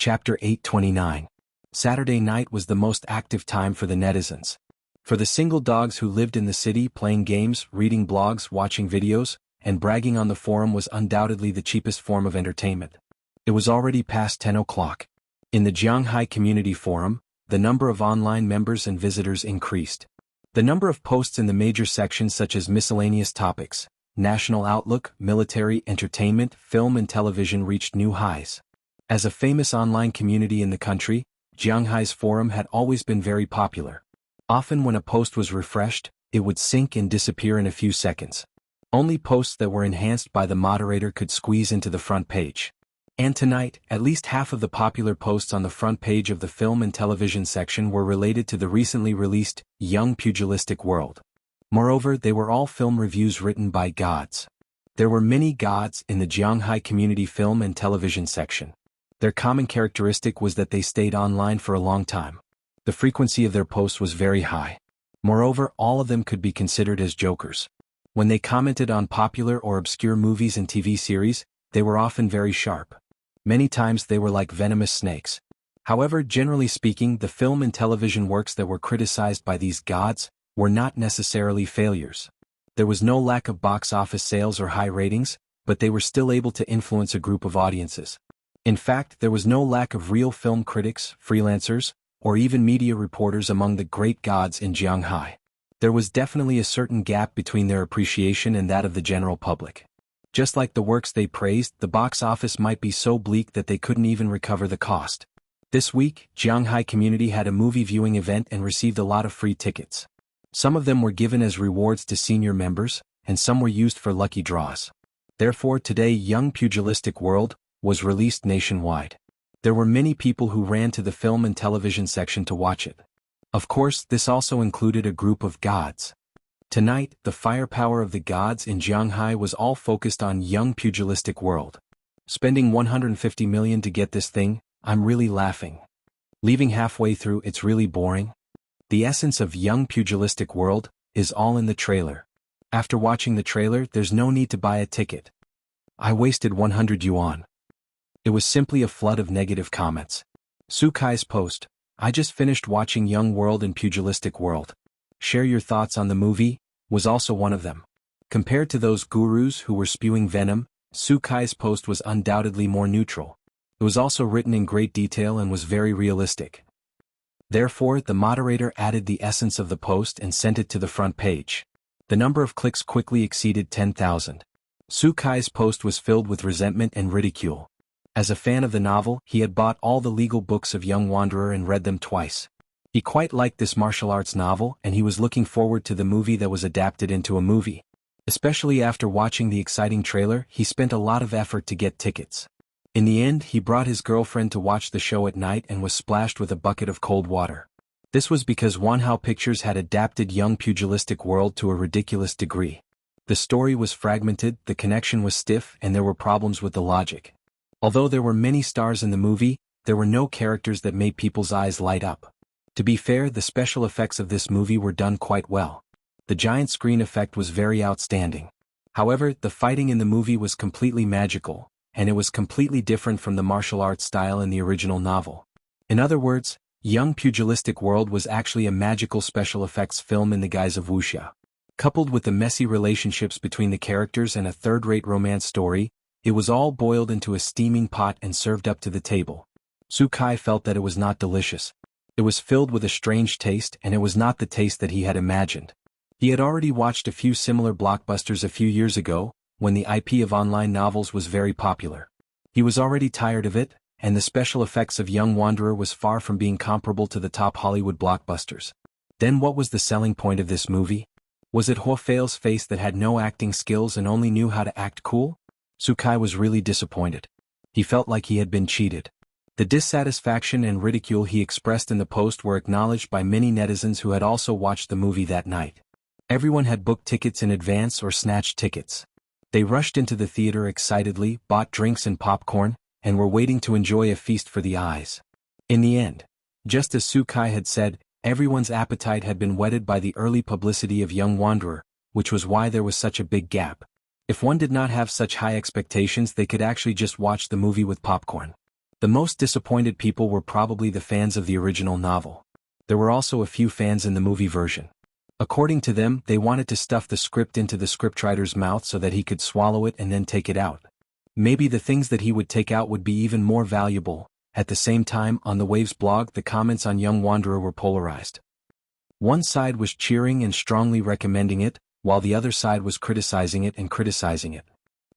Chapter 829. Saturday night was the most active time for the netizens. For the single dogs who lived in the city, playing games, reading blogs, watching videos, and bragging on the forum was undoubtedly the cheapest form of entertainment. It was already past 10 o'clock. In the Jianghai Community Forum, the number of online members and visitors increased. The number of posts in the major sections such as miscellaneous topics, national outlook, military, entertainment, film and television reached new highs. As a famous online community in the country, Jianghai's forum had always been very popular. Often when a post was refreshed, it would sink and disappear in a few seconds. Only posts that were enhanced by the moderator could squeeze into the front page. And tonight, at least half of the popular posts on the front page of the film and television section were related to the recently released Young Pugilistic World. Moreover, they were all film reviews written by gods. There were many gods in the Jianghai Community Film and Television section. Their common characteristic was that they stayed online for a long time. The frequency of their posts was very high. Moreover, all of them could be considered as jokers. When they commented on popular or obscure movies and TV series, they were often very sharp. Many times they were like venomous snakes. However, generally speaking, the film and television works that were criticized by these gods were not necessarily failures. There was no lack of box office sales or high ratings, but they were still able to influence a group of audiences. In fact, there was no lack of real film critics, freelancers, or even media reporters among the great gods in Jianghai. There was definitely a certain gap between their appreciation and that of the general public. Just like the works they praised, the box office might be so bleak that they couldn't even recover the cost. This week, Jianghai Community had a movie viewing event and received a lot of free tickets. Some of them were given as rewards to senior members, and some were used for lucky draws. Therefore, today Young Pugilistic World was released nationwide. There were many people who ran to the film and television section to watch it. Of course, this also included a group of gods. Tonight, the firepower of the gods in Jianghai was all focused on Young Pugilistic World. Spending 150 million to get this thing, I'm really laughing. Leaving halfway through, it's really boring. The essence of Young Pugilistic World is all in the trailer. After watching the trailer, there's no need to buy a ticket. I wasted 100 yuan. It was simply a flood of negative comments. Su Kai's post, "I just finished watching Young World and Pugilistic World. Share your thoughts on the movie," was also one of them. Compared to those gurus who were spewing venom, Su Kai's post was undoubtedly more neutral. It was also written in great detail and was very realistic. Therefore, the moderator added the essence of the post and sent it to the front page. The number of clicks quickly exceeded 10,000. Su Kai's post was filled with resentment and ridicule. As a fan of the novel, he had bought all the legal books of Young Wanderer and read them twice. He quite liked this martial arts novel and he was looking forward to the movie that was adapted into a movie. Especially after watching the exciting trailer, he spent a lot of effort to get tickets. In the end, he brought his girlfriend to watch the show at night and was splashed with a bucket of cold water. This was because Wanhao Pictures had adapted Young Pugilistic World to a ridiculous degree. The story was fragmented, the connection was stiff, and there were problems with the logic. Although there were many stars in the movie, there were no characters that made people's eyes light up. To be fair, the special effects of this movie were done quite well. The giant screen effect was very outstanding. However, the fighting in the movie was completely magical, and it was completely different from the martial arts style in the original novel. In other words, Young Pugilistic World was actually a magical special effects film in the guise of wuxia. Coupled with the messy relationships between the characters and a third-rate romance story, it was all boiled into a steaming pot and served up to the table. Su Kai felt that it was not delicious. It was filled with a strange taste and it was not the taste that he had imagined. He had already watched a few similar blockbusters a few years ago, when the IP of online novels was very popular. He was already tired of it, and the special effects of Young Wanderer was far from being comparable to the top Hollywood blockbusters. Then what was the selling point of this movie? Was it Huo Fei's face that had no acting skills and only knew how to act cool? Su Kai was really disappointed. He felt like he had been cheated. The dissatisfaction and ridicule he expressed in the post were acknowledged by many netizens who had also watched the movie that night. Everyone had booked tickets in advance or snatched tickets. They rushed into the theater excitedly, bought drinks and popcorn, and were waiting to enjoy a feast for the eyes. In the end, just as Su Kai had said, everyone's appetite had been whetted by the early publicity of Young Wanderer, which was why there was such a big gap. If one did not have such high expectations, they could actually just watch the movie with popcorn. The most disappointed people were probably the fans of the original novel. There were also a few fans in the movie version. According to them, they wanted to stuff the script into the scriptwriter's mouth so that he could swallow it and then take it out. Maybe the things that he would take out would be even more valuable. At the same time, on the Waves blog, the comments on Young Wanderer were polarized. One side was cheering and strongly recommending it, while the other side was criticizing it and criticizing it.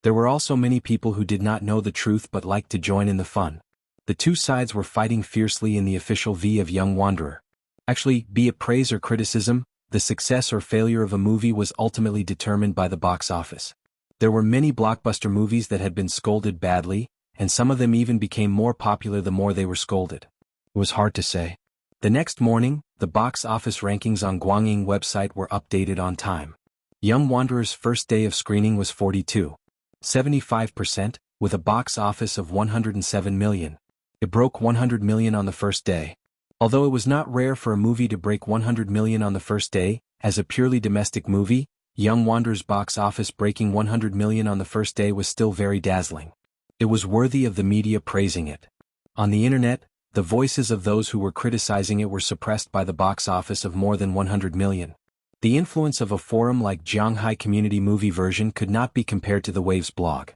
There were also many people who did not know the truth but liked to join in the fun. The two sides were fighting fiercely in the official V of Young Wanderer. Actually, be it praise or criticism, the success or failure of a movie was ultimately determined by the box office. There were many blockbuster movies that had been scolded badly, and some of them even became more popular the more they were scolded. It was hard to say. The next morning, the box office rankings on Guangyin website were updated on time. Young Wanderer's first day of screening was 42.75%, with a box office of 107 million. It broke 100 million on the first day. Although it was not rare for a movie to break 100 million on the first day, as a purely domestic movie, Young Wanderer's box office breaking 100 million on the first day was still very dazzling. It was worthy of the media praising it. On the internet, the voices of those who were criticizing it were suppressed by the box office of more than 100 million. The influence of a forum like Shanghai Community Movie Version could not be compared to the Waves blog.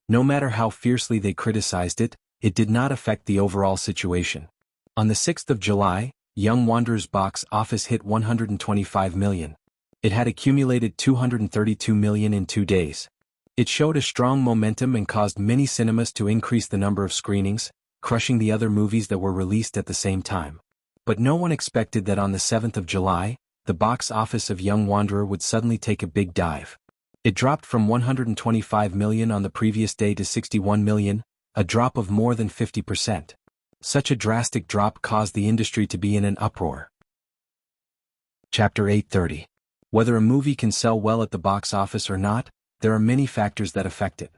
No matter how fiercely they criticized it, it did not affect the overall situation. On the 6th of July, Young Wanderer's box office hit 125 million. It had accumulated 232 million in 2 days. It showed a strong momentum and caused many cinemas to increase the number of screenings, crushing the other movies that were released at the same time. But no one expected that on the 7th of July, the box office of Young Wanderer would suddenly take a big dive. It dropped from 125 million on the previous day to 61 million, a drop of more than 50%. Such a drastic drop caused the industry to be in an uproar. Chapter 830. Whether a movie can sell well at the box office or not, there are many factors that affect it.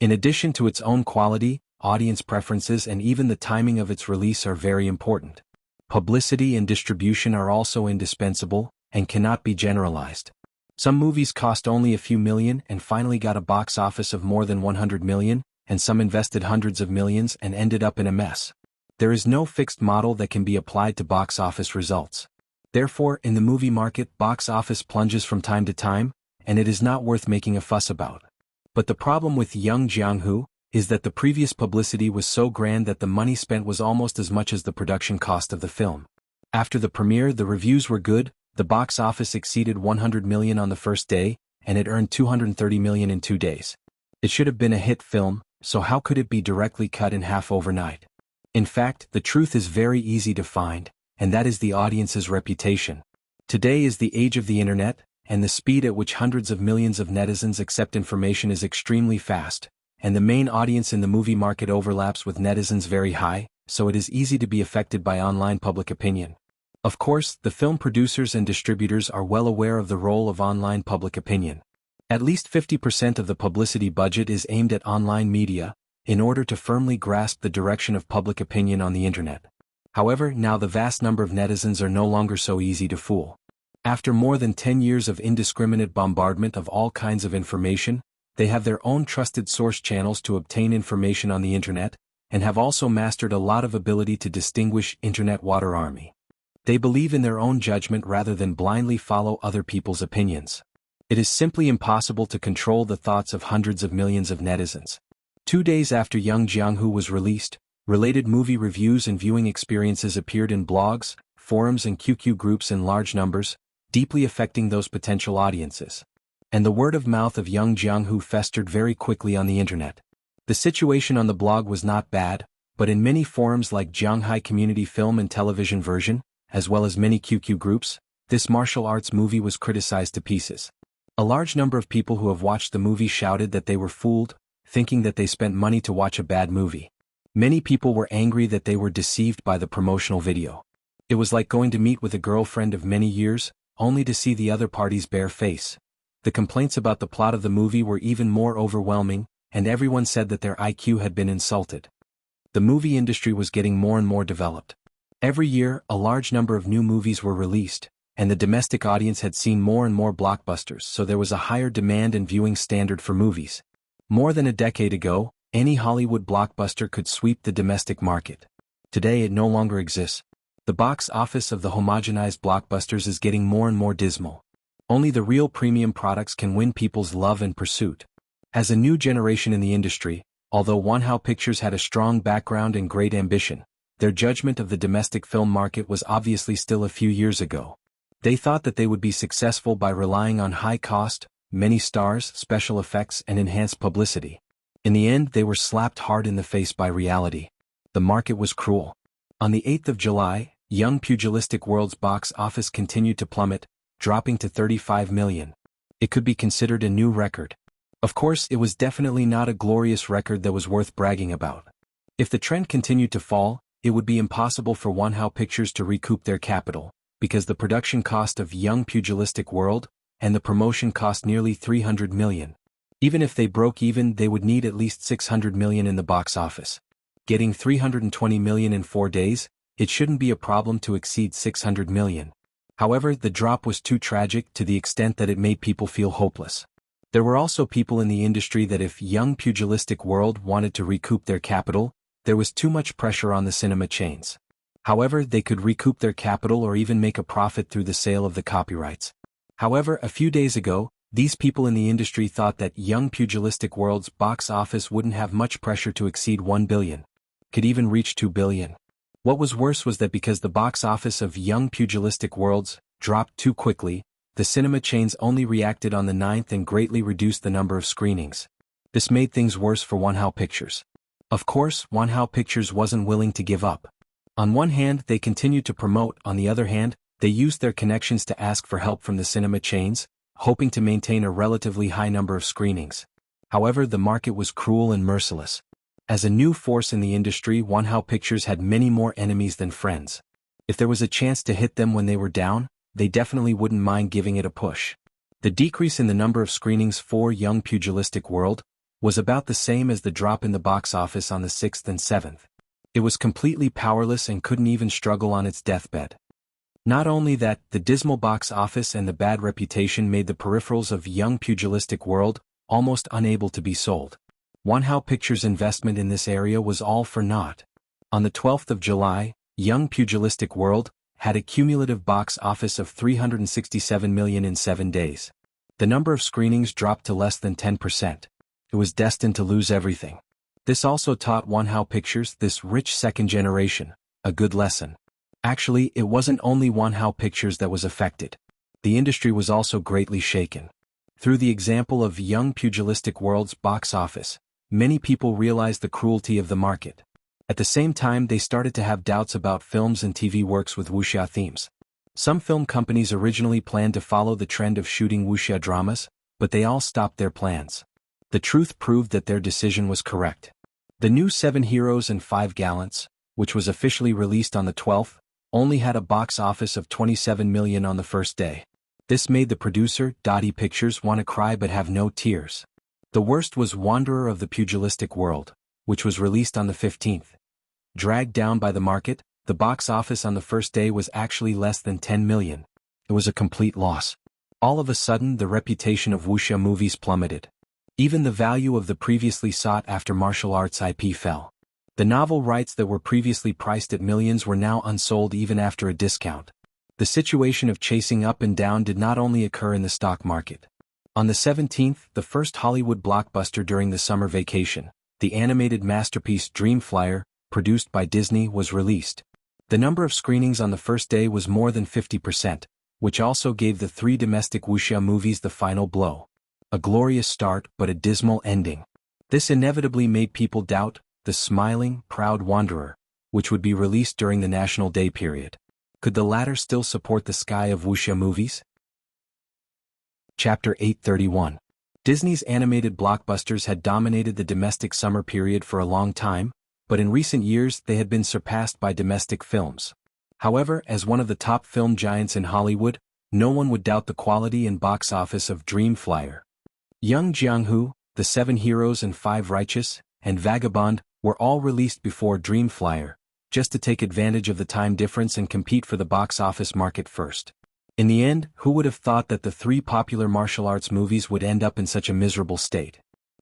In addition to its own quality, audience preferences and even the timing of its release are very important. Publicity and distribution are also indispensable, and cannot be generalized. Some movies cost only a few million and finally got a box office of more than 100 million, and some invested hundreds of millions and ended up in a mess. There is no fixed model that can be applied to box office results. Therefore, in the movie market, box office plunges from time to time, and it is not worth making a fuss about. But the problem with Young Jianghu is that the previous publicity was so grand that the money spent was almost as much as the production cost of the film. After the premiere, the reviews were good, the box office exceeded 100 million on the first day, and it earned 230 million in 2 days. It should have been a hit film, so how could it be directly cut in half overnight? In fact, the truth is very easy to find, and that is the audience's reputation. Today is the age of the internet, and the speed at which hundreds of millions of netizens accept information is extremely fast, and the main audience in the movie market overlaps with netizens very high, so it is easy to be affected by online public opinion. Of course, the film producers and distributors are well aware of the role of online public opinion. At least 50% of the publicity budget is aimed at online media, in order to firmly grasp the direction of public opinion on the internet. However, now the vast number of netizens are no longer so easy to fool. After more than 10 years of indiscriminate bombardment of all kinds of information, they have their own trusted source channels to obtain information on the internet, and have also mastered a lot of ability to distinguish internet water army. They believe in their own judgment rather than blindly follow other people's opinions. It is simply impossible to control the thoughts of hundreds of millions of netizens. 2 days after Young Jianghu was released, related movie reviews and viewing experiences appeared in blogs, forums and QQ groups in large numbers, deeply affecting those potential audiences. And the word of mouth of Young Jianghu festered very quickly on the internet. The situation on the blog was not bad, but in many forums like Shanghai Community Film and Television Version, as well as many QQ groups, this martial arts movie was criticized to pieces. A large number of people who have watched the movie shouted that they were fooled, thinking that they spent money to watch a bad movie. Many people were angry that they were deceived by the promotional video. It was like going to meet with a girlfriend of many years, only to see the other party's bare face. The complaints about the plot of the movie were even more overwhelming, and everyone said that their IQ had been insulted. The movie industry was getting more and more developed. Every year, a large number of new movies were released, and the domestic audience had seen more and more blockbusters, so there was a higher demand and viewing standard for movies. More than a decade ago, Any Hollywood blockbuster could sweep the domestic market. Today it no longer exists. The box office of the homogenized blockbusters is getting more and more dismal. Only the real premium products can win people's love and pursuit. As a new generation in the industry, although Wanhao Pictures had a strong background and great ambition, their judgment of the domestic film market was obviously still a few years ago. They thought that they would be successful by relying on high cost, many stars, special effects, and enhanced publicity. In the end, they were slapped hard in the face by reality. The market was cruel. On the 8th of July, Young Pugilistic World's box office continued to plummet, dropping to 35 million. It could be considered a new record. Of course, it was definitely not a glorious record that was worth bragging about. If the trend continued to fall, it would be impossible for Wanhao Pictures to recoup their capital, because the production cost of Young Pugilistic World and the promotion cost nearly 300 million. Even if they broke even, they would need at least 600 million in the box office. Getting 320 million in 4 days, it shouldn't be a problem to exceed 600 million. However, the drop was too tragic to the extent that it made people feel hopeless. There were also people in the industry that if Young Pugilistic World wanted to recoup their capital, there was too much pressure on the cinema chains. However, they could recoup their capital or even make a profit through the sale of the copyrights. However, a few days ago, these people in the industry thought that Young Pugilistic World's box office wouldn't have much pressure to exceed 1 billion. Could even reach 2 billion. What was worse was that because the box office of Young Pugilistic Worlds dropped too quickly, the cinema chains only reacted on the 9th and greatly reduced the number of screenings. This made things worse for Wanhao Pictures. Of course, Wanhao Pictures wasn't willing to give up. On one hand, they continued to promote, on the other hand, they used their connections to ask for help from the cinema chains, hoping to maintain a relatively high number of screenings. However, the market was cruel and merciless. As a new force in the industry, Wanhao Pictures had many more enemies than friends. If there was a chance to hit them when they were down, they definitely wouldn't mind giving it a push. The decrease in the number of screenings for Young Pugilistic World was about the same as the drop in the box office on the 6th and 7th. It was completely powerless and couldn't even struggle on its deathbed. Not only that, the dismal box office and the bad reputation made the peripherals of Young Pugilistic World almost unable to be sold. Wanhao Pictures' investment in this area was all for naught. On the 12th of July, Young Pugilistic World had a cumulative box office of 367 million in 7 days. The number of screenings dropped to less than 10%. It was destined to lose everything. This also taught Wanhao Pictures, this rich second generation, a good lesson. Actually, it wasn't only Wanhao Pictures that was affected. The industry was also greatly shaken. Through the example of Young Pugilistic World's box office, many people realized the cruelty of the market. At the same time, they started to have doubts about films and TV works with wuxia themes. Some film companies originally planned to follow the trend of shooting wuxia dramas, but they all stopped their plans. The truth proved that their decision was correct. The new 7 Heroes and 5 Gallants, which was officially released on the 12th, only had a box office of 27 million on the first day. This made the producer, Dottie Pictures, want to cry but have no tears. The worst was Wanderer of the Pugilistic World, which was released on the 15th. Dragged down by the market, the box office on the first day was actually less than 10 million. It was a complete loss. All of a sudden, the reputation of wuxia movies plummeted. Even the value of the previously sought-after martial arts IP fell. The novel rights that were previously priced at millions were now unsold even after a discount. The situation of chasing up and down did not only occur in the stock market. On the 17th, the first Hollywood blockbuster during the summer vacation, the animated masterpiece Dream Flyer, produced by Disney, was released. The number of screenings on the first day was more than 50%, which also gave the 3 domestic wuxia movies the final blow. A glorious start but a dismal ending. This inevitably made people doubt the smiling, proud Wanderer, which would be released during the National Day period. Could the latter still support the sky of wuxia movies? Chapter 831. Disney's animated blockbusters had dominated the domestic summer period for a long time, but in recent years they had been surpassed by domestic films. However, as one of the top film giants in Hollywood, no one would doubt the quality and box office of Dream Flyer. Young Jianghu, The 7 Heroes and 5 Righteous, and Vagabond were all released before Dream Flyer, just to take advantage of the time difference and compete for the box office market first. In the end, who would have thought that the 3 popular martial arts movies would end up in such a miserable state?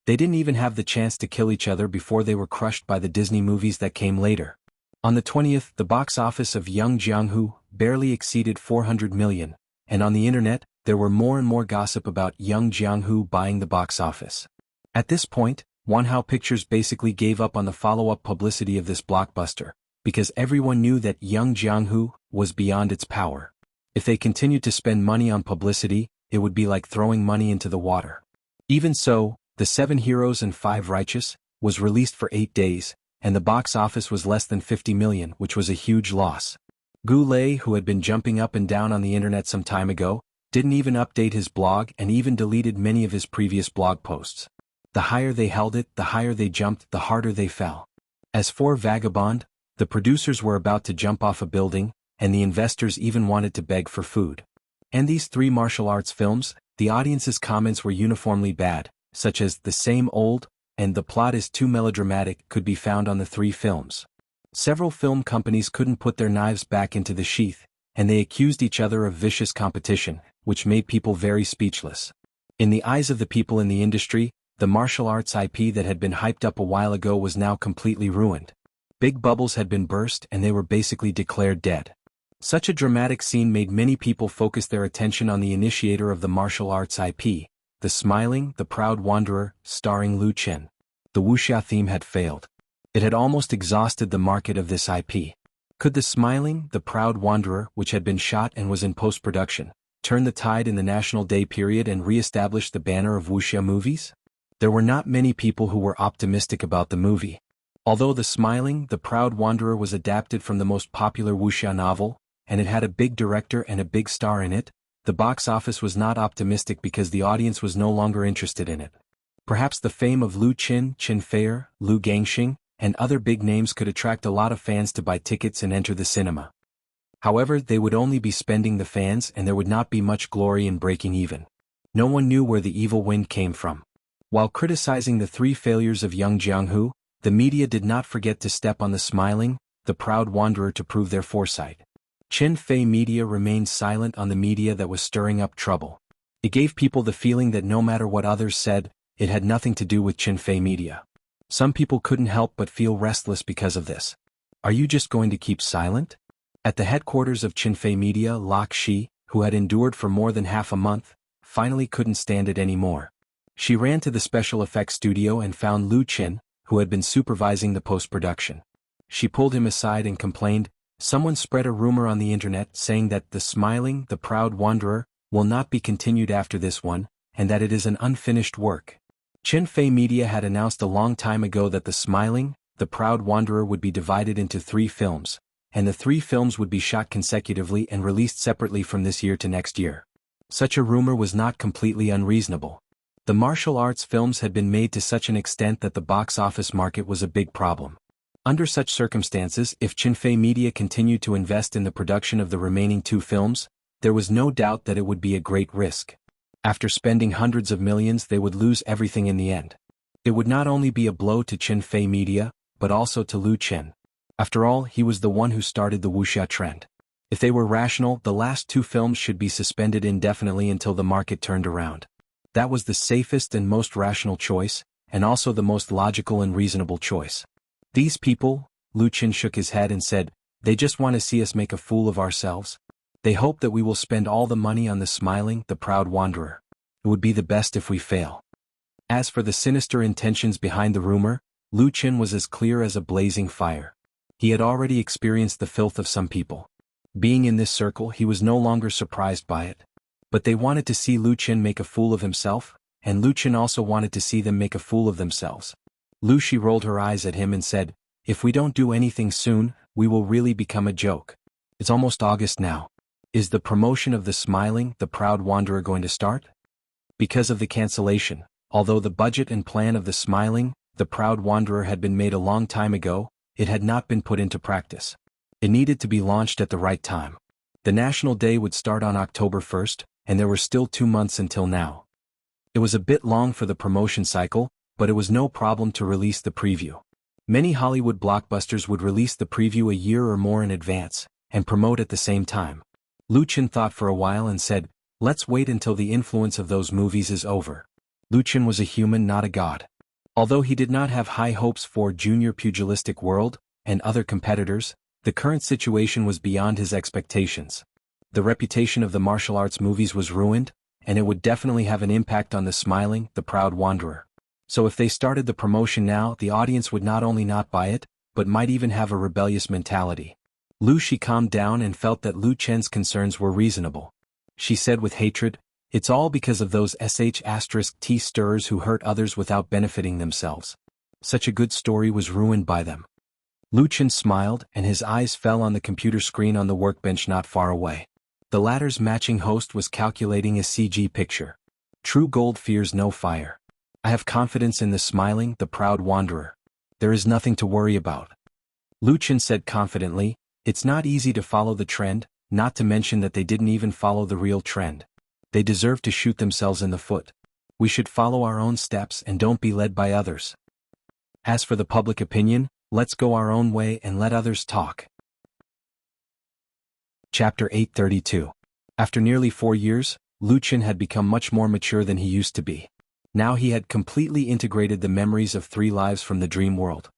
They didn't even have the chance to kill each other before they were crushed by the Disney movies that came later. On the 20th, the box office of Young Jiang-hu barely exceeded 400 million, and on the internet, there were more and more gossip about Young Jiang-hu buying the box office. At this point, Wanhao Pictures basically gave up on the follow-up publicity of this blockbuster, because everyone knew that Young Jiang-hu was beyond its power. If they continued to spend money on publicity, it would be like throwing money into the water. Even so, The Seven Heroes and Five Righteous was released for 8 days, and the box office was less than 50 million, which was a huge loss. Gu Lei, who had been jumping up and down on the internet some time ago, didn't even update his blog and even deleted many of his previous blog posts. The higher they held it, the higher they jumped, the harder they fell. As for Vagabond, the producers were about to jump off a building, and the investors even wanted to beg for food. And these 3 martial arts films, the audience's comments were uniformly bad, such as "the same old" and "the plot is too melodramatic" could be found on the 3 films. Several film companies couldn't put their knives back into the sheath, and they accused each other of vicious competition, which made people very speechless. In the eyes of the people in the industry, the martial arts IP that had been hyped up a while ago was now completely ruined. Big bubbles had been burst and they were basically declared dead. Such a dramatic scene made many people focus their attention on the initiator of the martial arts IP, the Smiling, the Proud Wanderer, starring Lu Qin. The wuxia theme had failed. It had almost exhausted the market of this IP. Could the Smiling, the Proud Wanderer, which had been shot and was in post-production, turn the tide in the National Day period and re-establish the banner of wuxia movies? There were not many people who were optimistic about the movie. Although The Smiling, the Proud Wanderer was adapted from the most popular wuxia novel, and it had a big director and a big star in it, the box office was not optimistic because the audience was no longer interested in it. Perhaps the fame of Lu Qin, Qin Feier, Lu Gangxing, and other big names could attract a lot of fans to buy tickets and enter the cinema. However, they would only be spending the fans and there would not be much glory in breaking even. No one knew where the evil wind came from. While criticizing the 3 failures of Young Jiang-hu, the media did not forget to step on the Smiling, the Proud Wanderer to prove their foresight. Qin Fei media remained silent on the media that was stirring up trouble. It gave people the feeling that no matter what others said, it had nothing to do with Qin Fei media. Some people couldn't help but feel restless because of this. Are you just going to keep silent? At the headquarters of Qin Fei media, Lok Shi, who had endured for more than half a month, finally couldn't stand it anymore. She ran to the special effects studio and found Lu Qin, who had been supervising the post-production. She pulled him aside and complained, "Someone spread a rumor on the internet saying that The Smiling, the Proud Wanderer will not be continued after this one, and that it is an unfinished work." Qin Fei Media had announced a long time ago that The Smiling, the Proud Wanderer would be divided into 3 films, and the 3 films would be shot consecutively and released separately from this year to next year. Such a rumor was not completely unreasonable. The martial arts films had been made to such an extent that the box office market was a big problem. Under such circumstances, if Qin Fei Media continued to invest in the production of the remaining 2 films, there was no doubt that it would be a great risk. After spending hundreds of millions, they would lose everything in the end. It would not only be a blow to Qin Fei Media, but also to Lu Qin. After all, he was the one who started the wuxia trend. If they were rational, the last 2 films should be suspended indefinitely until the market turned around. That was the safest and most rational choice, and also the most logical and reasonable choice. These people, Lu Qin shook his head and said, they just want to see us make a fool of ourselves. They hope that we will spend all the money on The Smiling, the Proud Wanderer. It would be the best if we fail. As for the sinister intentions behind the rumor, Lu Qin was as clear as a blazing fire. He had already experienced the filth of some people. Being in this circle, he was no longer surprised by it. But they wanted to see Lu Qin make a fool of himself, and Lu Qin also wanted to see them make a fool of themselves. Lu Shi rolled her eyes at him and said, "If we don't do anything soon, we will really become a joke. It's almost August now. Is the promotion of The Smiling, the Proud Wanderer going to start?" Because of the cancellation, although the budget and plan of The Smiling, the Proud Wanderer had been made a long time ago, it had not been put into practice. It needed to be launched at the right time. The National Day would start on October 1st, and there were still 2 months until now. It was a bit long for the promotion cycle, but it was no problem to release the preview. Many Hollywood blockbusters would release the preview a year or more in advance, and promote at the same time. Lu Qin thought for a while and said, "Let's wait until the influence of those movies is over." Lu Qin was a human, not a god. Although he did not have high hopes for Junior Pugilistic World and other competitors, the current situation was beyond his expectations. The reputation of the martial arts movies was ruined, and it would definitely have an impact on the smiling, the proud wanderer. So if they started the promotion now, the audience would not only not buy it, but might even have a rebellious mentality. Lu Shi calmed down and felt that Lu Chen's concerns were reasonable. She said with hatred, "It's all because of those sh*t stirrers who hurt others without benefiting themselves. Such a good story was ruined by them." Lu Chen smiled, and his eyes fell on the computer screen on the workbench not far away. The latter's matching host was calculating a CG picture. True gold fears no fire. I have confidence in the smiling, the proud wanderer. There is nothing to worry about. Lu Chen said confidently, "It's not easy to follow the trend, not to mention that they didn't even follow the real trend. They deserve to shoot themselves in the foot. We should follow our own steps and don't be led by others. As for the public opinion, let's go our own way and let others talk." Chapter 832. After nearly 4 years, Lu Chen had become much more mature than he used to be. Now he had completely integrated the memories of 3 lives from the dream world.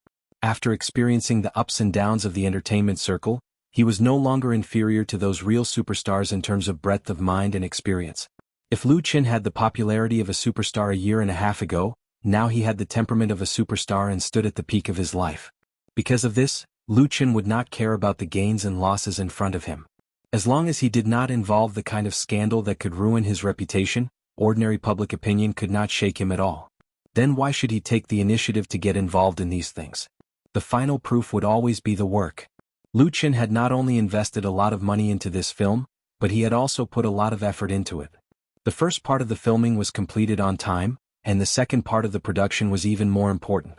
After experiencing the ups and downs of the entertainment circle, he was no longer inferior to those real superstars in terms of breadth of mind and experience. If Lu Chen had the popularity of a superstar a year and a half ago, now he had the temperament of a superstar and stood at the peak of his life. Because of this, Lu Chen would not care about the gains and losses in front of him. As long as he did not involve the kind of scandal that could ruin his reputation, ordinary public opinion could not shake him at all. Then why should he take the initiative to get involved in these things? The final proof would always be the work. Lu Chen had not only invested a lot of money into this film, but he had also put a lot of effort into it. The first part of the filming was completed on time, and the second part of the production was even more important.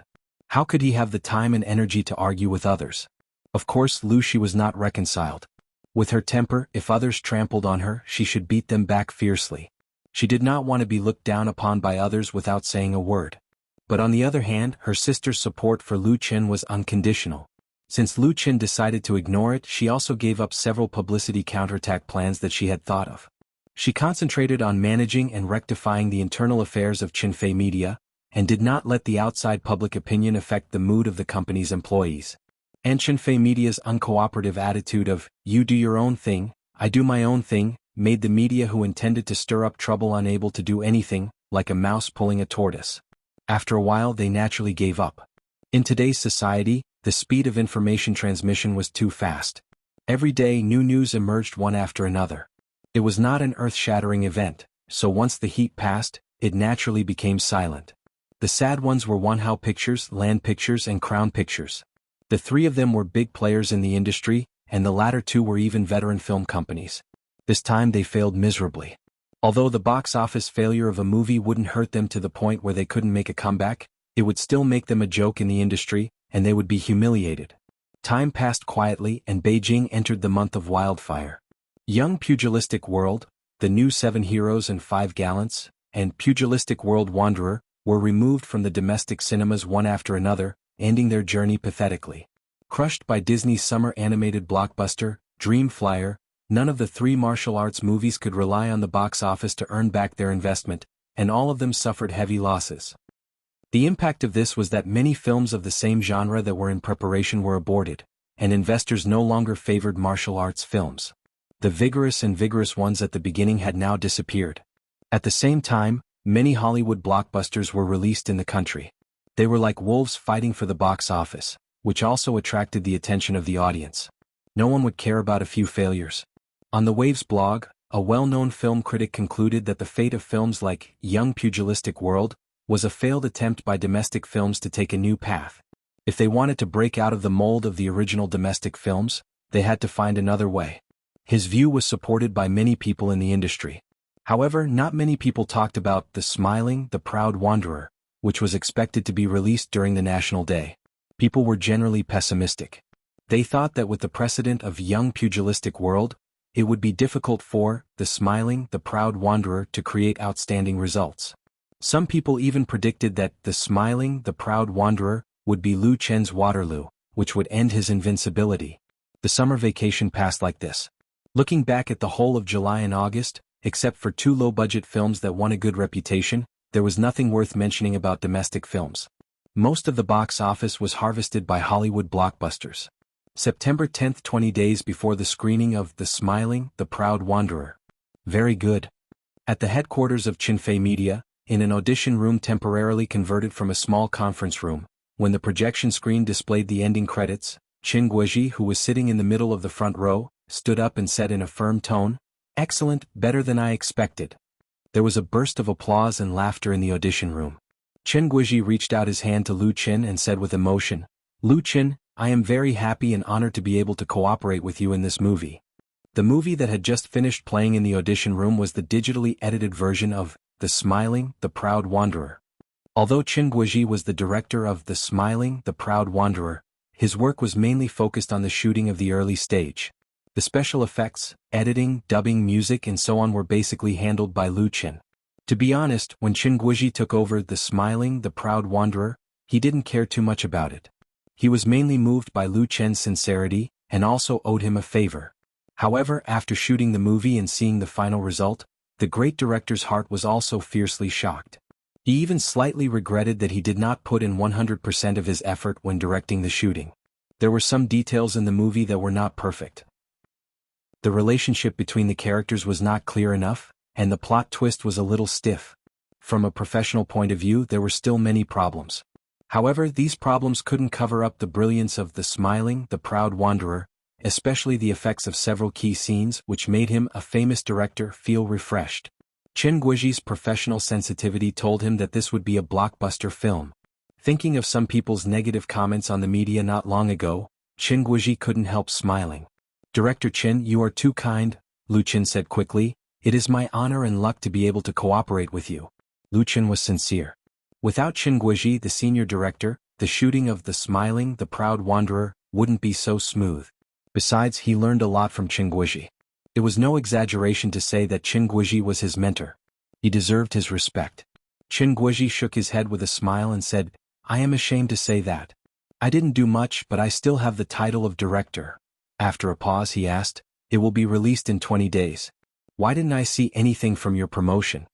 How could he have the time and energy to argue with others? Of course, Lu Shi was not reconciled. With her temper, if others trampled on her, she should beat them back fiercely. She did not want to be looked down upon by others without saying a word. But on the other hand, her sister's support for Lu Chen was unconditional. Since Lu Chen decided to ignore it, she also gave up several publicity counterattack plans that she had thought of. She concentrated on managing and rectifying the internal affairs of Qinfei Media, and did not let the outside public opinion affect the mood of the company's employees. And Qinfei Media's uncooperative attitude of, "You do your own thing, I do my own thing," made the media who intended to stir up trouble unable to do anything, like a mouse pulling a tortoise. After a while they naturally gave up. In today's society, the speed of information transmission was too fast. Every day new news emerged one after another. It was not an earth-shattering event, so once the heat passed, it naturally became silent. The sad ones were Wanhao Pictures, Land Pictures and Crown Pictures. The 3 of them were big players in the industry, and the latter 2 were even veteran film companies. This time they failed miserably. Although the box office failure of a movie wouldn't hurt them to the point where they couldn't make a comeback, it would still make them a joke in the industry, and they would be humiliated. Time passed quietly and Beijing entered the month of wildfire. Young Pugilistic World, The New 7 Heroes and 5 Gallants, and Pugilistic World Wanderer, were removed from the domestic cinemas one after another, ending their journey pathetically. Crushed by Disney's summer animated blockbuster, Dream Flyer, none of the 3 martial arts movies could rely on the box office to earn back their investment, and all of them suffered heavy losses. The impact of this was that many films of the same genre that were in preparation were aborted, and investors no longer favored martial arts films. The vigorous ones at the beginning had now disappeared. At the same time, many Hollywood blockbusters were released in the country. They were like wolves fighting for the box office, which also attracted the attention of the audience. No one would care about a few failures. On the Waves blog, a well-known film critic concluded that the fate of films like Young Pugilistic World was a failed attempt by domestic films to take a new path. If they wanted to break out of the mold of the original domestic films, they had to find another way. His view was supported by many people in the industry. However, not many people talked about The Smiling, the Proud Wanderer, which was expected to be released during the National Day. People were generally pessimistic. They thought that with the precedent of Young Pugilistic World, it would be difficult for The Smiling, the Proud Wanderer to create outstanding results. Some people even predicted that The Smiling, the Proud Wanderer would be Lu Chen's Waterloo, which would end his invincibility. The summer vacation passed like this. Looking back at the whole of July and August, except for 2 low-budget films that won a good reputation, there was nothing worth mentioning about domestic films. Most of the box office was harvested by Hollywood blockbusters. September 10th, 20 days before the screening of The Smiling, The Proud Wanderer. Very good. At the headquarters of Chinfei Media, in an audition room temporarily converted from a small conference room, when the projection screen displayed the ending credits, Qin Guozhi, who was sitting in the middle of the front row, stood up and said in a firm tone, "Excellent, better than I expected." There was a burst of applause and laughter in the audition room. Qin Guozhi reached out his hand to Lu Qin and said with emotion, "Lu Qin, I am very happy and honored to be able to cooperate with you in this movie." The movie that had just finished playing in the audition room was the digitally edited version of The Smiling, The Proud Wanderer. Although Qin Guozhi was the director of The Smiling, The Proud Wanderer, his work was mainly focused on the shooting of the early stage. The special effects, editing, dubbing, music and so on were basically handled by Lu Qin. To be honest, when Qin Guozhi took over The Smiling, The Proud Wanderer, he didn't care too much about it. He was mainly moved by Lu Qin's sincerity, and also owed him a favor. However, after shooting the movie and seeing the final result, the great director's heart was also fiercely shocked. He even slightly regretted that he did not put in 100% of his effort when directing the shooting. There were some details in the movie that were not perfect. The relationship between the characters was not clear enough, and the plot twist was a little stiff. From a professional point of view, there were still many problems. However, these problems couldn't cover up the brilliance of The Smiling, The Proud Wanderer, especially the effects of several key scenes which made him, a famous director, feel refreshed. Qin Guozhi's professional sensitivity told him that this would be a blockbuster film. Thinking of some people's negative comments on the media not long ago, Qin Guozhi couldn't help smiling. "Director Qin, you are too kind," Lu Qin said quickly. "It is my honor and luck to be able to cooperate with you." Lu Qin was sincere. Without Qin Guozhi, the senior director, the shooting of The Smiling, The Proud Wanderer wouldn't be so smooth. Besides, he learned a lot from Qin Guozhi. It was no exaggeration to say that Qin Guozhi was his mentor. He deserved his respect. Qin Guozhi shook his head with a smile and said, "I am ashamed to say that. I didn't do much, but I still have the title of director." After a pause he asked, "It will be released in 20 days. Why didn't I see anything from your promotion?"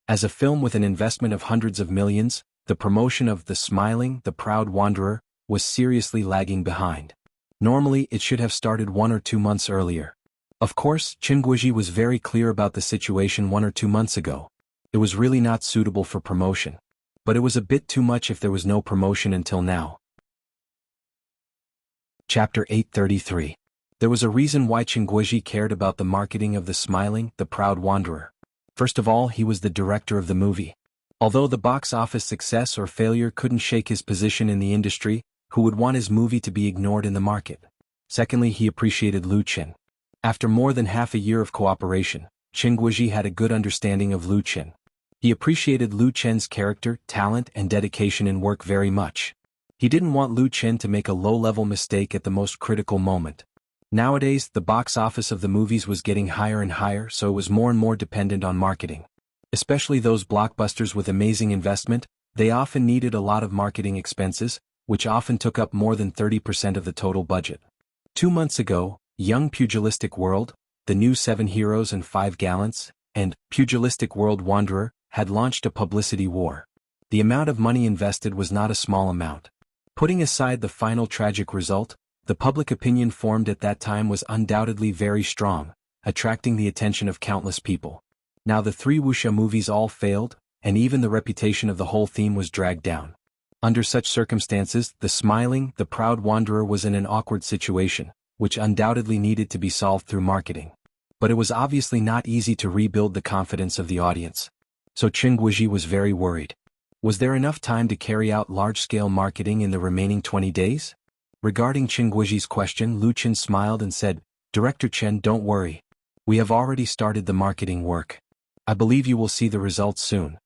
As a film with an investment of hundreds of millions, the promotion of The Smiling, The Proud Wanderer was seriously lagging behind. Normally it should have started 1 or 2 months earlier. Of course, Qin Guozhi was very clear about the situation 1 or 2 months ago. It was really not suitable for promotion. But it was a bit too much if there was no promotion until now. Chapter 833. There was a reason why Qin Guozhi cared about the marketing of The Smiling, The Proud Wanderer. First of all, he was the director of the movie. Although the box office success or failure couldn't shake his position in the industry, who would want his movie to be ignored in the market? Secondly, he appreciated Lu Qin. After more than half a year of cooperation, Qin Guozhi had a good understanding of Lu Qin. He appreciated Lu Qin's character, talent and dedication in work very much. He didn't want Lu Qin to make a low-level mistake at the most critical moment. Nowadays, the box office of the movies was getting higher and higher, so it was more and more dependent on marketing. Especially those blockbusters with amazing investment, they often needed a lot of marketing expenses, which often took up more than 30% of the total budget. 2 months ago, Young Pugilistic World, The New 7 Heroes and 5 Gallants, and Pugilistic World Wanderer had launched a publicity war. The amount of money invested was not a small amount. Putting aside the final tragic result, the public opinion formed at that time was undoubtedly very strong, attracting the attention of countless people. Now the 3 Wuxia movies all failed, and even the reputation of the whole theme was dragged down. Under such circumstances, The Smiling, The Proud Wanderer was in an awkward situation, which undoubtedly needed to be solved through marketing. But it was obviously not easy to rebuild the confidence of the audience. So Qin Guozhi was very worried. Was there enough time to carry out large-scale marketing in the remaining 20 days? Regarding Qin Guozhi's question, Lu Qin smiled and said, "Director Chen, don't worry. We have already started the marketing work. I believe you will see the results soon."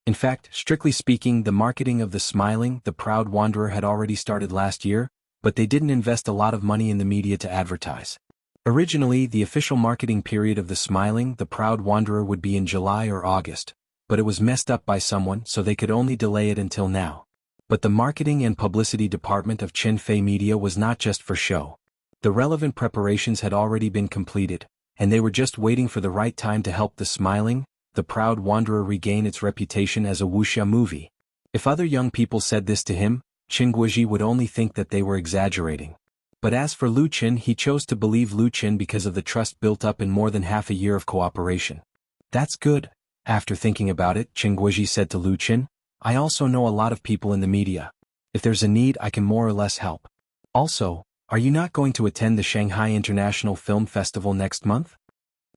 In fact, strictly speaking, the marketing of The Smiling, The Proud Wanderer had already started last year, but they didn't invest a lot of money in the media to advertise. Originally, the official marketing period of The Smiling, The Proud Wanderer would be in July or August, but it was messed up by someone, so they could only delay it until now. But the marketing and publicity department of Chinfei Media was not just for show. The relevant preparations had already been completed, and they were just waiting for the right time to help The Smiling, The Proud Wanderer regain its reputation as a wuxia movie. If other young people said this to him, Qin Guizhi would only think that they were exaggerating. But as for Lu Qin, he chose to believe Lu Qin because of the trust built up in more than half a year of cooperation. That's good. After thinking about it, Qin Guizhi said to Lu Qin, I also know a lot of people in the media. If there's a need, I can more or less help. Also, are you not going to attend the Shanghai International Film Festival next month?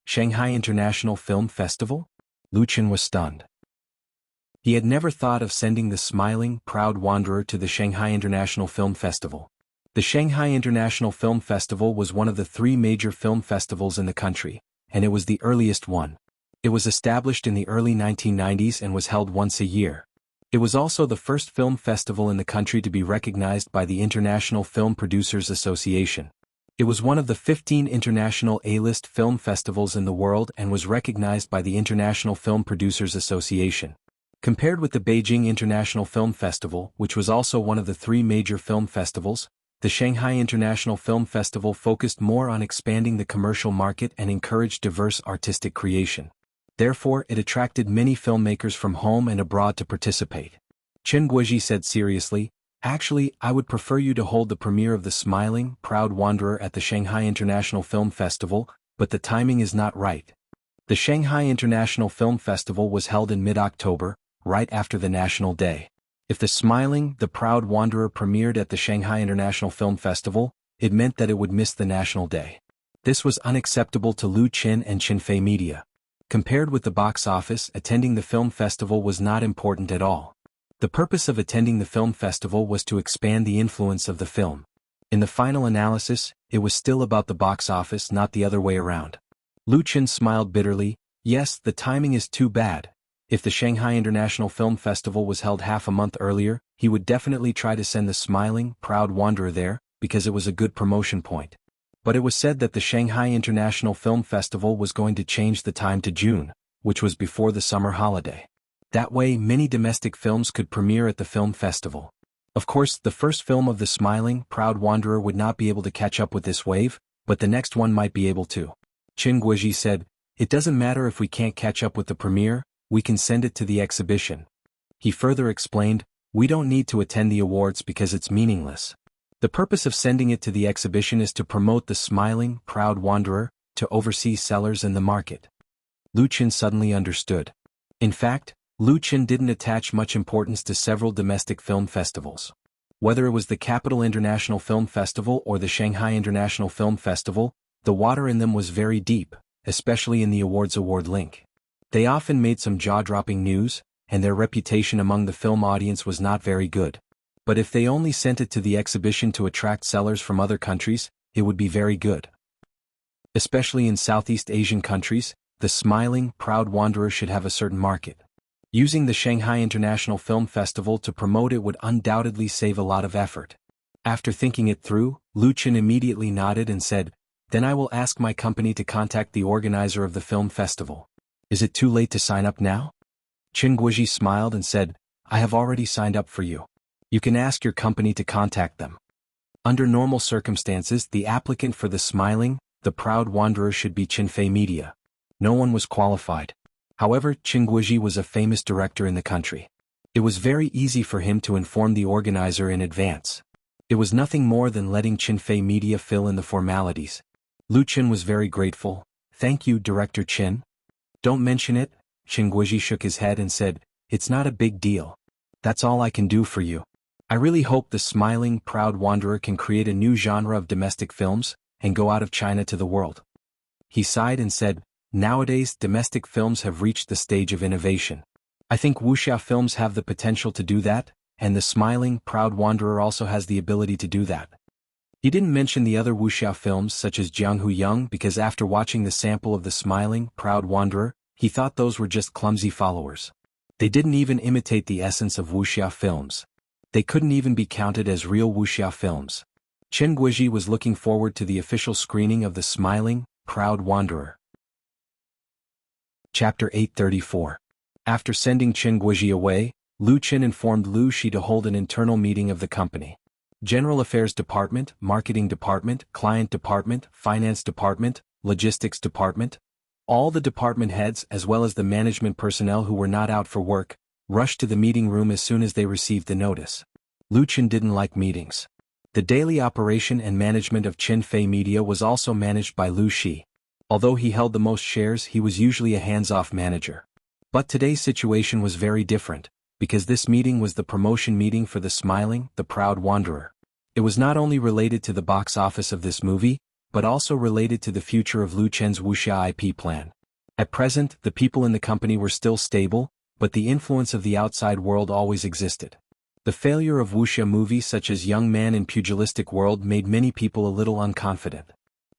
Shanghai International Film Festival? Lu Qin was stunned. He had never thought of sending the smiling, proud wanderer to the Shanghai International Film Festival. The Shanghai International Film Festival was one of the 3 major film festivals in the country, and it was the earliest one. It was established in the early 1990s and was held once a year. It was also the first film festival in the country to be recognized by the International Film Producers Association. It was one of the 15 international A-list film festivals in the world and was recognized by the International Film Producers Association. Compared with the Beijing International Film Festival, which was also one of the 3 major film festivals, the Shanghai International Film Festival focused more on expanding the commercial market and encouraged diverse artistic creation. Therefore, it attracted many filmmakers from home and abroad to participate. Qin Guizhi said seriously, Actually, I would prefer you to hold the premiere of The Smiling, Proud Wanderer at the Shanghai International Film Festival, but the timing is not right. The Shanghai International Film Festival was held in mid-October, right after the National Day. If The Smiling, the Proud Wanderer premiered at the Shanghai International Film Festival, it meant that it would miss the National Day. This was unacceptable to Lu Qin and Qinfei Media. Compared with the box office, attending the film festival was not important at all. The purpose of attending the film festival was to expand the influence of the film. In the final analysis, it was still about the box office, not the other way around. Lu Qin smiled bitterly. Yes, the timing is too bad. If the Shanghai International Film Festival was held half a month earlier, he would definitely try to send the Smiling, Proud Wanderer there, because it was a good promotion point. But it was said that the Shanghai International Film Festival was going to change the time to June, which was before the summer holiday. That way, many domestic films could premiere at the film festival. Of course, the first film of the Smiling, Proud Wanderer would not be able to catch up with this wave, but the next one might be able to. Qin Guizhi said, It doesn't matter if we can't catch up with the premiere, we can send it to the exhibition. He further explained, We don't need to attend the awards because it's meaningless. The purpose of sending it to the exhibition is to promote the Smiling, Proud Wanderer, to overseas sellers in the market. Lu Qin suddenly understood. In fact, Lu Qin didn't attach much importance to several domestic film festivals. Whether it was the Capital International Film Festival or the Shanghai International Film Festival, the water in them was very deep, especially in the awards award link. They often made some jaw-dropping news, and their reputation among the film audience was not very good. But if they only sent it to the exhibition to attract sellers from other countries, it would be very good. Especially in Southeast Asian countries, the Smiling, Proud Wanderer should have a certain market. Using the Shanghai International Film Festival to promote it would undoubtedly save a lot of effort. After thinking it through, Lu Qin immediately nodded and said, Then I will ask my company to contact the organizer of the film festival. Is it too late to sign up now? Qin Guizhi smiled and said, I have already signed up for you. You can ask your company to contact them. Under normal circumstances, the applicant for the Smiling, the Proud Wanderer should be Qinfei Media. No one was qualified. However, Qin Guizhi was a famous director in the country. It was very easy for him to inform the organizer in advance. It was nothing more than letting Qinfei Media fill in the formalities. Lu Qin was very grateful. Thank you, Director Qin. Don't mention it, Qin Guizhi shook his head and said, It's not a big deal. That's all I can do for you. I really hope the Smiling, Proud Wanderer can create a new genre of domestic films, and go out of China to the world. He sighed and said, Nowadays, domestic films have reached the stage of innovation. I think Wuxia films have the potential to do that, and the Smiling, Proud Wanderer also has the ability to do that. He didn't mention the other Wuxia films such as Jianghu Yang because after watching the sample of the Smiling, Proud Wanderer, he thought those were just clumsy followers. They didn't even imitate the essence of Wuxia films. They couldn't even be counted as real Wuxia films. Qin Guizhi was looking forward to the official screening of the Smiling, Proud Wanderer. Chapter 834. After sending Qin Guizhi away, Lu Qin informed Lu Shi to hold an internal meeting of the company. General Affairs Department, Marketing Department, Client Department, Finance Department, Logistics Department, all the department heads as well as the management personnel who were not out for work, rushed to the meeting room as soon as they received the notice. Lu Chen didn't like meetings. The daily operation and management of Qinfei Media was also managed by Lu Shi. Although he held the most shares, he was usually a hands-off manager. But today's situation was very different, because this meeting was the promotion meeting for The Smiling, the Proud Wanderer. It was not only related to the box office of this movie, but also related to the future of Lu Chen's Wuxia IP plan. At present, the people in the company were still stable, but the influence of the outside world always existed. The failure of Wuxia movies such as Young Man in Pugilistic World made many people a little unconfident.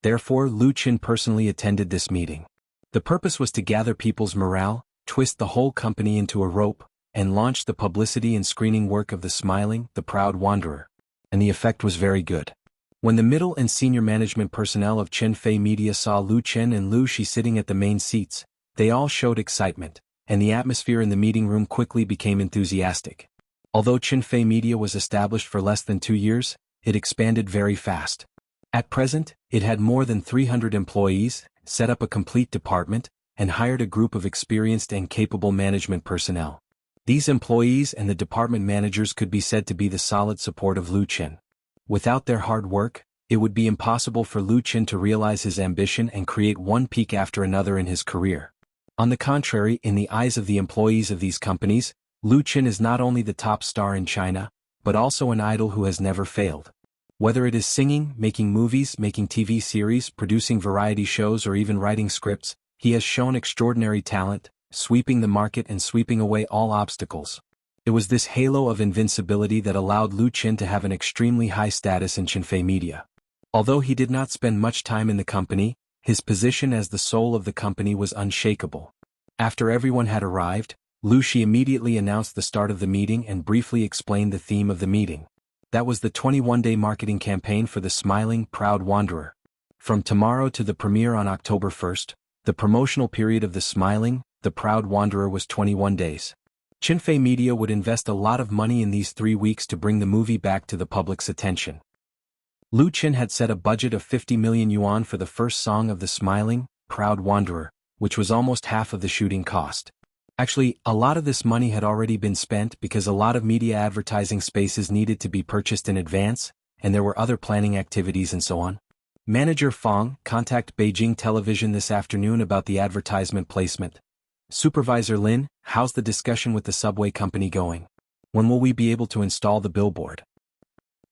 Therefore, Lu Chen personally attended this meeting. The purpose was to gather people's morale, twist the whole company into a rope, and launch the publicity and screening work of The Smiling, the Proud Wanderer. And the effect was very good. When the middle and senior management personnel of Qinfei Media saw Lu Chen and Lu Shi sitting at the main seats, they all showed excitement, and the atmosphere in the meeting room quickly became enthusiastic. Although Qinfei Media was established for less than 2 years, it expanded very fast. At present, it had more than 300 employees, set up a complete department, and hired a group of experienced and capable management personnel. These employees and the department managers could be said to be the solid support of Lu Chen. Without their hard work, it would be impossible for Lu Chen to realize his ambition and create one peak after another in his career. On the contrary, in the eyes of the employees of these companies, Lu Chen is not only the top star in China, but also an idol who has never failed. Whether it is singing, making movies, making TV series, producing variety shows, or even writing scripts, he has shown extraordinary talent, sweeping the market and sweeping away all obstacles. It was this halo of invincibility that allowed Lu Chen to have an extremely high status in Qinfei Media. Although he did not spend much time in the company, his position as the soul of the company was unshakable. After everyone had arrived, Lu Shi immediately announced the start of the meeting and briefly explained the theme of the meeting. That was the 21-day marketing campaign for The Smiling, Proud Wanderer. From tomorrow to the premiere on October 1st, the promotional period of The Smiling, the Proud Wanderer was 21 days. Qinfei Media would invest a lot of money in these 3 weeks to bring the movie back to the public's attention. Lu Chen had set a budget of 50 million yuan for the first song of The Smiling, Proud Wanderer, which was almost half of the shooting cost. Actually, a lot of this money had already been spent because a lot of media advertising spaces needed to be purchased in advance, and there were other planning activities and so on. Manager Fong, contact Beijing Television this afternoon about the advertisement placement. Supervisor Lin, how's the discussion with the subway company going? When will we be able to install the billboard?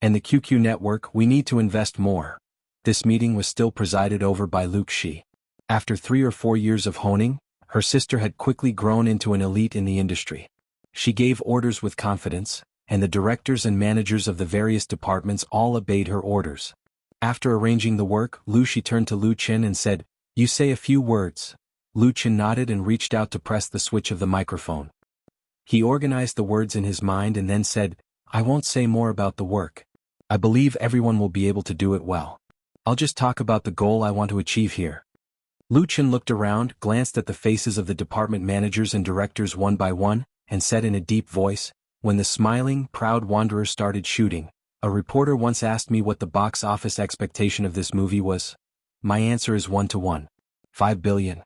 And the QQ network, we need to invest more. This meeting was still presided over by Lu Shi. After 3 or 4 years of honing, her sister had quickly grown into an elite in the industry. She gave orders with confidence, and the directors and managers of the various departments all obeyed her orders. After arranging the work, Lu Shi turned to Lu Chen and said, "You say a few words." Lu Chen nodded and reached out to press the switch of the microphone. He organized the words in his mind and then said, "I won't say more about the work. I believe everyone will be able to do it well. I'll just talk about the goal I want to achieve here." Lu Chen looked around, glanced at the faces of the department managers and directors one by one, and said in a deep voice, "When The Smiling, Proud Wanderer started shooting, a reporter once asked me what the box office expectation of this movie was. My answer is 1 to 1. 5 billion.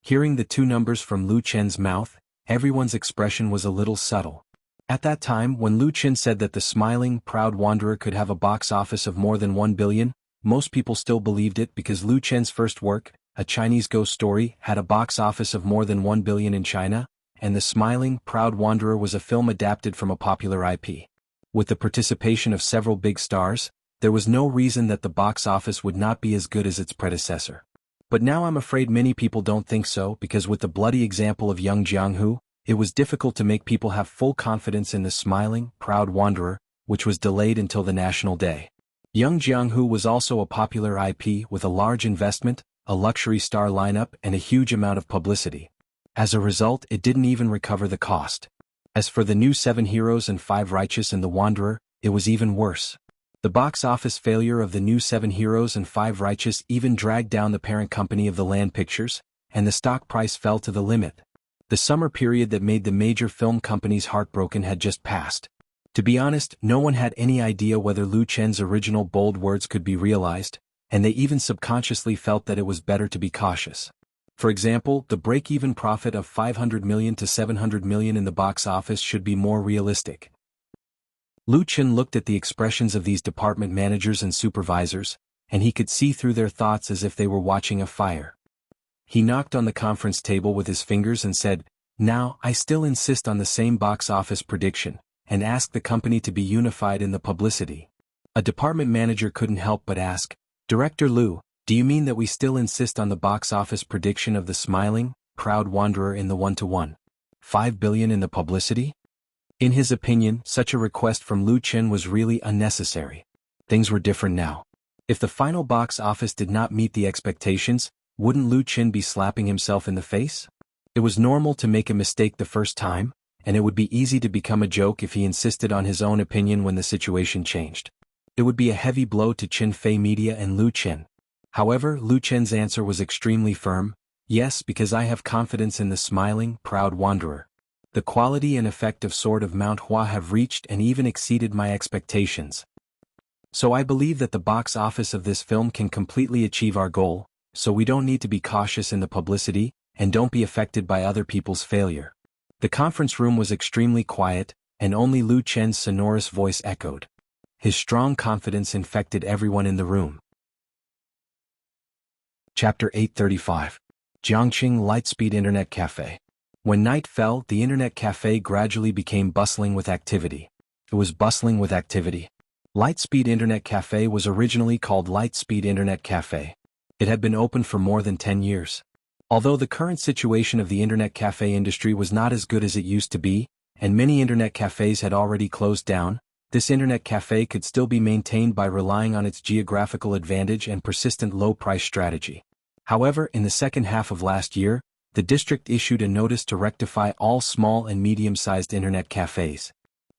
Hearing the two numbers from Lu Chen's mouth, everyone's expression was a little subtle. At that time, when Lu Chen said that The Smiling, Proud Wanderer could have a box office of more than 1 billion, most people still believed it because Lu Chen's first work, A Chinese Ghost Story, had a box office of more than 1 billion in China, and The Smiling, Proud Wanderer was a film adapted from a popular IP. With the participation of several big stars, there was no reason that the box office would not be as good as its predecessor. But now I'm afraid many people don't think so because with the bloody example of young Jianghu, it was difficult to make people have full confidence in The Smiling, Proud Wanderer, which was delayed until the National Day. Young Jianghu was also a popular IP with a large investment, a luxury star lineup, and a huge amount of publicity. As a result, it didn't even recover the cost. As for the new 7 Heroes and 5 Righteous and The Wanderer, it was even worse. The box office failure of the new 7 Heroes and 5 Righteous even dragged down the parent company of the Land Pictures, and the stock price fell to the limit. The summer period that made the major film companies heartbroken had just passed. To be honest, no one had any idea whether Lu Chen's original bold words could be realized, and they even subconsciously felt that it was better to be cautious. For example, the break-even profit of 500 million to 700 million in the box office should be more realistic. Lu Chen looked at the expressions of these department managers and supervisors, and he could see through their thoughts as if they were watching a fire. He knocked on the conference table with his fingers and said, "Now, I still insist on the same box office prediction, and ask the company to be unified in the publicity." A department manager couldn't help but ask, "Director Lu, do you mean that we still insist on the box office prediction of the smiling, proud wanderer in the 1-to-1? 5 billion in the publicity?" In his opinion, such a request from Lu Chen was really unnecessary. Things were different now. If the final box office did not meet the expectations, wouldn't Lu Chen be slapping himself in the face? It was normal to make a mistake the first time, and it would be easy to become a joke if he insisted on his own opinion when the situation changed. It would be a heavy blow to Qin Fei Media and Lu Chen. However, Lu Chen's answer was extremely firm. "Yes, because I have confidence in the smiling, proud wanderer. The quality and effect of Sword of Mount Hua have reached and even exceeded my expectations. So I believe that the box office of this film can completely achieve our goal, so we don't need to be cautious in the publicity, and don't be affected by other people's failure." The conference room was extremely quiet, and only Lu Chen's sonorous voice echoed. His strong confidence infected everyone in the room. Chapter 835. Jiangqing Lightspeed Internet Cafe. When night fell, the internet cafe gradually became bustling with activity. It was bustling with activity. Lightspeed Internet Cafe was originally called Lightspeed Internet Cafe. It had been open for more than 10 years. Although the current situation of the internet cafe industry was not as good as it used to be, and many internet cafes had already closed down, this internet cafe could still be maintained by relying on its geographical advantage and persistent low-price strategy. However, in the second half of last year, the district issued a notice to rectify all small and medium-sized internet cafes.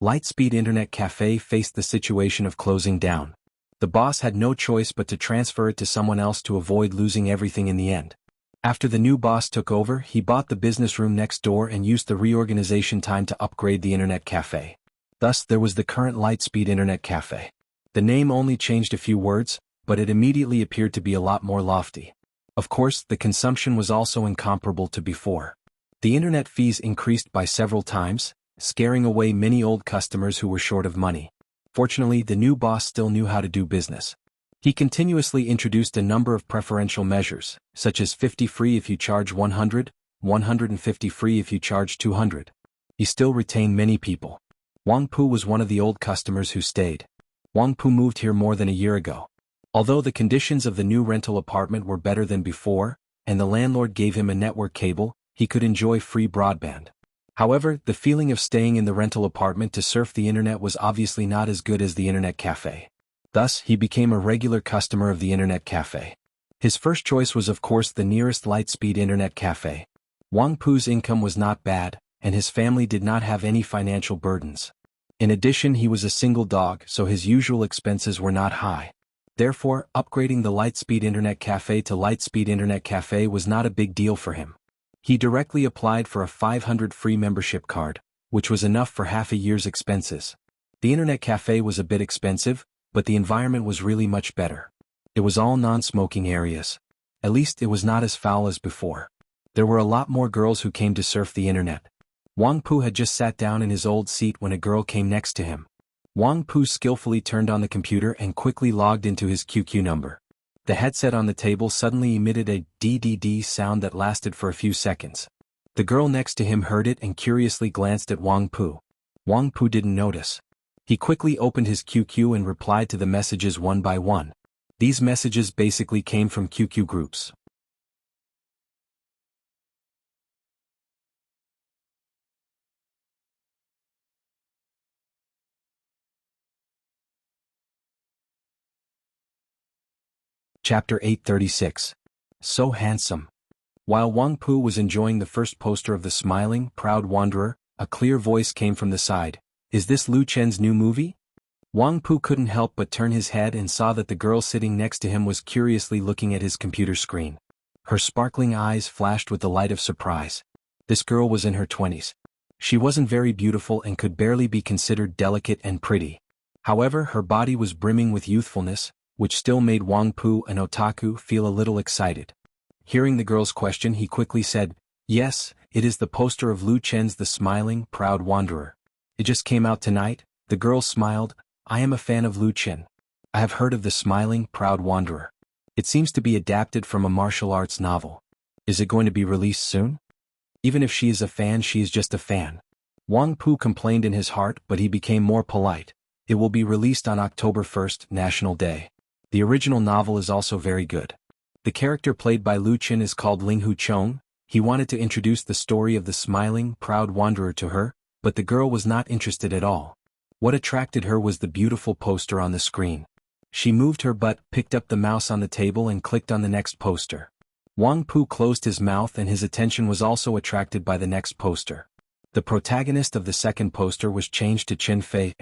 Lightspeed Internet Cafe faced the situation of closing down. The boss had no choice but to transfer it to someone else to avoid losing everything in the end. After the new boss took over, he bought the business room next door and used the reorganization time to upgrade the internet cafe. Thus, there was the current Lightspeed Internet Cafe. The name only changed a few words, but it immediately appeared to be a lot more lofty. Of course, the consumption was also incomparable to before. The internet fees increased by several times, scaring away many old customers who were short of money. Fortunately, the new boss still knew how to do business. He continuously introduced a number of preferential measures, such as 50 free if you charge 100, 150 free if you charge 200. He still retained many people. Wang Pu was one of the old customers who stayed. Wang Pu moved here more than a year ago. Although the conditions of the new rental apartment were better than before, and the landlord gave him a network cable, he could enjoy free broadband. However, the feeling of staying in the rental apartment to surf the internet was obviously not as good as the internet cafe. Thus, he became a regular customer of the internet cafe. His first choice was of course the nearest Lightspeed Internet Cafe. Wang Pu's income was not bad, and his family did not have any financial burdens. In addition, he was a single dog, so his usual expenses were not high. Therefore, upgrading the Lightspeed Internet Cafe to Lightspeed Internet Cafe was not a big deal for him. He directly applied for a 500 free membership card, which was enough for half a year's expenses. The internet cafe was a bit expensive, but the environment was really much better. It was all non-smoking areas. At least it was not as foul as before. There were a lot more girls who came to surf the internet. Wang Pu had just sat down in his old seat when a girl came next to him. Wang Pu skillfully turned on the computer and quickly logged into his QQ number. The headset on the table suddenly emitted a DDD sound that lasted for a few seconds. The girl next to him heard it and curiously glanced at Wang Pu. Wang Pu didn't notice. He quickly opened his QQ and replied to the messages one by one. These messages basically came from QQ groups. Chapter 836. So handsome. While Wang Pu was enjoying the first poster of the smiling, proud wanderer, a clear voice came from the side. "Is this Lu Chen's new movie?" Wang Pu couldn't help but turn his head and saw that the girl sitting next to him was curiously looking at his computer screen. Her sparkling eyes flashed with the light of surprise. This girl was in her 20s. She wasn't very beautiful and could barely be considered delicate and pretty. However, her body was brimming with youthfulness, which still made Wang Pu, an otaku, feel a little excited. Hearing the girl's question, he quickly said, "Yes, it is the poster of Lu Chen's The Smiling, Proud Wanderer. It just came out tonight." The girl smiled. "I am a fan of Lu Chen. I have heard of The Smiling, Proud Wanderer. It seems to be adapted from a martial arts novel. Is it going to be released soon?" Even if she is a fan, she is just a fan. Wang Pu complained in his heart, but he became more polite. "It will be released on October 1st, National Day. The original novel is also very good. The character played by Lu Chen is called Ling Hu Chong." He wanted to introduce the story of the smiling, proud wanderer to her, but the girl was not interested at all. What attracted her was the beautiful poster on the screen. She moved her butt, picked up the mouse on the table and clicked on the next poster. Wang Pu closed his mouth and his attention was also attracted by the next poster. The protagonist of the second poster was changed to Chen Fei.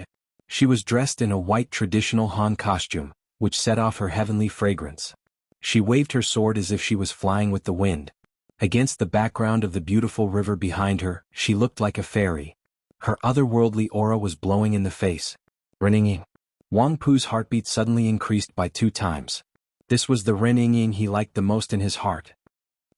She was dressed in a white traditional Han costume, which set off her heavenly fragrance. She waved her sword as if she was flying with the wind. Against the background of the beautiful river behind her, she looked like a fairy. Her otherworldly aura was blowing in the face. Ren-ying. Wang Pu's heartbeat suddenly increased by 2 times. This was the Ren-ying he liked the most in his heart.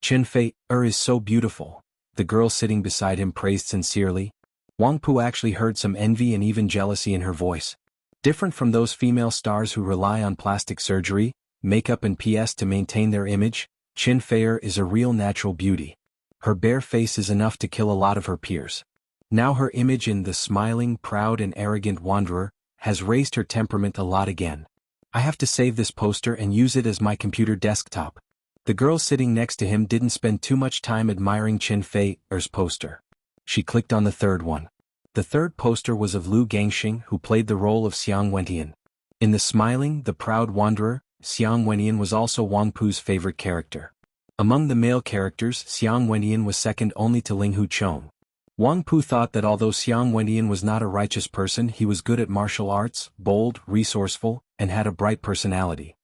"Chen Fei, is so beautiful," the girl sitting beside him praised sincerely. Wang Pu actually heard some envy and even jealousy in her voice. Different from those female stars who rely on plastic surgery, makeup and PS to maintain their image, Chen Fei is a real natural beauty. Her bare face is enough to kill a lot of her peers. Now her image in The Smiling, Proud and Arrogant Wanderer has raised her temperament a lot again. "I have to save this poster and use it as my computer desktop." The girl sitting next to him didn't spend too much time admiring Chen Fei's poster. She clicked on the third one. The third poster was of Lu Gangxing, who played the role of Xiang Wentian. In The Smiling, the Proud Wanderer, Xiang Wentian was also Wang Pu's favorite character. Among the male characters, Xiang Wentian was second only to Ling Hu Chong. Wang Pu thought that although Xiang Wentian was not a righteous person, he was good at martial arts, bold, resourceful, and had a bright personality.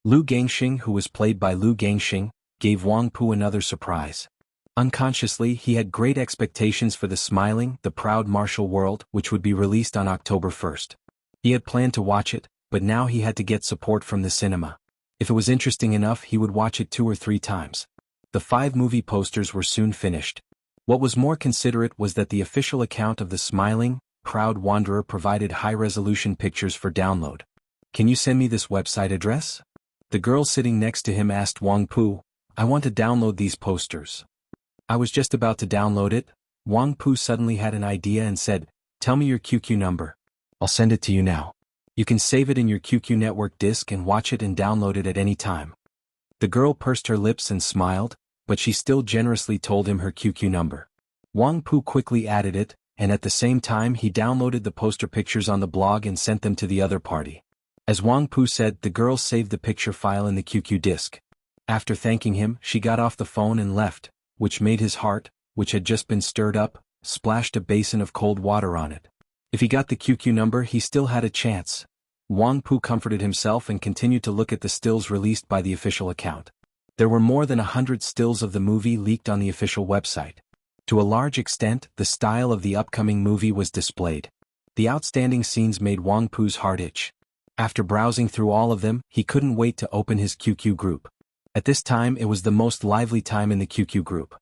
Lu Gangxing, who was played by Lu Gangxing, gave Wang Pu another surprise. Unconsciously, he had great expectations for The Smiling, the Proud Martial World, which would be released on October 1st. He had planned to watch it, but now he had to get support from the cinema. If it was interesting enough, he would watch it 2 or 3 times. The 5 movie posters were soon finished. What was more considerate was that the official account of The Smiling, Proud Wanderer provided high-resolution pictures for download. "Can you send me this website address?" The girl sitting next to him asked Wang Pu. "I want to download these posters." "I was just about to download it." Wang Pu suddenly had an idea and said, "Tell me your QQ number. I'll send it to you now. You can save it in your QQ network disk and watch it and download it at any time." The girl pursed her lips and smiled, but she still generously told him her QQ number. Wang Pu quickly added it, and at the same time he downloaded the poster pictures on the blog and sent them to the other party. As Wang Pu said, the girl saved the picture file in the QQ disk. After thanking him, she got off the phone and left, which made his heart, which had just been stirred up, splashed a basin of cold water on it. If he got the QQ number, he still had a chance. Wang Pu comforted himself and continued to look at the stills released by the official account. There were more than 100 stills of the movie leaked on the official website. To a large extent, the style of the upcoming movie was displayed. The outstanding scenes made Wang Pu's heart itch. After browsing through all of them, he couldn't wait to open his QQ group. At this time, it was the most lively time in the QQ group.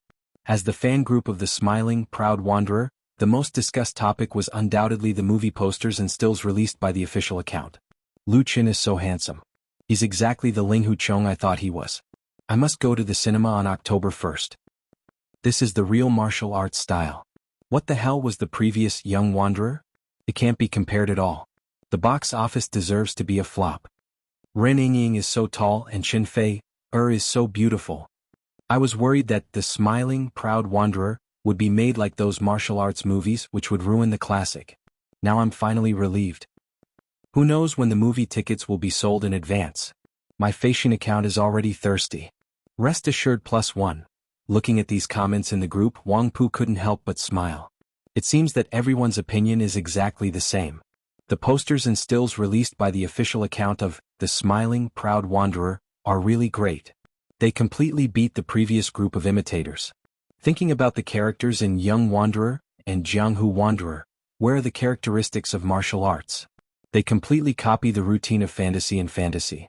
As the fan group of The Smiling, Proud Wanderer, the most discussed topic was undoubtedly the movie posters and stills released by the official account. "Lu Chen is so handsome. He's exactly the Ling Hu Chong I thought he was. I must go to the cinema on October 1st. This is the real martial arts style. What the hell was the previous Young Wanderer? It can't be compared at all. The box office deserves to be a flop. Ren-ying is so tall and Chen Fei is so beautiful. I was worried that The Smiling, Proud Wanderer would be made like those martial arts movies, which would ruin the classic. Now I'm finally relieved. Who knows when the movie tickets will be sold in advance? My Feishin account is already thirsty. Rest assured +1. Looking at these comments in the group, Wang Pu couldn't help but smile. It seems that everyone's opinion is exactly the same. The posters and stills released by the official account of The Smiling, Proud Wanderer are really great. They completely beat the previous group of imitators. Thinking about the characters in Young Wanderer and Jianghu Wanderer, where are the characteristics of martial arts? They completely copy the routine of fantasy and fantasy.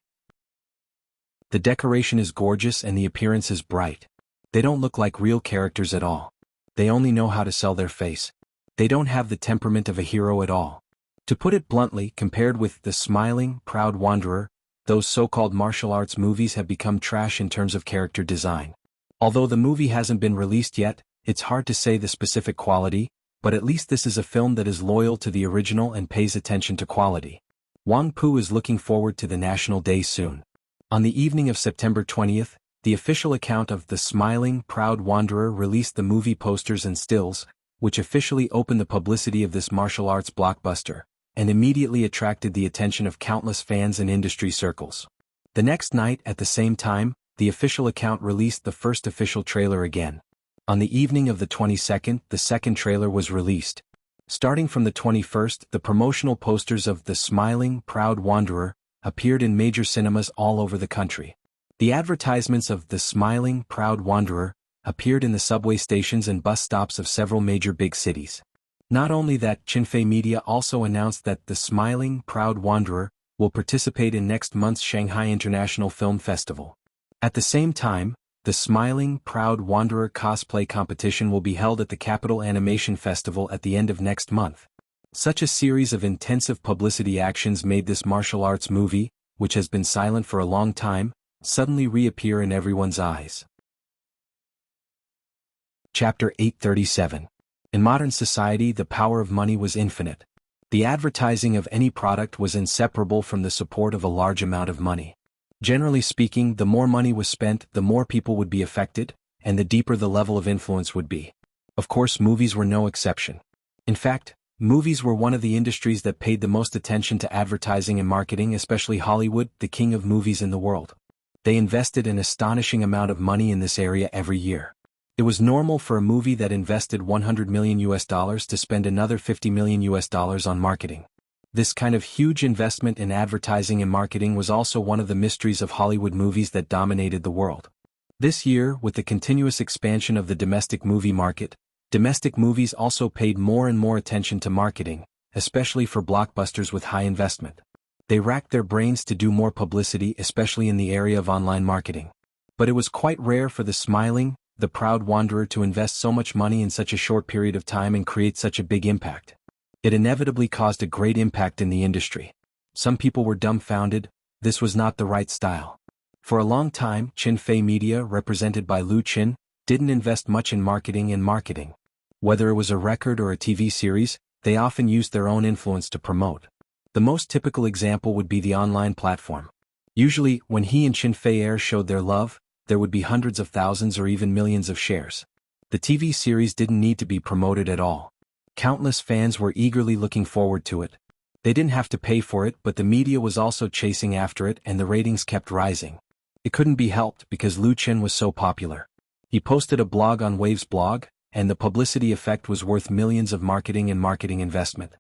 The decoration is gorgeous and the appearance is bright. They don't look like real characters at all. They only know how to sell their face. They don't have the temperament of a hero at all. To put it bluntly, compared with The Smiling, Proud Wanderer, those so-called martial arts movies have become trash in terms of character design. Although the movie hasn't been released yet, it's hard to say the specific quality, but at least this is a film that is loyal to the original and pays attention to quality. Wang Pu is looking forward to the National Day soon. On the evening of September 20th, the official account of The Smiling, Proud Wanderer released the movie posters and stills, which officially opened the publicity of this martial arts blockbuster, and immediately attracted the attention of countless fans and industry circles. The next night, at the same time, the official account released the first official trailer again. On the evening of the 22nd, the second trailer was released. Starting from the 21st, the promotional posters of The Smiling, Proud Wanderer appeared in major cinemas all over the country. The advertisements of The Smiling, Proud Wanderer appeared in the subway stations and bus stops of several major big cities. Not only that, Qinfei Media also announced that The Smiling, Proud Wanderer will participate in next month's Shanghai International Film Festival. At the same time, the Smiling, Proud Wanderer cosplay competition will be held at the Capital Animation Festival at the end of next month. Such a series of intensive publicity actions made this martial arts movie, which has been silent for a long time, suddenly reappear in everyone's eyes. Chapter 837. In modern society, the power of money was infinite. The advertising of any product was inseparable from the support of a large amount of money. Generally speaking, the more money was spent, the more people would be affected, and the deeper the level of influence would be. Of course, movies were no exception. In fact, movies were one of the industries that paid the most attention to advertising and marketing, especially Hollywood, the king of movies in the world. They invested an astonishing amount of money in this area every year. It was normal for a movie that invested $100 million to spend another $50 million on marketing. This kind of huge investment in advertising and marketing was also one of the mysteries of Hollywood movies that dominated the world. This year, with the continuous expansion of the domestic movie market, domestic movies also paid more and more attention to marketing, especially for blockbusters with high investment. They racked their brains to do more publicity, especially in the area of online marketing. But it was quite rare for The Smiling, the Proud Wanderer to invest so much money in such a short period of time and create such a big impact. It inevitably caused a great impact in the industry. Some people were dumbfounded. This was not the right style. For a long time, Qinfei Media, represented by Lu Qin, didn't invest much in marketing. Whether it was a record or a TV series, they often used their own influence to promote. The most typical example would be the online platform. Usually, when he and Qinfei Air showed their love, there would be hundreds of thousands or even millions of shares. The TV series didn't need to be promoted at all. Countless fans were eagerly looking forward to it. They didn't have to pay for it, but the media was also chasing after it and the ratings kept rising. It couldn't be helped because Lu Qin was so popular. He posted a blog on Wave's blog, and the publicity effect was worth millions of marketing investment.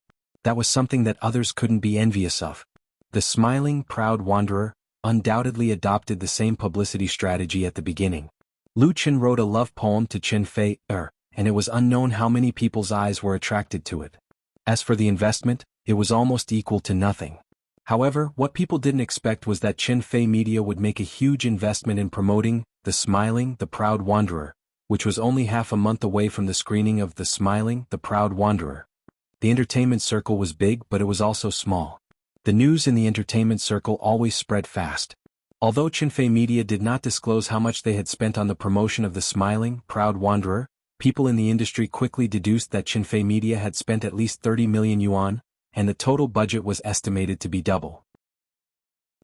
That was something that others couldn't be envious of. The Smiling, Proud Wanderer undoubtedly adopted the same publicity strategy at the beginning. Lu Qin wrote a love poem to Qinfei Er, and it was unknown how many people's eyes were attracted to it. As for the investment, it was almost equal to nothing. However, what people didn't expect was that Qinfei Media would make a huge investment in promoting The Smiling, the Proud Wanderer, which was only half a month away from the screening of The Smiling, the Proud Wanderer. The entertainment circle was big, but it was also small. The news in the entertainment circle always spread fast. Although Qinfei Media did not disclose how much they had spent on the promotion of The Smiling, Proud Wanderer, people in the industry quickly deduced that Qinfei Media had spent at least 30 million yuan, and the total budget was estimated to be double.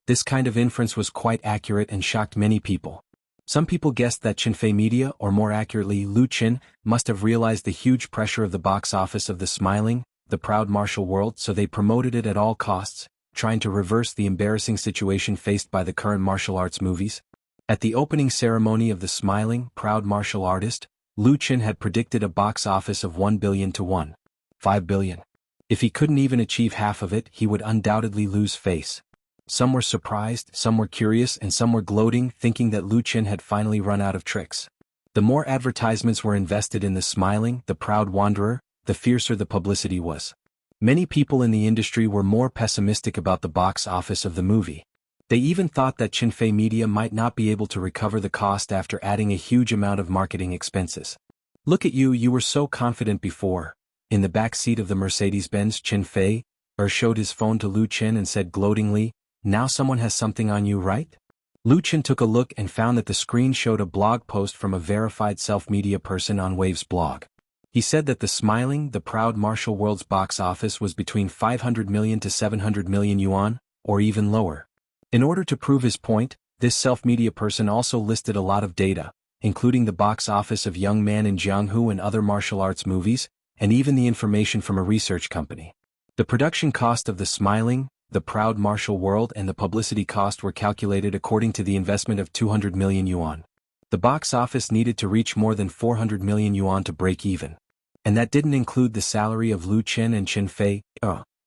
This kind of inference was quite accurate and shocked many people. Some people guessed that Qinfei Media, or more accurately Lu Qin, must have realized the huge pressure of the box office of The Smiling, the Proud Martial World, so they promoted it at all costs, trying to reverse the embarrassing situation faced by the current martial arts movies. At the opening ceremony of The Smiling, Proud Martial Artist, Lu Qin had predicted a box office of 1 billion to 1.5 billion. If he couldn't even achieve half of it, he would undoubtedly lose face. Some were surprised, some were curious, and some were gloating, thinking that Lu Qin had finally run out of tricks. The more advertisements were invested in The Smiling, the Proud Wanderer, the fiercer the publicity was. Many people in the industry were more pessimistic about the box office of the movie. They even thought that Chinfei Media might not be able to recover the cost after adding a huge amount of marketing expenses. Look at you, you were so confident before. In the back seat of the Mercedes-Benz, Chinfei showed his phone to Lu Qin and said gloatingly, "Now someone has something on you, right?" Lu Qin took a look and found that the screen showed a blog post from a verified self-media person on Wave's blog. He said that the smiling, the proud martial world's box office was between 500 million to 700 million yuan, or even lower. In order to prove his point, this self-media person also listed a lot of data, including the box office of Young Man in Jianghu and other martial arts movies, and even the information from a research company. The production cost of the smiling, the proud martial world and the publicity cost were calculated according to the investment of 200 million yuan. The box office needed to reach more than 400 million yuan to break even. And that didn't include the salary of Lu Qin and Chinfei.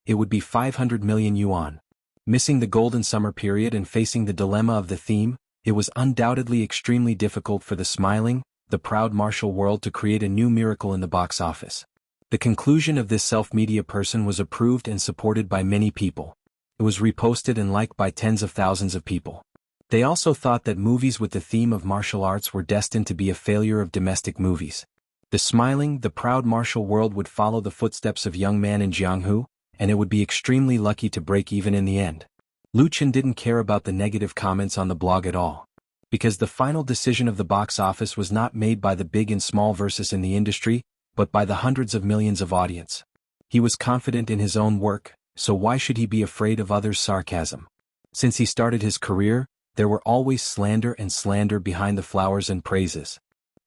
It would be 500 million yuan. Missing the golden summer period and facing the dilemma of the theme, it was undoubtedly extremely difficult for the smiling, the proud martial world to create a new miracle in the box office. The conclusion of this self-media person was approved and supported by many people. It was reposted and liked by tens of thousands of people. They also thought that movies with the theme of martial arts were destined to be a failure of domestic movies. The smiling, the proud martial world would follow the footsteps of Young Man in Jianghu, and it would be extremely lucky to break even in the end. Lu Qin didn't care about the negative comments on the blog at all. Because the final decision of the box office was not made by the big and small versus in the industry, but by the hundreds of millions of audience. He was confident in his own work, so why should he be afraid of others' sarcasm? Since he started his career, there were always slander and slander behind the flowers and praises.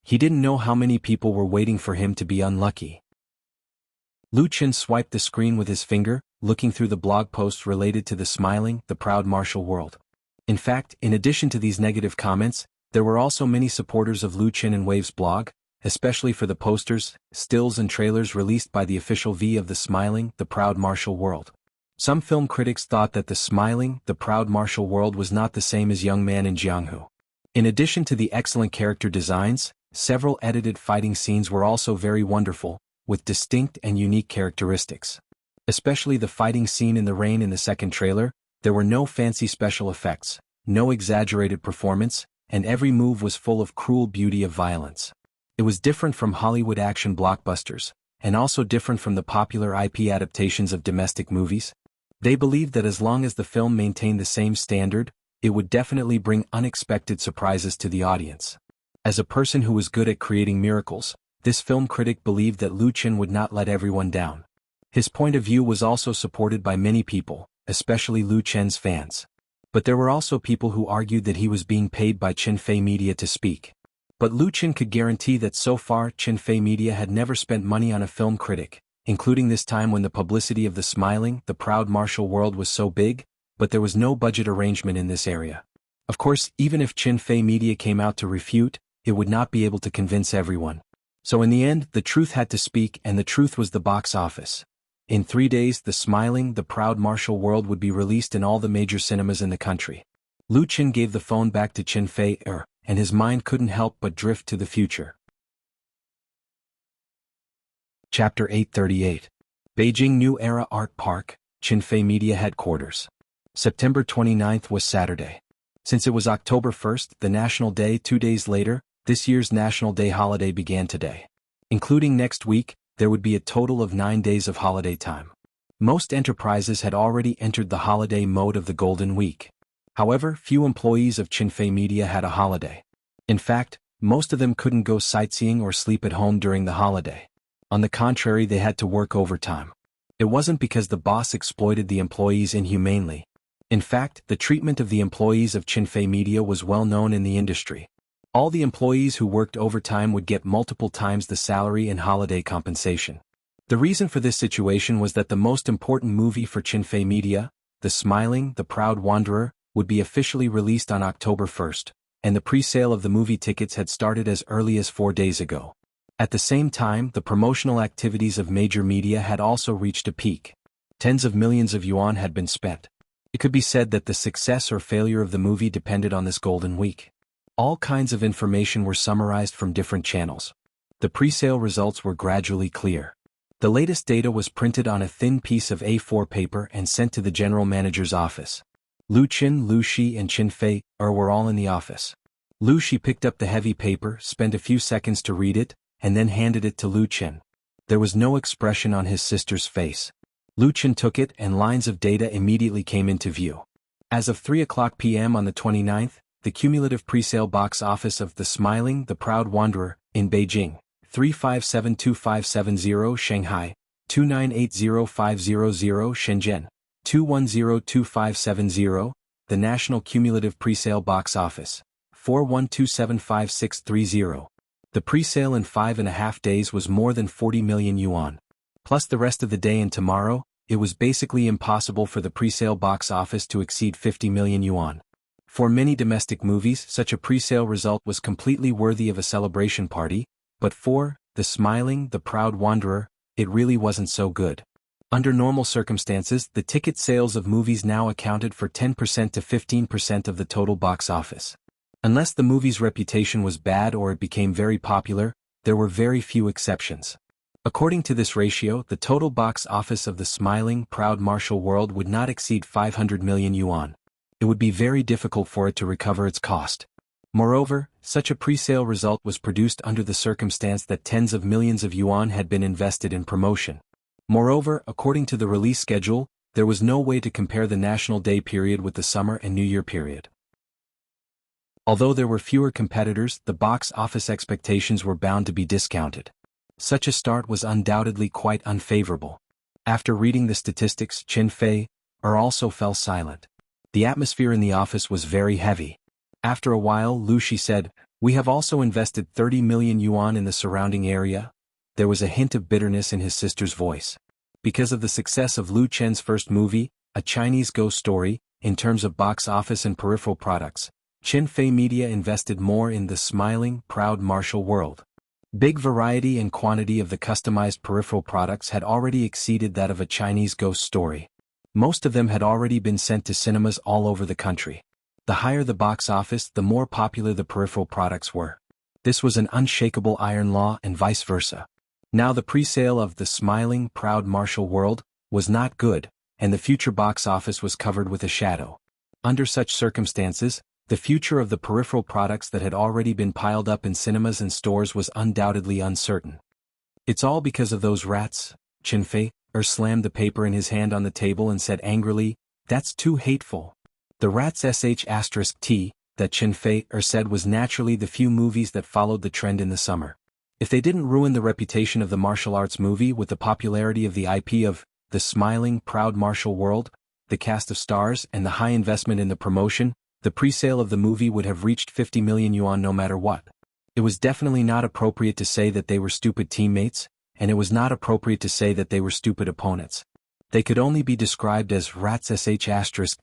He didn't know how many people were waiting for him to be unlucky. Lu Qin swiped the screen with his finger, looking through the blog posts related to the smiling, the proud martial world. In fact, in addition to these negative comments, there were also many supporters of Lu Qin and Wave's blog, especially for the posters, stills and trailers released by the official V of the smiling, the proud martial world. Some film critics thought that the smiling, the proud martial world was not the same as Young Man in Jianghu. In addition to the excellent character designs, several edited fighting scenes were also very wonderful, with distinct and unique characteristics. Especially the fighting scene in the rain in the second trailer, there were no fancy special effects, no exaggerated performance, and every move was full of cruel beauty of violence. It was different from Hollywood action blockbusters, and also different from the popular IP adaptations of domestic movies. They believed that as long as the film maintained the same standard, it would definitely bring unexpected surprises to the audience. As a person who was good at creating miracles, this film critic believed that Lu Qin would not let everyone down. His point of view was also supported by many people, especially Lu Qin's fans. But there were also people who argued that he was being paid by Chinfei Media to speak. But Lu Qin could guarantee that so far Chinfei Media had never spent money on a film critic, including this time when the publicity of the smiling, the proud martial world was so big, but there was no budget arrangement in this area. Of course, even if Chinfei Media came out to refute, it would not be able to convince everyone. So in the end, the truth had to speak, and the truth was the box office. In 3 days, the smiling, the proud martial world would be released in all the major cinemas in the country. Lu Qin gave the phone back to Chinfei, and his mind couldn't help but drift to the future. Chapter 838. Beijing New Era Art Park, Chinfei Media Headquarters. September 29th was Saturday. Since it was October 1st, the National Day, 2 days later, this year's National Day holiday began today. Including next week, there would be a total of 9 days of holiday time. Most enterprises had already entered the holiday mode of the Golden Week. However, few employees of Chinfei Media had a holiday. In fact, most of them couldn't go sightseeing or sleep at home during the holiday. On the contrary, they had to work overtime. It wasn't because the boss exploited the employees inhumanely. In fact, the treatment of the employees of Chinfei Media was well known in the industry. All the employees who worked overtime would get multiple times the salary and holiday compensation. The reason for this situation was that the most important movie for Chinfei Media, The Smiling, the Proud Wanderer, would be officially released on October 1st, and the pre-sale of the movie tickets had started as early as 4 days ago. At the same time, the promotional activities of major media had also reached a peak. Tens of millions of yuan had been spent. It could be said that the success or failure of the movie depended on this Golden Week. All kinds of information were summarized from different channels. The pre-sale results were gradually clear. The latest data was printed on a thin piece of A4 paper and sent to the general manager's office. Lu Qin, Lu Shi and Qin Fei were all in the office. Lu Shi picked up the heavy paper, spent a few seconds to read it, and then handed it to Lu Qin. There was no expression on his sister's face. Lu Qin took it and lines of data immediately came into view. As of 3:00 p.m. on the 29th, the cumulative presale box office of The Smiling, the Proud Wanderer, in Beijing, 3572570 Shanghai, 2980500 Shenzhen, 2102570, the national cumulative presale box office, 4127560. The presale in 5.5 days was more than 40 million yuan. Plus the rest of the day and tomorrow, it was basically impossible for the presale box office to exceed 50 million yuan. For many domestic movies, such a presale result was completely worthy of a celebration party, but for The Smiling, the Proud Wanderer, it really wasn't so good. Under normal circumstances, the ticket sales of movies now accounted for 10% to 15% of the total box office. Unless the movie's reputation was bad or it became very popular, there were very few exceptions. According to this ratio, the total box office of The Smiling, Proud Martial World would not exceed 500 million yuan. It would be very difficult for it to recover its cost. Moreover, such a presale result was produced under the circumstance that tens of millions of yuan had been invested in promotion. Moreover, according to the release schedule, there was no way to compare the National Day period with the Summer and New Year period. Although there were fewer competitors, the box office expectations were bound to be discounted. Such a start was undoubtedly quite unfavorable. After reading the statistics, Qin Fei also fell silent. The atmosphere in the office was very heavy. After a while, Lu Shi said, "We have also invested 30 million yuan in the surrounding area." There was a hint of bitterness in his sister's voice. Because of the success of Lu Chen's first movie, A Chinese Ghost Story, in terms of box office and peripheral products, Qin Fei Media invested more in The Smiling, Proud Martial World. Big variety and quantity of the customized peripheral products had already exceeded that of A Chinese Ghost Story. Most of them had already been sent to cinemas all over the country. The higher the box office, the more popular the peripheral products were. This was an unshakable iron law and vice versa. Now the presale of The Smiling, Proud Martial World was not good, and the future box office was covered with a shadow. Under such circumstances, the future of the peripheral products that had already been piled up in cinemas and stores was undoubtedly uncertain. "It's all because of those rats," Qin Fei slammed the paper in his hand on the table and said angrily, "That's too hateful." The rats *T, that Qin Fei said was naturally the few movies that followed the trend in the summer. If they didn't ruin the reputation of the martial arts movie with the popularity of the IP of The Smiling, Proud Martial World, the cast of stars and the high investment in the promotion, the presale of the movie would have reached 50 million yuan no matter what. It was definitely not appropriate to say that they were stupid teammates, and it was not appropriate to say that they were stupid opponents. They could only be described as rats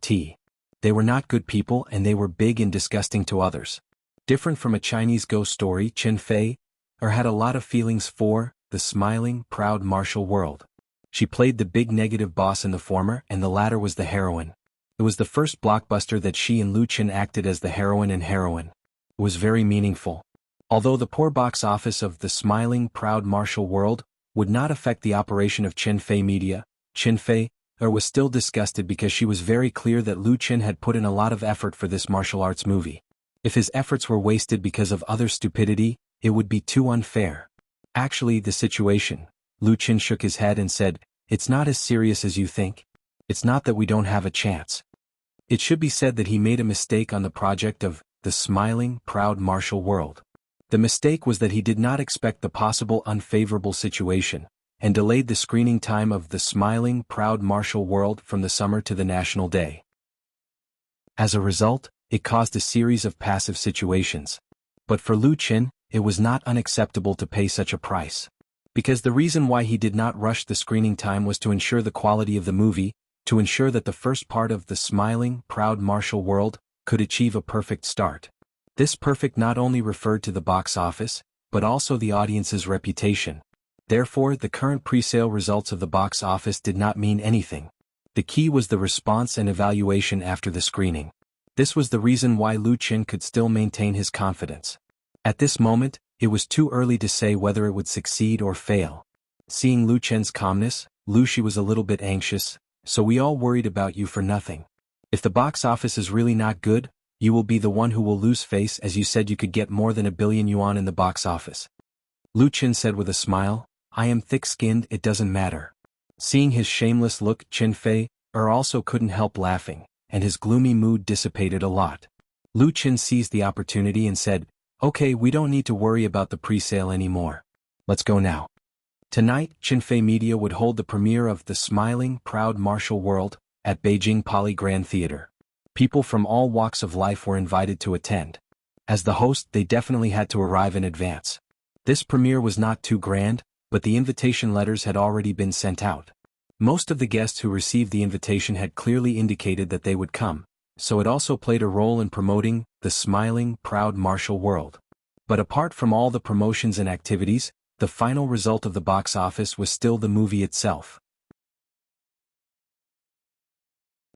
*T. They were not good people and they were big and disgusting to others. Different from A Chinese Ghost Story, Qin Fei had a lot of feelings for The Smiling, Proud Martial World. She played the big negative boss in the former and the latter was the heroine. It was the first blockbuster that she and Lu Qin acted as the heroine and heroine. It was very meaningful. Although the poor box office of The Smiling, Proud Martial World would not affect the operation of Qin Fei Media, Qin Fei was still disgusted because she was very clear that Lu Qin had put in a lot of effort for this martial arts movie. If his efforts were wasted because of other stupidity, it would be too unfair. Actually, the situation, Lu Qin shook his head and said, "It's not as serious as you think. It's not that we don't have a chance." It should be said that he made a mistake on the project of The Smiling, Proud Martial World. The mistake was that he did not expect the possible unfavorable situation, and delayed the screening time of The Smiling, Proud Martial World from the summer to the National Day. As a result, it caused a series of passive situations. But for Lu Qin, it was not unacceptable to pay such a price. Because the reason why he did not rush the screening time was to ensure the quality of the movie, to ensure that the first part of The Smiling, Proud Martial World could achieve a perfect start. This perfect not only referred to the box office, but also the audience's reputation. Therefore, the current presale results of the box office did not mean anything. The key was the response and evaluation after the screening. This was the reason why Lu Qin could still maintain his confidence. At this moment, it was too early to say whether it would succeed or fail. Seeing Lu Qin's calmness, Lu Shi was a little bit anxious, "So we all worried about you for nothing. If the box office is really not good, you will be the one who will lose face, as you said you could get more than 1 billion yuan in the box office. Lu Qin said with a smile, I am thick-skinned, it doesn't matter. Seeing his shameless look, Qin Fei also couldn't help laughing, and his gloomy mood dissipated a lot. Lu Qin seized the opportunity and said, okay, we don't need to worry about the pre-sale anymore. Let's go now. Tonight, Qin Fei Media would hold the premiere of The Smiling, Proud Martial World at Beijing Poly Grand Theater. People from all walks of life were invited to attend. As the host, they definitely had to arrive in advance. This premiere was not too grand, but the invitation letters had already been sent out. Most of the guests who received the invitation had clearly indicated that they would come, so it also played a role in promoting The Smiling, Proud Martial World. But apart from all the promotions and activities, the final result of the box office was still the movie itself.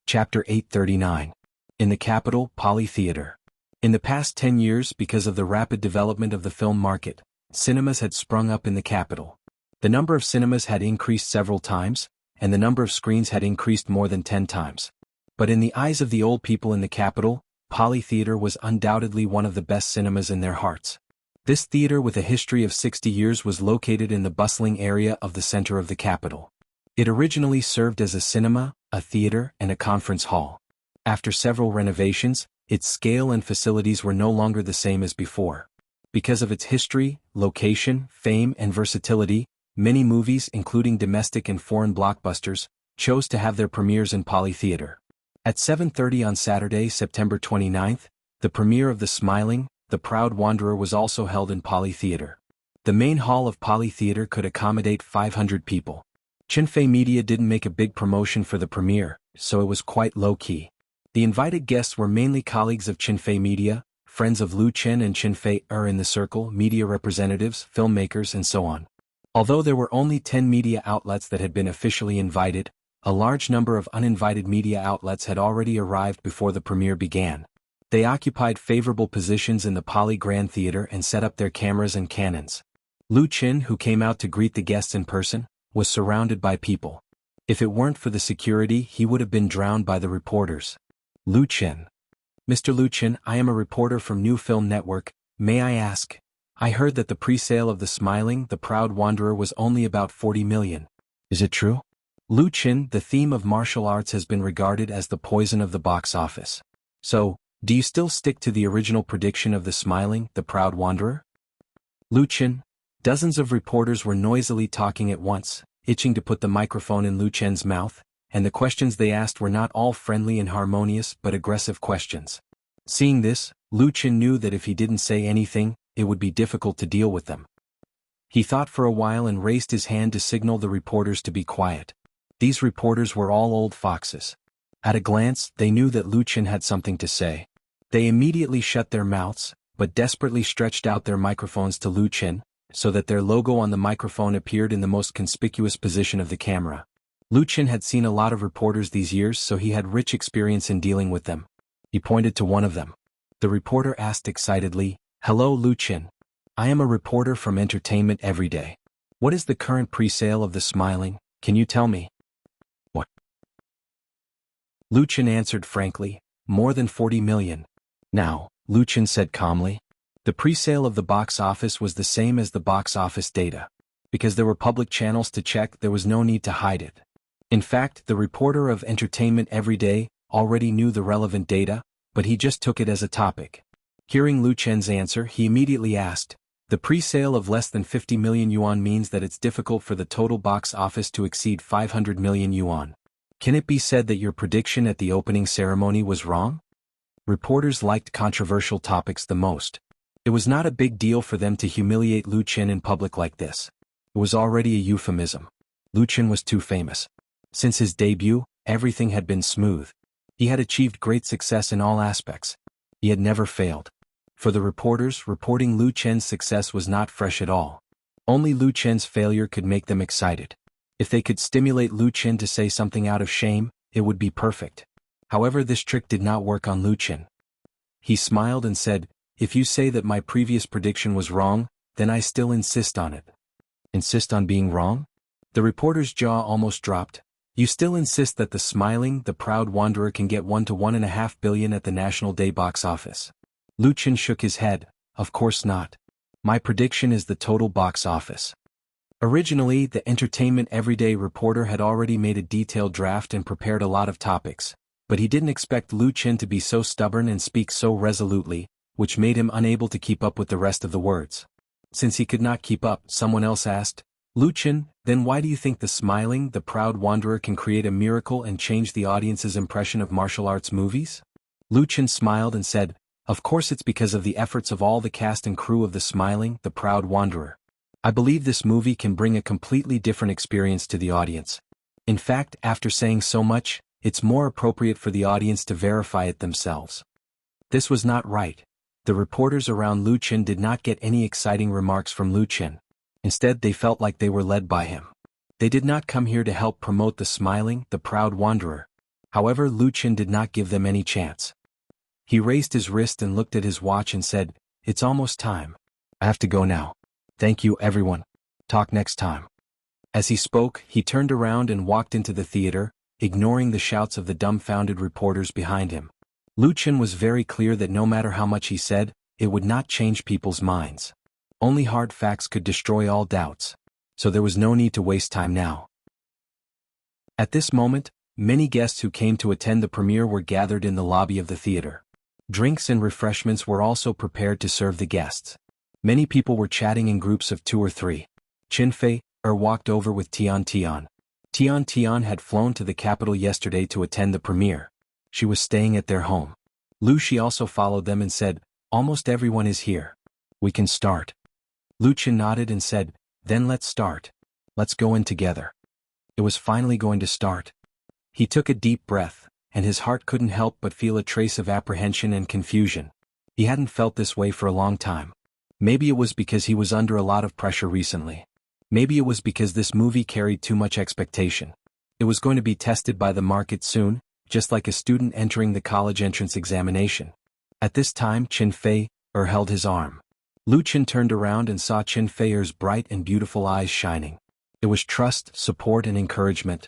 Chapter 839. In the capital, Poly Theater. In the past 10 years, because of the rapid development of the film market, cinemas had sprung up in the capital. The number of cinemas had increased several times, and the number of screens had increased more than 10 times. But in the eyes of the old people in the capital, Poly Theater was undoubtedly one of the best cinemas in their hearts. This theater with a history of 60 years was located in the bustling area of the center of the capital. It originally served as a cinema, a theater, and a conference hall. After several renovations, its scale and facilities were no longer the same as before. Because of its history, location, fame, and versatility, many movies, including domestic and foreign blockbusters, chose to have their premieres in Poly Theater. At 7:30 on Saturday, September 29th, the premiere of The Smiling, The Proud Wanderer was also held in Poly Theater. The main hall of Poly Theater could accommodate 500 people. Qin Fei Media didn't make a big promotion for the premiere, so it was quite low-key. The invited guests were mainly colleagues of Qin Fei Media, friends of Lu Qin and Qin Fei in the circle, media representatives, filmmakers, and so on. Although there were only 10 media outlets that had been officially invited, a large number of uninvited media outlets had already arrived before the premiere began. They occupied favorable positions in the Poly Grand Theater and set up their cameras and cannons. Lu Qin, who came out to greet the guests in person, was surrounded by people. If it weren't for the security, he would have been drowned by the reporters. Lu Qin. Mr. Lu Qin, I am a reporter from New Film Network, may I ask? I heard that the pre-sale of The Smiling, The Proud Wanderer was only about 40 million. Is it true? Lu Qin, the theme of martial arts has been regarded as the poison of the box office. So, do you still stick to the original prediction of The Smiling, The Proud Wanderer? Lu Qin. Dozens of reporters were noisily talking at once, itching to put the microphone in Lu Qin's mouth, and the questions they asked were not all friendly and harmonious but aggressive questions. Seeing this, Lu Qin knew that if he didn't say anything, it would be difficult to deal with them. He thought for a while and raised his hand to signal the reporters to be quiet. These reporters were all old foxes. At a glance, they knew that Lu Qin had something to say. They immediately shut their mouths, but desperately stretched out their microphones to Lu Qin, so that their logo on the microphone appeared in the most conspicuous position of the camera. Lu Qin had seen a lot of reporters these years, so he had rich experience in dealing with them. He pointed to one of them. The reporter asked excitedly, Hello Lu Qin. I am a reporter from Entertainment Everyday. What is the current pre-sale of The Smiling, can you tell me? What? Lu Qin answered frankly, more than 40 million. Now, Lu Qin said calmly. The pre-sale of the box office was the same as the box office data. Because there were public channels to check, there was no need to hide it. In fact, the reporter of Entertainment Everyday already knew the relevant data, but he just took it as a topic. Hearing Lu Qin's answer, he immediately asked, the pre-sale of less than 50 million yuan means that it's difficult for the total box office to exceed 500 million yuan. Can it be said that your prediction at the opening ceremony was wrong? Reporters liked controversial topics the most. It was not a big deal for them to humiliate Lu Qin in public like this. It was already a euphemism. Lu Qin was too famous. Since his debut, everything had been smooth. He had achieved great success in all aspects. He had never failed. For the reporters, reporting Lu Qin's success was not fresh at all. Only Lu Qin's failure could make them excited. If they could stimulate Lu Qin to say something out of shame, it would be perfect. However, this trick did not work on Lu Qin. He smiled and said, If you say that my previous prediction was wrong, then I still insist on it. Insist on being wrong? The reporter's jaw almost dropped. You still insist that the smiling, the proud wanderer can get 1 to 1.5 billion at the National Day box office? Lu Qin shook his head. Of course not. My prediction is the total box office. Originally, the Entertainment Everyday reporter had already made a detailed draft and prepared a lot of topics, but he didn't expect Lu Qin to be so stubborn and speak so resolutely, which made him unable to keep up with the rest of the words. Since he could not keep up, someone else asked, Lu Qin, then why do you think the smiling, the proud wanderer can create a miracle and change the audience's impression of martial arts movies? Lu Qin smiled and said, of course it's because of the efforts of all the cast and crew of the smiling, the proud wanderer. I believe this movie can bring a completely different experience to the audience. In fact, after saying so much, it's more appropriate for the audience to verify it themselves. This was not right. The reporters around Lu Qin did not get any exciting remarks from Lu Qin. Instead, they felt like they were led by him. They did not come here to help promote the smiling, the proud wanderer. However, Lu Qin did not give them any chance. He raised his wrist and looked at his watch and said, it's almost time. I have to go now. Thank you, everyone. Talk next time. As he spoke, he turned around and walked into the theater, ignoring the shouts of the dumbfounded reporters behind him. Lu Qin was very clear that no matter how much he said, it would not change people's minds. Only hard facts could destroy all doubts. So there was no need to waste time now. At this moment, many guests who came to attend the premiere were gathered in the lobby of the theater. Drinks and refreshments were also prepared to serve the guests. Many people were chatting in groups of 2 or 3. Qin Fei walked over with Tian Tian. Tian Tian had flown to the capital yesterday to attend the premiere. She was staying at their home. Lu Shi also followed them and said, almost everyone is here. We can start. Lu Qin nodded and said, then let's start. Let's go in together. It was finally going to start. He took a deep breath, and his heart couldn't help but feel a trace of apprehension and confusion. He hadn't felt this way for a long time. Maybe it was because he was under a lot of pressure recently. Maybe it was because this movie carried too much expectation. It was going to be tested by the market soon, just like a student entering the college entrance examination. At this time, Qin Fei held his arm. Lu Qin turned around and saw Qin Fei's bright and beautiful eyes shining. It was trust, support and encouragement.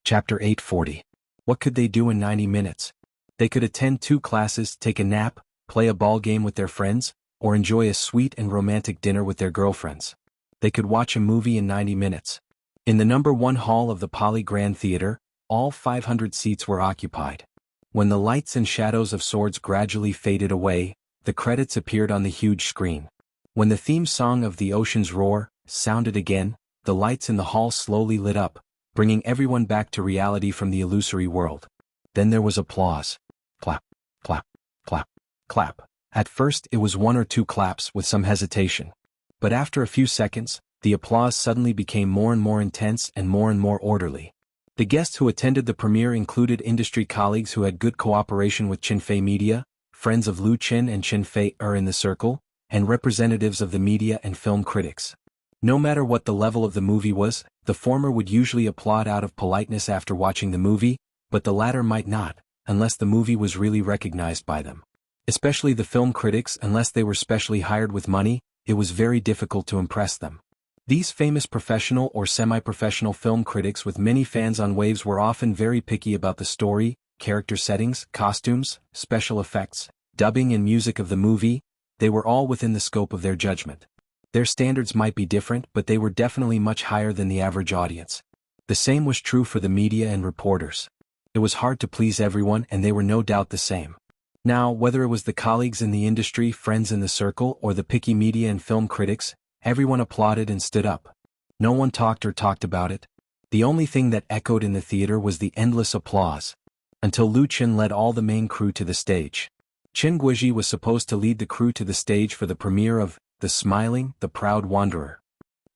Chapter 840. What could they do in 90 minutes? They could attend 2 classes, take a nap, play a ball game with their friends, or enjoy a sweet and romantic dinner with their girlfriends. They could watch a movie in 90 minutes. In the number 1 hall of the Poly Grand Theater, all 500 seats were occupied. When the lights and shadows of swords gradually faded away, the credits appeared on the huge screen. When the theme song of The Ocean's Roar sounded again, the lights in the hall slowly lit up, bringing everyone back to reality from the illusory world. Then there was applause. Clap, clap, clap, clap. At first it was 1 or 2 claps with some hesitation. But after a few seconds, the applause suddenly became more and more intense and more orderly. The guests who attended the premiere included industry colleagues who had good cooperation with Qin Fei Media, friends of Lu Qin and Qin Fei in the circle, and representatives of the media and film critics. No matter what the level of the movie was, the former would usually applaud out of politeness after watching the movie, but the latter might not, unless the movie was really recognized by them. Especially the film critics, unless they were specially hired with money, it was very difficult to impress them. These famous professional or semi-professional film critics with many fans on waves were often very picky about the story, character settings, costumes, special effects, dubbing and music of the movie. They were all within the scope of their judgment. Their standards might be different, but they were definitely much higher than the average audience. The same was true for the media and reporters. It was hard to please everyone, and they were no doubt the same. Now, whether it was the colleagues in the industry, friends in the circle, or the picky media and film critics, everyone applauded and stood up. No one talked about it. The only thing that echoed in the theater was the endless applause. Until Lu Qin led all the main crew to the stage. Qin Guizhi was supposed to lead the crew to the stage for the premiere of The Smiling, the Proud Wanderer.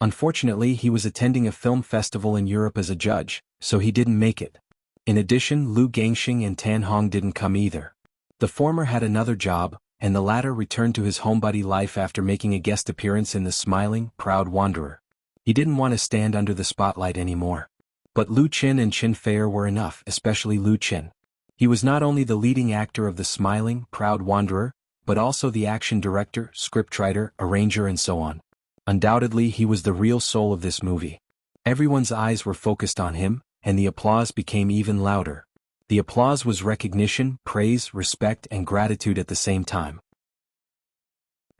Unfortunately, he was attending a film festival in Europe as a judge, so he didn't make it. In addition, Lu Gangxing and Tan Hong didn't come either. The former had another job, and the latter returned to his homebody life after making a guest appearance in The Smiling, Proud Wanderer. He didn't want to stand under the spotlight anymore. But Lu Qin and Qin Fei were enough, especially Lu Qin. He was not only the leading actor of The Smiling, Proud Wanderer, but also the action director, scriptwriter, arranger and so on. Undoubtedly he was the real soul of this movie. Everyone's eyes were focused on him, and the applause became even louder. The applause was recognition, praise, respect, and gratitude at the same time.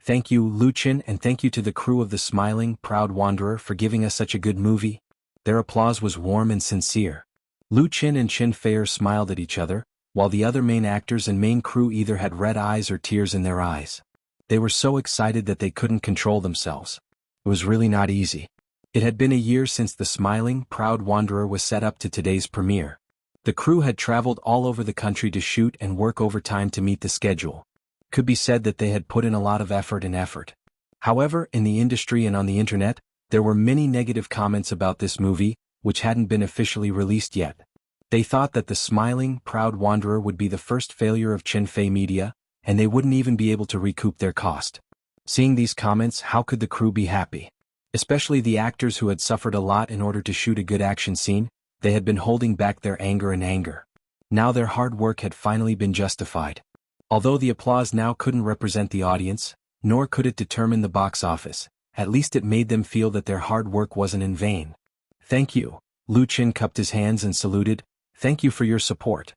Thank you, Luchin, and thank you to the crew of The Smiling, Proud Wanderer for giving us such a good movie. Their applause was warm and sincere. Luchin and Chin Feier smiled at each other, while the other main actors and main crew either had red eyes or tears in their eyes. They were so excited that they couldn't control themselves. It was really not easy. It had been a year since The Smiling, Proud Wanderer was set up to today's premiere. The crew had traveled all over the country to shoot and work overtime to meet the schedule. Could be said that they had put in a lot of effort. However, in the industry and on the internet, there were many negative comments about this movie, which hadn't been officially released yet. They thought that The Smiling, Proud Wanderer would be the first failure of Chinfei Media, and they wouldn't even be able to recoup their cost. Seeing these comments, how could the crew be happy? Especially the actors who had suffered a lot in order to shoot a good action scene. They had been holding back their anger. Now their hard work had finally been justified. Although the applause now couldn't represent the audience, nor could it determine the box office, at least it made them feel that their hard work wasn't in vain. Thank you. Luchin cupped his hands and saluted. Thank you for your support.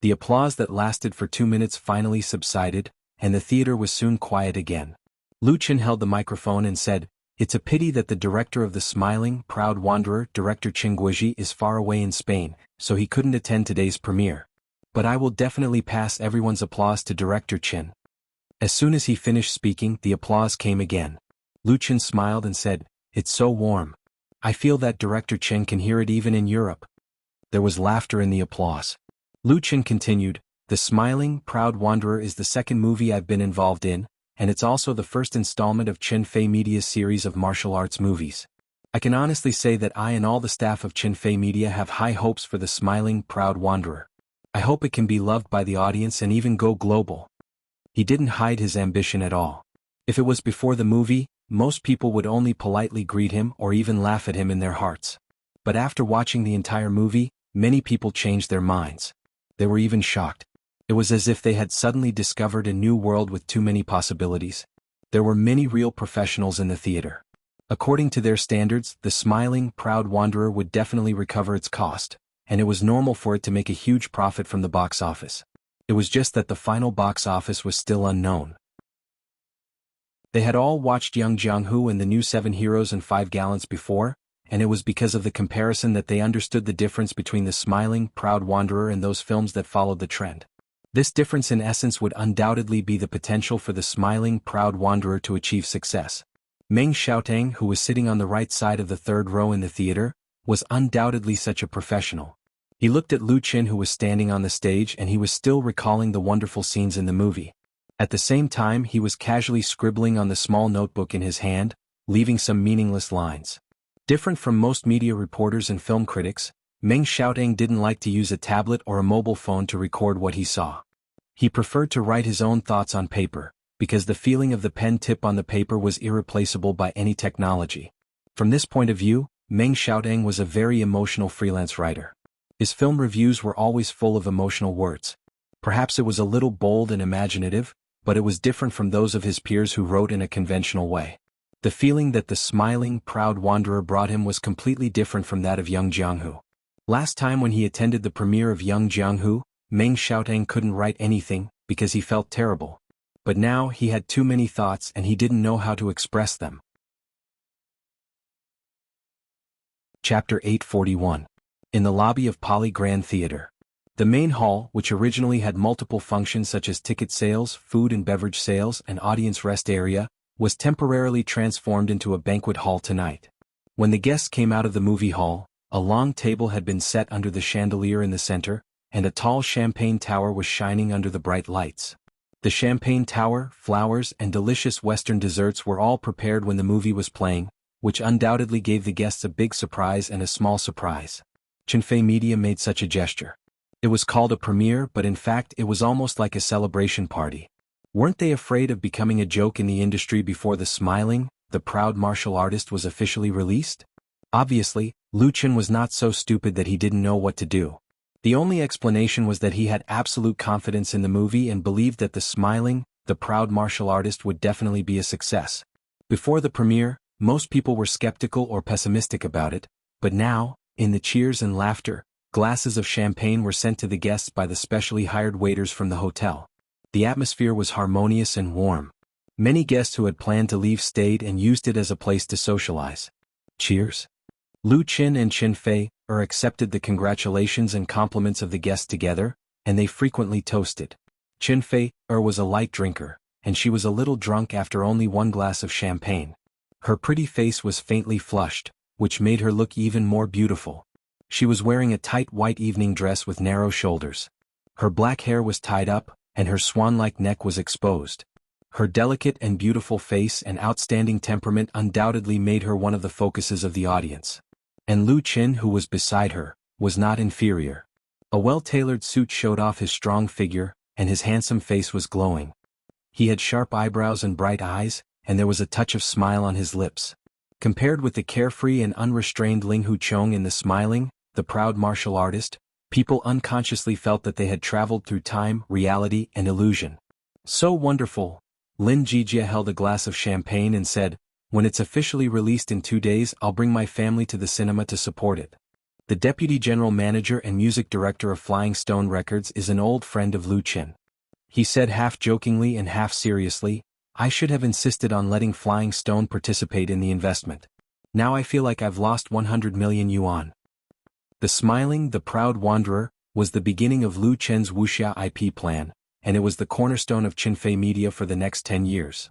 The applause that lasted for 2 minutes finally subsided, and the theater was soon quiet again. Luchin held the microphone and said, "It's a pity that the director of The Smiling, Proud Wanderer, Director Qin Guizhi, is far away in Spain, so he couldn't attend today's premiere. But I will definitely pass everyone's applause to Director Qin." As soon as he finished speaking, the applause came again. Luchin smiled and said, "It's so warm. I feel that Director Qin can hear it even in Europe." There was laughter in the applause. Luchin continued, "The Smiling, Proud Wanderer is the second movie I've been involved in, and it's also the first installment of Chinfei Media's series of martial arts movies. I can honestly say that I and all the staff of Chinfei Media have high hopes for The Smiling, Proud Wanderer. I hope it can be loved by the audience and even go global." He didn't hide his ambition at all. If it was before the movie, most people would only politely greet him or even laugh at him in their hearts. But after watching the entire movie, many people changed their minds. They were even shocked. It was as if they had suddenly discovered a new world with too many possibilities. There were many real professionals in the theater. According to their standards, The Smiling, Proud Wanderer would definitely recover its cost, and it was normal for it to make a huge profit from the box office. It was just that the final box office was still unknown. They had all watched Young Jianghu and the new 7 Heroes and 5 Gallants before, and it was because of the comparison that they understood the difference between The Smiling, Proud Wanderer and those films that followed the trend. This difference in essence would undoubtedly be the potential for The Smiling, Proud Wanderer to achieve success. Meng Xiaotang, who was sitting on the right side of the third row in the theater, was undoubtedly such a professional. He looked at Luchin, who was standing on the stage, and he was still recalling the wonderful scenes in the movie. At the same time, he was casually scribbling on the small notebook in his hand, leaving some meaningless lines. Different from most media reporters and film critics, Meng Xiaotang didn't like to use a tablet or a mobile phone to record what he saw. He preferred to write his own thoughts on paper, because the feeling of the pen tip on the paper was irreplaceable by any technology. From this point of view, Meng Xiaotang was a very emotional freelance writer. His film reviews were always full of emotional words. Perhaps it was a little bold and imaginative, but it was different from those of his peers who wrote in a conventional way. The feeling that The Smiling, Proud Wanderer brought him was completely different from that of Young Jianghu. Last time when he attended the premiere of Young Jianghu, Meng Xiaotang couldn't write anything, because he felt terrible. But now he had too many thoughts and he didn't know how to express them. Chapter 841. In the lobby of Poly Grand Theater. The main hall, which originally had multiple functions such as ticket sales, food and beverage sales, and audience rest area, was temporarily transformed into a banquet hall tonight. When the guests came out of the movie hall, a long table had been set under the chandelier in the center, and a tall champagne tower was shining under the bright lights. The champagne tower, flowers, and delicious Western desserts were all prepared when the movie was playing, which undoubtedly gave the guests a big surprise and a small surprise. Chinfei Media made such a gesture. It was called a premiere, but in fact it was almost like a celebration party. Weren't they afraid of becoming a joke in the industry before The Smiling, the Proud Martial Artist was officially released? Obviously, Luchin was not so stupid that he didn't know what to do. The only explanation was that he had absolute confidence in the movie and believed that The Smiling, the Proud Martial Artist would definitely be a success. Before the premiere, most people were skeptical or pessimistic about it, But now, in the cheers and laughter, glasses of champagne were sent to the guests by the specially hired waiters from the hotel. The atmosphere was harmonious and warm. Many guests who had planned to leave stayed and used it as a place to socialize. Cheers. Lu Qin and Qin Fei accepted the congratulations and compliments of the guests together, and they frequently toasted. Qin Fei was a light drinker, and she was a little drunk after only one glass of champagne. Her pretty face was faintly flushed, which made her look even more beautiful. She was wearing a tight white evening dress with narrow shoulders. Her black hair was tied up, and her swan-like neck was exposed. Her delicate and beautiful face and outstanding temperament undoubtedly made her one of the focuses of the audience. And Lu Qin, who was beside her, was not inferior. A well-tailored suit showed off his strong figure, and his handsome face was glowing. He had sharp eyebrows and bright eyes, and there was a touch of smile on his lips. Compared with the carefree and unrestrained Ling Huchong and the smiling, the proud martial artist, people unconsciously felt that they had traveled through time, reality, and illusion. So wonderful! Lin Jijia held a glass of champagne and said, "When it's officially released in 2 days, I'll bring my family to the cinema to support it." The deputy general manager and music director of Flying Stone Records is an old friend of Lu Qin. He said half jokingly and half seriously, "I should have insisted on letting Flying Stone participate in the investment. Now I feel like I've lost 100 million yuan." The smiling, the proud wanderer, was the beginning of Lu Qin's Wuxia IP plan, and it was the cornerstone of Qinfei Media for the next 10 years.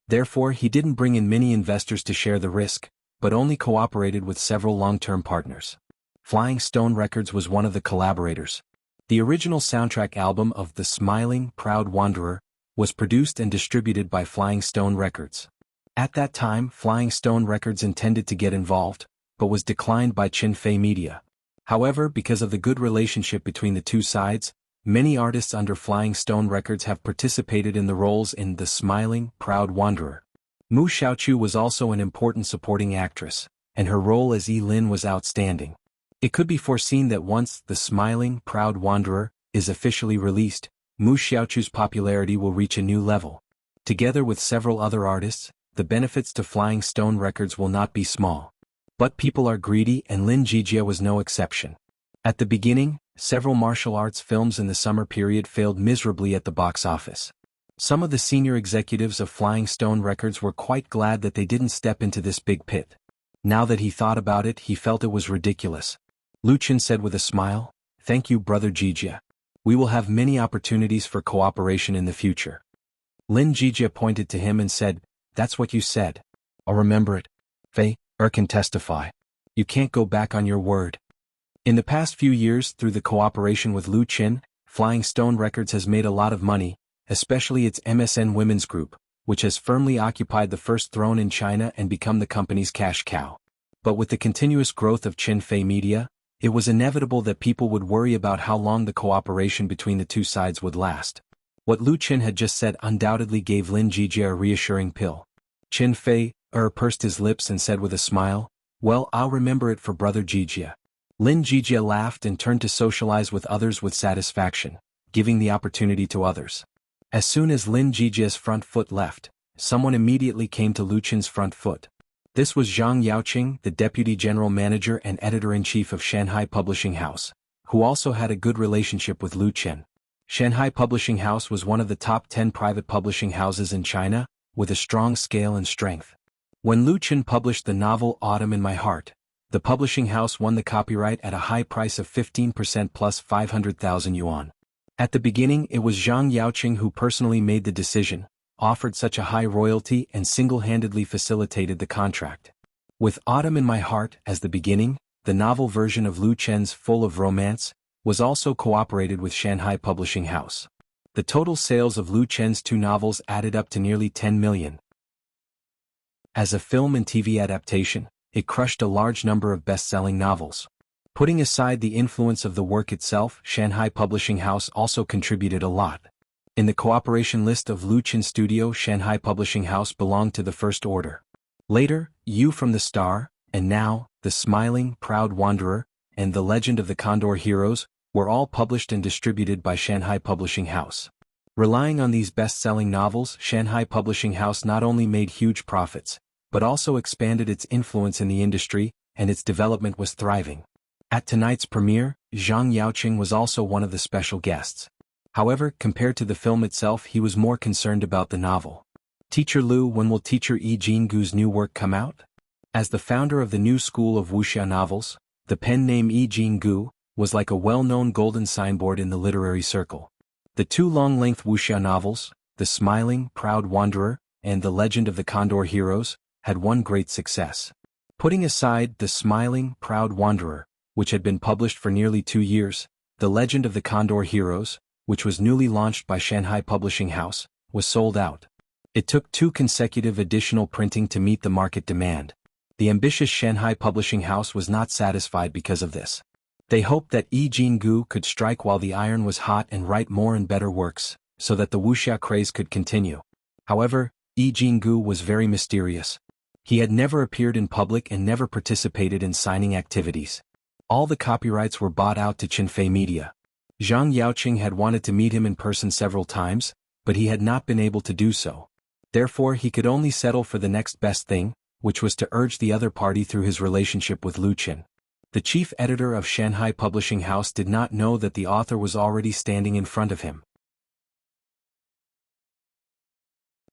Therefore, he didn't bring in many investors to share the risk, but only cooperated with several long-term partners. Flying Stone Records was one of the collaborators. The original soundtrack album of The Smiling, Proud Wanderer was produced and distributed by Flying Stone Records. At that time, Flying Stone Records intended to get involved, but was declined by Qinfei Media. However, because of the good relationship between the two sides, many artists under Flying Stone Records have participated in the roles in The Smiling, Proud Wanderer. Mu Xiaochu was also an important supporting actress, and her role as Yi Lin was outstanding. It could be foreseen that once The Smiling, Proud Wanderer is officially released, Mu Xiaochu's popularity will reach a new level. Together with several other artists, the benefits to Flying Stone Records will not be small. But people are greedy, and Lin Jijia was no exception. At the beginning, several martial arts films in the summer period failed miserably at the box office. Some of the senior executives of Flying Stone Records were quite glad that they didn't step into this big pit. Now that he thought about it, he felt it was ridiculous. Lu Qin said with a smile, "Thank you, brother Jijia. We will have many opportunities for cooperation in the future." Lin Jijia pointed to him and said, "That's what you said. I'll remember it. Fei can testify. You can't go back on your word." In the past few years, through the cooperation with Lu Qin, Flying Stone Records has made a lot of money, especially its MSN Women's Group, which has firmly occupied the first throne in China and become the company's cash cow. But with the continuous growth of Qinfei Media, it was inevitable that people would worry about how long the cooperation between the two sides would last. What Lu Qin had just said undoubtedly gave Lin Jijia a reassuring pill. Qinfei pursed his lips and said with a smile, "Well, I'll remember it for brother Jijia." Lin Jijia laughed and turned to socialize with others with satisfaction, giving the opportunity to others. As soon as Lin Jijia's front foot left, someone immediately came to Lu Qin's front foot. This was Zhang Yaoqing, the deputy general manager and editor-in-chief of Shanghai Publishing House, who also had a good relationship with Lu Qin. Shanghai Publishing House was one of the top 10 private publishing houses in China, with a strong scale and strength. When Lu Qin published the novel Autumn in My Heart, the publishing house won the copyright at a high price of 15% plus 500,000 yuan. At the beginning, it was Zhang Yaoqing who personally made the decision, offered such a high royalty, and single-handedly facilitated the contract. With Autumn in My Heart as the beginning, the novel version of Lu Qin's Full of Romance was also cooperated with Shanghai Publishing House. The total sales of Lu Qin's two novels added up to nearly 10 million. As a film and TV adaptation, it crushed a large number of best-selling novels. Putting aside the influence of the work itself, Shanghai Publishing House also contributed a lot. In the cooperation list of Lu Qin Studio, Shanghai Publishing House belonged to the first order. Later, You from the Star, and now, The Smiling, Proud Wanderer, and The Legend of the Condor Heroes, were all published and distributed by Shanghai Publishing House. Relying on these best-selling novels, Shanghai Publishing House not only made huge profits, but also expanded its influence in the industry, and its development was thriving. At tonight's premiere, Zhang Yaoqing was also one of the special guests. However, compared to the film itself, he was more concerned about the novel. Teacher Lu, when will Teacher Yi Jingu's new work come out? As the founder of the new school of Wuxia novels, the pen name Yi Jingu was like a well-known golden signboard in the literary circle. The two long-length Wuxia novels, The Smiling, Proud Wanderer, and The Legend of the Condor Heroes, had one great success. Putting aside The Smiling, Proud Wanderer, which had been published for nearly 2 years, The Legend of the Condor Heroes, which was newly launched by Shanghai Publishing House, was sold out. It took 2 consecutive additional printing to meet the market demand. The ambitious Shanghai Publishing House was not satisfied because of this. They hoped that Yi Jingu could strike while the iron was hot and write more and better works, so that the wuxia craze could continue. However, Yi Jingu was very mysterious. He had never appeared in public and never participated in signing activities. All the copyrights were bought out to Qinfei Media. Zhang Yaoqing had wanted to meet him in person several times, but he had not been able to do so. Therefore, he could only settle for the next best thing, which was to urge the other party through his relationship with Lu Qin. The chief editor of Shanghai Publishing House did not know that the author was already standing in front of him.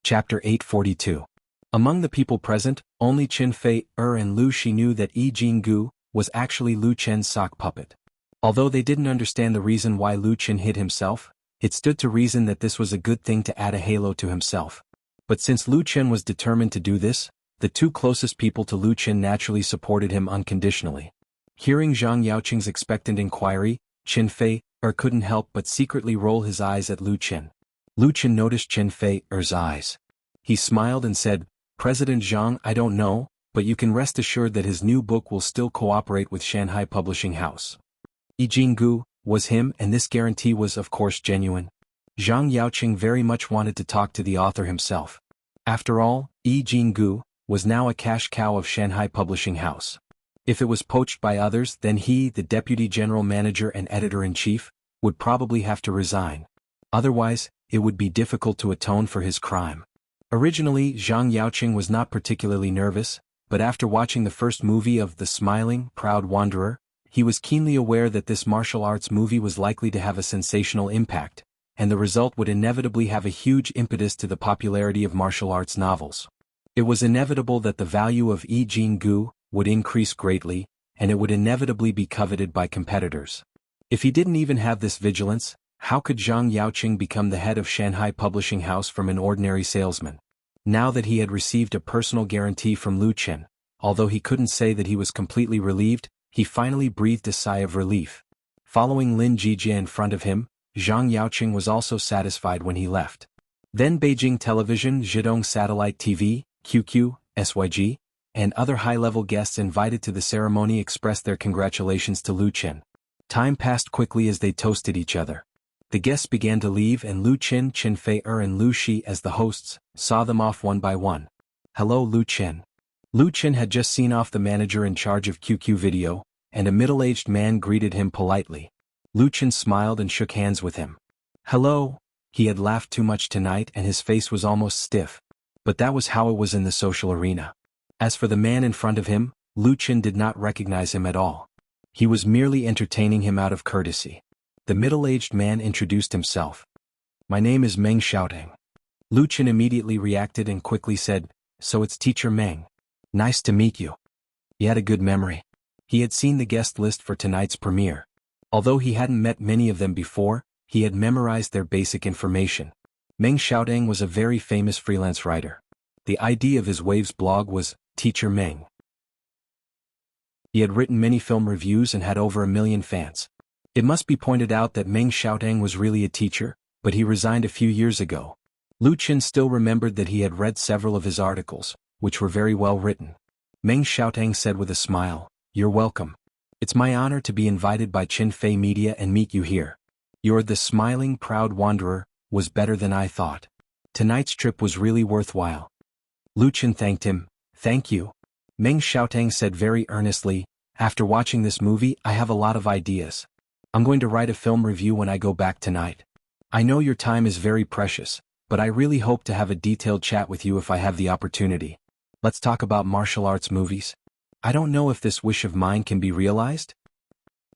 Chapter 842. Among the people present, only Qinfei and Lu Shi knew that Yi Jingu was actually Lu Chen's sock puppet. Although they didn't understand the reason why Lu Chen hid himself, it stood to reason that this was a good thing to add a halo to himself. But since Lu Chen was determined to do this, the 2 closest people to Lu Chen naturally supported him unconditionally. Hearing Zhang Yaoqing's expectant inquiry, Qinfei couldn't help but secretly roll his eyes at Lu Chen. Lu Chen noticed Qinfei's eyes. He smiled and said, "President Zhang, I don't know, but you can rest assured that his new book will still cooperate with Shanghai Publishing House." Yi Jingu was him, and this guarantee was of course genuine. Zhang Yaoqing very much wanted to talk to the author himself. After all, Yi Jingu was now a cash cow of Shanghai Publishing House. If it was poached by others, then he, the deputy general manager and editor-in-chief, would probably have to resign. Otherwise, it would be difficult to atone for his crime. Originally, Zhang Yaoqing was not particularly nervous, but after watching the first movie of The Smiling, Proud Wanderer, he was keenly aware that this martial arts movie was likely to have a sensational impact, and the result would inevitably have a huge impetus to the popularity of martial arts novels. It was inevitable that the value of Yi Jingu would increase greatly, and it would inevitably be coveted by competitors. If he didn't even have this vigilance, how could Zhang Yaoqing become the head of Shanghai Publishing House from an ordinary salesman? Now that he had received a personal guarantee from Lu Chen, although he couldn't say that he was completely relieved, he finally breathed a sigh of relief. Following Lin Jijie in front of him, Zhang Yaoqing was also satisfied when he left. Then Beijing Television, Zhidong Satellite TV, QQ, SYG, and other high-level guests invited to the ceremony expressed their congratulations to Lu Chen. Time passed quickly as they toasted each other. The guests began to leave, and Lu Chen, Qinfei and Lu Shi, as the hosts, saw them off one by one. "Hello, Lu Chen." Lu Chen had just seen off the manager in charge of QQ Video, and a middle-aged man greeted him politely. Lu Chen smiled and shook hands with him. "Hello." He had laughed too much tonight and his face was almost stiff. But that was how it was in the social arena. As for the man in front of him, Lu Chen did not recognize him at all. He was merely entertaining him out of courtesy. The middle-aged man introduced himself. "My name is Meng Xiaotang." Lu Chen immediately reacted and quickly said, "So it's Teacher Meng. Nice to meet you." He had a good memory. He had seen the guest list for tonight's premiere. Although he hadn't met many of them before, he had memorized their basic information. Meng Xiaotang was a very famous freelance writer. The ID of his Waves blog was Teacher Meng. He had written many film reviews and had over 1 million fans. It must be pointed out that Meng Xiaotang was really a teacher, but he resigned a few years ago. Lu Chen still remembered that he had read several of his articles, which were very well written. Meng Xiaotang said with a smile, "You're welcome. It's my honor to be invited by Qinfei Media and meet you here. You're the Smiling Proud Wanderer, was better than I thought. Tonight's trip was really worthwhile." Lu Chen thanked him. "Thank you." Meng Xiaotang said very earnestly, "After watching this movie, I have a lot of ideas. I'm going to write a film review when I go back tonight. I know your time is very precious, but I really hope to have a detailed chat with you if I have the opportunity. Let's talk about martial arts movies." I don't know if this wish of mine can be realized?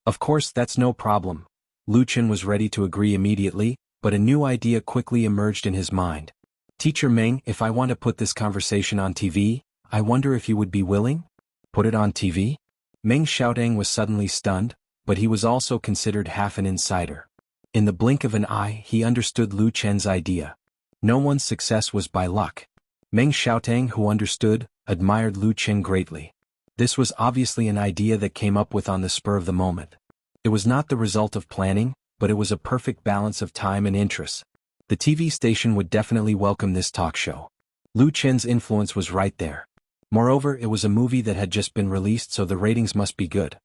Of course, that's no problem. Lu Chen was ready to agree immediately, but a new idea quickly emerged in his mind. Teacher Meng, if I want to put this conversation on TV, I wonder if you would be willing? Put it on TV? Meng Xiaotang was suddenly stunned, but he was also considered half an insider. In the blink of an eye, he understood Lu Chen's idea. No one's success was by luck. Meng Xiaotang, who understood, admired Lu Chen greatly. This was obviously an idea that came up with on the spur of the moment. It was not the result of planning, but it was a perfect balance of time and interests. The TV station would definitely welcome this talk show. Lu Chen's influence was right there. Moreover, it was a movie that had just been released, so the ratings must be good.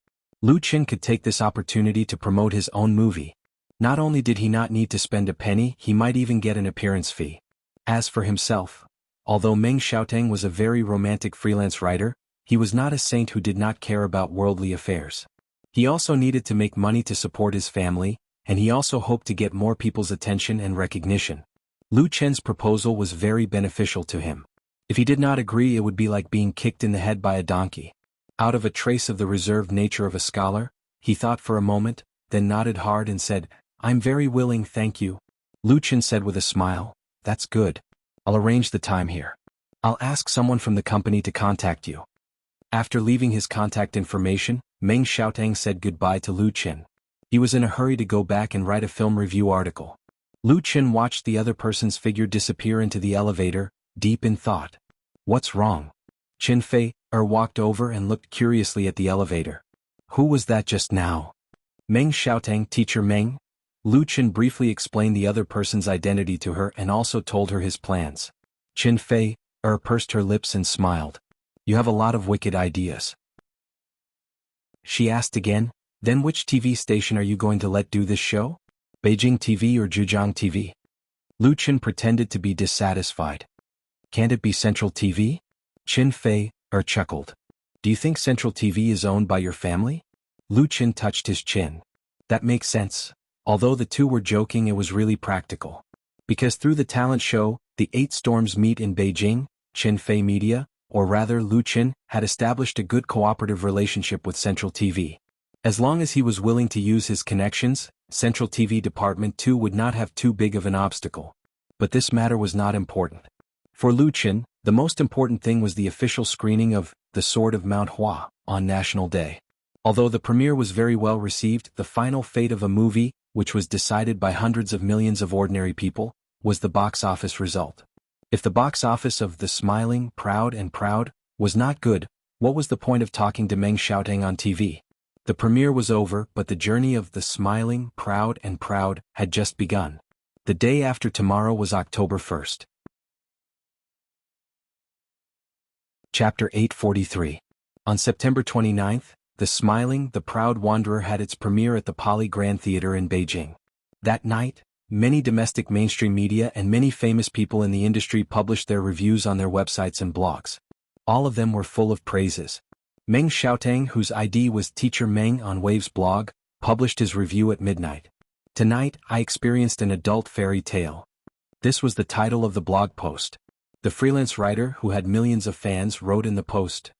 Lu Chen could take this opportunity to promote his own movie. Not only did he not need to spend a penny, he might even get an appearance fee. As for himself, although Meng Xiaotang was a very romantic freelance writer, he was not a saint who did not care about worldly affairs. He also needed to make money to support his family, and he also hoped to get more people's attention and recognition. Lu Chen's proposal was very beneficial to him. If he did not agree, it would be like being kicked in the head by a donkey. Out of a trace of the reserved nature of a scholar, he thought for a moment, then nodded hard and said, "I'm very willing, thank you." Lu Chen said with a smile, "That's good. I'll arrange the time here. I'll ask someone from the company to contact you." After leaving his contact information, Meng Xiaotang said goodbye to Lu Chen. He was in a hurry to go back and write a film review article. Lu Chen watched the other person's figure disappear into the elevator, deep in thought. What's wrong? Qin Fei walked over and looked curiously at the elevator. Who was that just now? Meng Xiaotang, Teacher Meng? Lu Chen briefly explained the other person's identity to her and also told her his plans. Qin Fei pursed her lips and smiled. You have a lot of wicked ideas. She asked again, then which TV station are you going to let do this show? Beijing TV or Zhejiang TV? Lu Chen pretended to be dissatisfied. Can't it be Central TV? Qin Fei chuckled. Do you think Central TV is owned by your family? Lu Chen touched his chin. That makes sense. Although the two were joking, it was really practical. Because through the talent show, The Eight Storms Meet in Beijing, Qin Fei Media, or rather Lu Chen, had established a good cooperative relationship with Central TV. As long as he was willing to use his connections, Central TV Department 2 would not have too big of an obstacle. But this matter was not important. For Lu Chen, the most important thing was the official screening of The Sword of Mount Hua on National Day. Although the premiere was very well received, the final fate of a movie, which was decided by hundreds of millions of ordinary people, was the box office result. If the box office of The Smiling, Proud and Proud was not good, what was the point of talking to Meng Xiaotang on TV? The premiere was over, but the journey of The Smiling, Proud and Proud had just begun. The day after tomorrow was October 1st. Chapter 843. On September 29th, The Smiling, the Proud Wanderer had its premiere at the Poly Grand Theater in Beijing. That night, many domestic mainstream media and many famous people in the industry published their reviews on their websites and blogs. All of them were full of praises. Meng Xiaotang, whose ID was Teacher Meng on Wave's blog, published his review at midnight. Tonight, I experienced an adult fairy tale. This was the title of the blog post. The freelance writer, who had millions of fans, wrote in the post,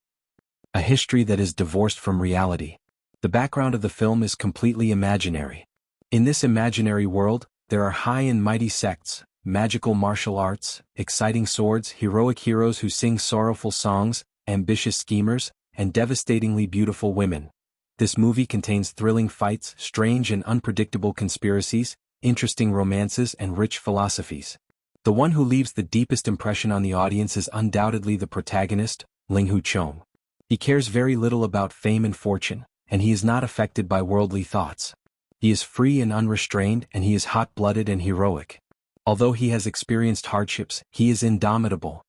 "A history that is divorced from reality. The background of the film is completely imaginary. In this imaginary world, there are high and mighty sects, magical martial arts, exciting swords, heroic heroes who sing sorrowful songs, ambitious schemers, and devastatingly beautiful women. This movie contains thrilling fights, strange and unpredictable conspiracies, interesting romances and rich philosophies. The one who leaves the deepest impression on the audience is undoubtedly the protagonist, Ling Hu Chong. He cares very little about fame and fortune, and he is not affected by worldly thoughts. He is free and unrestrained, and he is hot-blooded and heroic. Although he has experienced hardships, he is indomitable.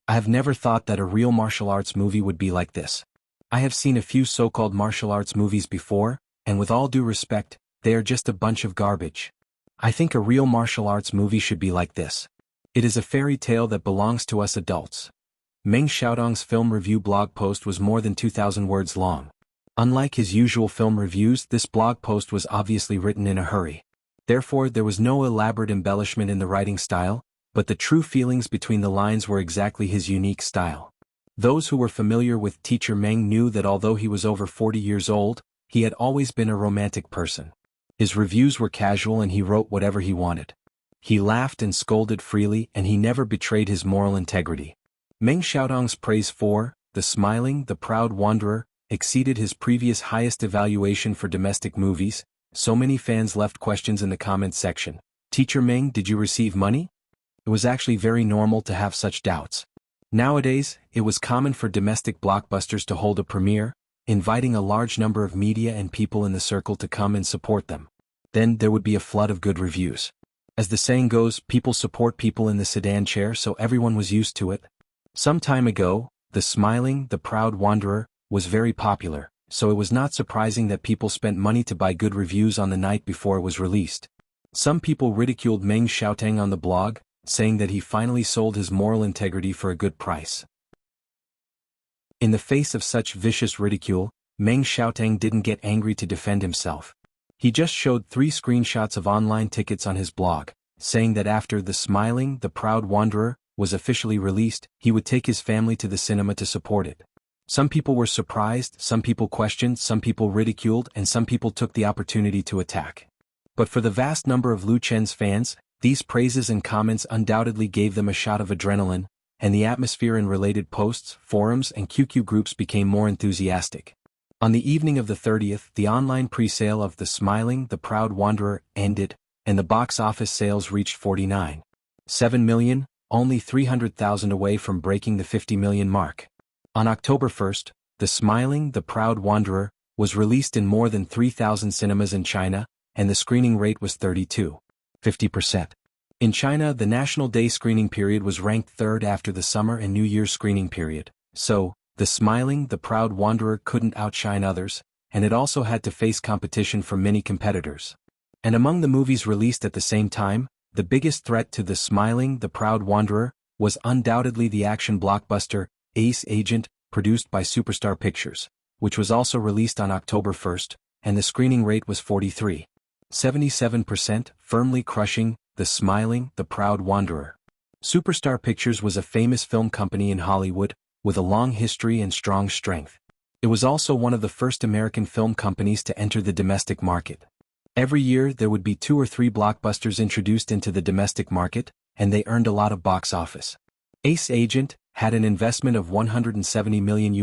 I have never thought that a real martial arts movie would be like this. I have seen a few so-called martial arts movies before, and with all due respect, they are just a bunch of garbage. I think a real martial arts movie should be like this. It is a fairy tale that belongs to us adults." Meng Xiaotang's film review blog post was more than 2,000 words long. Unlike his usual film reviews, this blog post was obviously written in a hurry. Therefore, there was no elaborate embellishment in the writing style, but the true feelings between the lines were exactly his unique style. Those who were familiar with Teacher Meng knew that although he was over 40 years old, he had always been a romantic person. His reviews were casual and he wrote whatever he wanted. He laughed and scolded freely and he never betrayed his moral integrity. Meng Xiaotong's praise for The Smiling, the Proud Wanderer exceeded his previous highest evaluation for domestic movies. So many fans left questions in the comments section. Teacher Meng, did you receive money? It was actually very normal to have such doubts. Nowadays, it was common for domestic blockbusters to hold a premiere, inviting a large number of media and people in the circle to come and support them. Then there would be a flood of good reviews. As the saying goes, people support people in the sedan chair, so everyone was used to it. Some time ago, The Smiling, the Proud Wanderer was very popular, so it was not surprising that people spent money to buy good reviews on the night before it was released. Some people ridiculed Meng Xiaotong on the blog, saying that he finally sold his moral integrity for a good price. In the face of such vicious ridicule, Meng Xiaotong didn't get angry to defend himself. He just showed 3 screenshots of online tickets on his blog, saying that after The Smiling, the Proud Wanderer was officially released, he would take his family to the cinema to support it. Some people were surprised, some people questioned, some people ridiculed, and some people took the opportunity to attack. But for the vast number of Lu Chen's fans, these praises and comments undoubtedly gave them a shot of adrenaline, and the atmosphere in related posts, forums, and QQ groups became more enthusiastic. On the evening of the 30th, the online pre-sale of The Smiling, the Proud Wanderer ended, and the box office sales reached 49.7 million, only 300,000 away from breaking the 50 million mark. On October 1st, The Smiling, the Proud Wanderer was released in more than 3,000 cinemas in China, and the screening rate was 32.50%. In China, the National Day screening period was ranked third after the summer and New Year's screening period, so The Smiling, the Proud Wanderer couldn't outshine others, and it also had to face competition from many competitors. And among the movies released at the same time, the biggest threat to The Smiling, the Proud Wanderer was undoubtedly the action blockbuster Ace Agent, produced by Superstar Pictures, which was also released on October 1st, and the screening rate was 43.77%, firmly crushing The Smiling, the Proud Wanderer. Superstar Pictures was a famous film company in Hollywood, with a long history and strong strength. It was also one of the first American film companies to enter the domestic market. Every year there would be 2 or 3 blockbusters introduced into the domestic market, and they earned a lot of box office. Ace Agent had an investment of $170 million,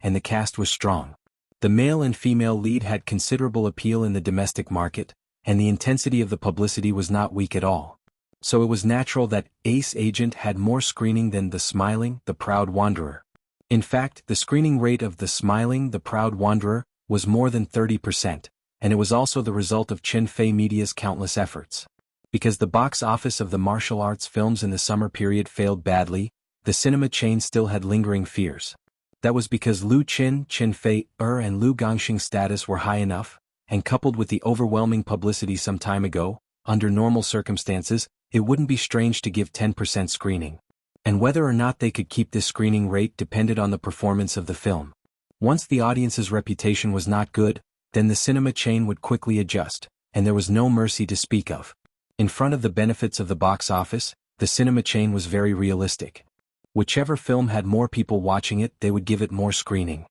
and the cast was strong. The male and female lead had considerable appeal in the domestic market, and the intensity of the publicity was not weak at all. So it was natural that Ace Agent had more screening than The Smiling, the Proud Wanderer. In fact, the screening rate of The Smiling, the Proud Wanderer was more than 30%, and it was also the result of Chen Fei Media's countless efforts. Because the box office of the martial arts films in the summer period failed badly, the cinema chain still had lingering fears. That was because Lu Qin, Chen Fei, and Lu Gangxing's status were high enough, and coupled with the overwhelming publicity some time ago, under normal circumstances, it wouldn't be strange to give 10% screening. And whether or not they could keep this screening rate depended on the performance of the film. Once the audience's reputation was not good, then the cinema chain would quickly adjust, and there was no mercy to speak of. In front of the benefits of the box office, the cinema chain was very realistic. Whichever film had more people watching it, they would give it more screening.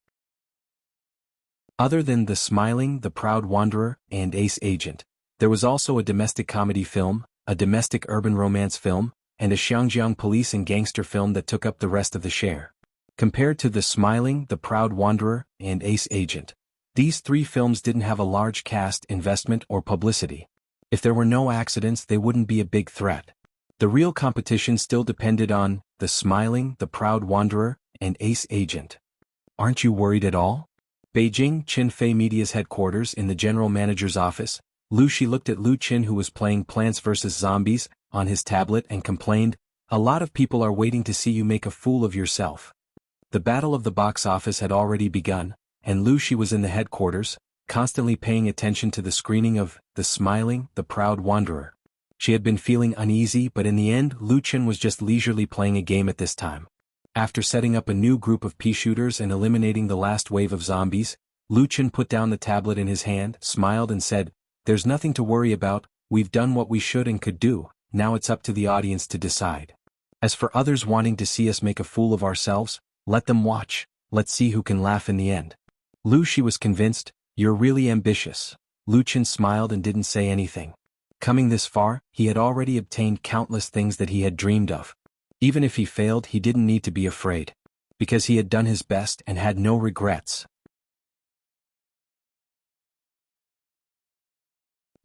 Other than The Smiling, the Proud Wanderer, and Ace Agent, there was also a domestic comedy film, a domestic urban romance film, and a Xiangjiang police and gangster film that took up the rest of the share. Compared to The Smiling, the Proud Wanderer, and Ace Agent, these 3 films didn't have a large cast, investment, or publicity. If there were no accidents, they wouldn't be a big threat. The real competition still depended on The Smiling, the Proud Wanderer, and Ace Agent. Aren't you worried at all? Beijing, Chen Fei Media's headquarters, in the general manager's office, Lu Shi looked at Lu Qin, who was playing Plants vs. Zombies on his tablet, and complained, "A lot of people are waiting to see you make a fool of yourself." The battle of the box office had already begun, and Lu Shi was in the headquarters, constantly paying attention to the screening of The Smiling, the Proud Wanderer. She had been feeling uneasy, but in the end Lu Qin was just leisurely playing a game at this time. After setting up a new group of pea shooters and eliminating the last wave of zombies, Lu Qin put down the tablet in his hand, smiled and said, "There's nothing to worry about, we've done what we should and could do, now it's up to the audience to decide. As for others wanting to see us make a fool of ourselves, Let them watch, let's see who can laugh in the end. Lu, she was convinced, you're really ambitious. Lu Chen smiled and didn't say anything. Coming this far, he had already obtained countless things that he had dreamed of. Even if he failed, he didn't need to be afraid. Because he had done his best and had no regrets.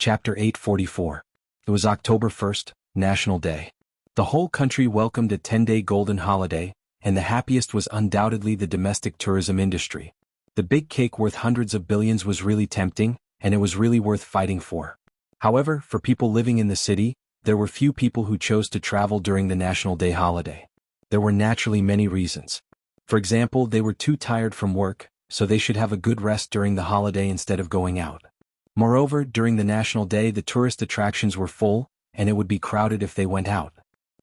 Chapter 844. It was October 1st, National Day. The whole country welcomed a 10-day golden holiday, and the happiest was undoubtedly the domestic tourism industry. The big cake worth hundreds of billions was really tempting, and it was really worth fighting for. However, for people living in the city, there were few people who chose to travel during the National Day holiday. There were naturally many reasons. For example, they were too tired from work, so they should have a good rest during the holiday instead of going out. Moreover, during the National Day the tourist attractions were full, and it would be crowded if they went out.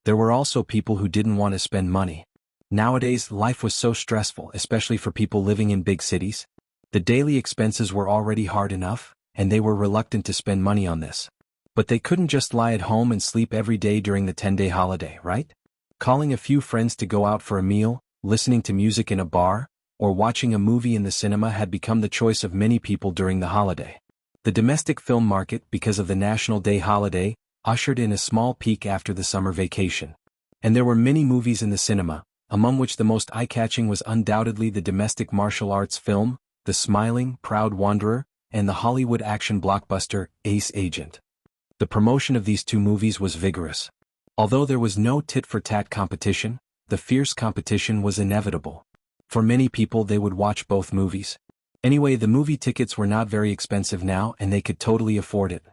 There were also people who didn't want to spend money. Nowadays, life was so stressful, especially for people living in big cities. The daily expenses were already hard enough, and they were reluctant to spend money on this. But they couldn't just lie at home and sleep every day during the 10-day holiday, right? Calling a few friends to go out for a meal, listening to music in a bar, or watching a movie in the cinema had become the choice of many people during the holiday. The domestic film market, because of the National Day holiday, ushered in a small peak after the summer vacation. And there were many movies in the cinema, among which the most eye-catching was undoubtedly the domestic martial arts film, The Smiling, Proud Wanderer, and the Hollywood action blockbuster, Ace Agent. The promotion of these two movies was vigorous. Although there was no tit-for-tat competition, the fierce competition was inevitable. For many people they would watch both movies. Anyway, the movie tickets were not very expensive now and they could totally afford it.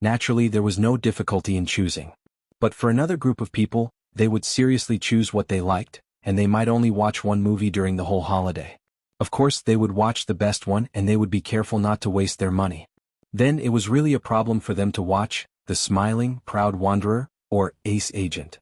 Naturally, there was no difficulty in choosing. But for another group of people, they would seriously choose what they liked, and they might only watch one movie during the whole holiday. Of course, they would watch the best one and they would be careful not to waste their money. Then it was really a problem for them to watch The Smiling, Proud Wanderer, or Ace Agent.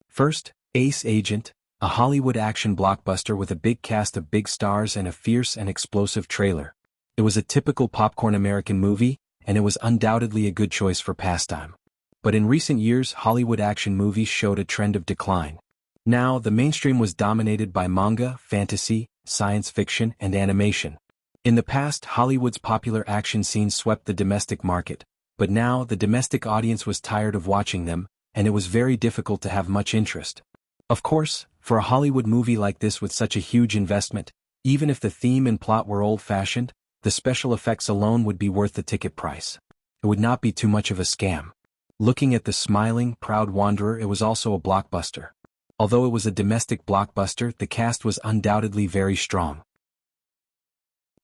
First, Ace Agent, a Hollywood action blockbuster with a big cast of big stars and a fierce and explosive trailer. It was a typical popcorn American movie, and it was undoubtedly a good choice for pastime. But in recent years, Hollywood action movies showed a trend of decline. Now, the mainstream was dominated by manga, fantasy, science fiction, and animation. In the past, Hollywood's popular action scenes swept the domestic market, but now the domestic audience was tired of watching them, and it was very difficult to have much interest. Of course, for a Hollywood movie like this with such a huge investment, even if the theme and plot were old-fashioned, the special effects alone would be worth the ticket price. It would not be too much of a scam. Looking at The Smiling, Proud Wanderer, it was also a blockbuster. Although it was a domestic blockbuster, the cast was undoubtedly very strong.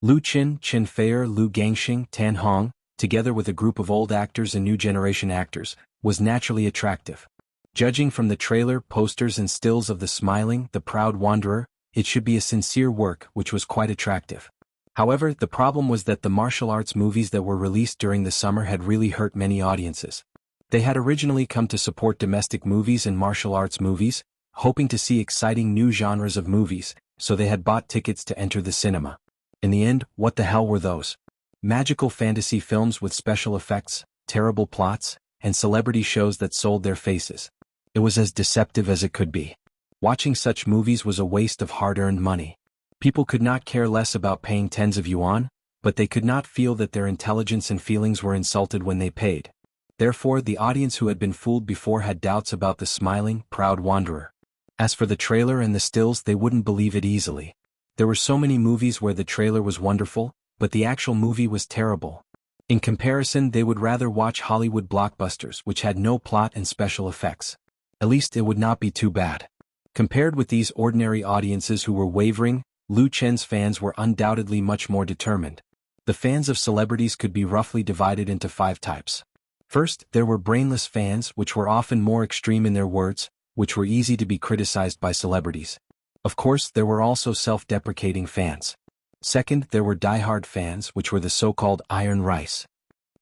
Lu Chen, Chen Feier, Lu Gangxing, Tan Hong, together with a group of old actors and new generation actors, was naturally attractive. Judging from the trailer, posters and stills of The Smiling, The Proud Wanderer, it should be a sincere work, which was quite attractive. However, the problem was that the martial arts movies that were released during the summer had really hurt many audiences. They had originally come to support domestic movies and martial arts movies, hoping to see exciting new genres of movies, so they had bought tickets to enter the cinema. In the end, what the hell were those? Magical fantasy films with special effects, terrible plots, and celebrity shows that sold their faces. It was as deceptive as it could be. Watching such movies was a waste of hard-earned money. People could not care less about paying tens of yuan, but they could not feel that their intelligence and feelings were insulted when they paid. Therefore, the audience who had been fooled before had doubts about The Smiling, Proud Wanderer. As for the trailer and the stills, they wouldn't believe it easily. There were so many movies where the trailer was wonderful, but the actual movie was terrible. In comparison, they would rather watch Hollywood blockbusters which had no plot and special effects. At least it would not be too bad. Compared with these ordinary audiences who were wavering, Lu Chen's fans were undoubtedly much more determined. The fans of celebrities could be roughly divided into 5 types. First, there were brainless fans, which were often more extreme in their words, which were easy to be criticized by celebrities. Of course, there were also self-deprecating fans. Second, there were diehard fans, which were the so-called iron rice.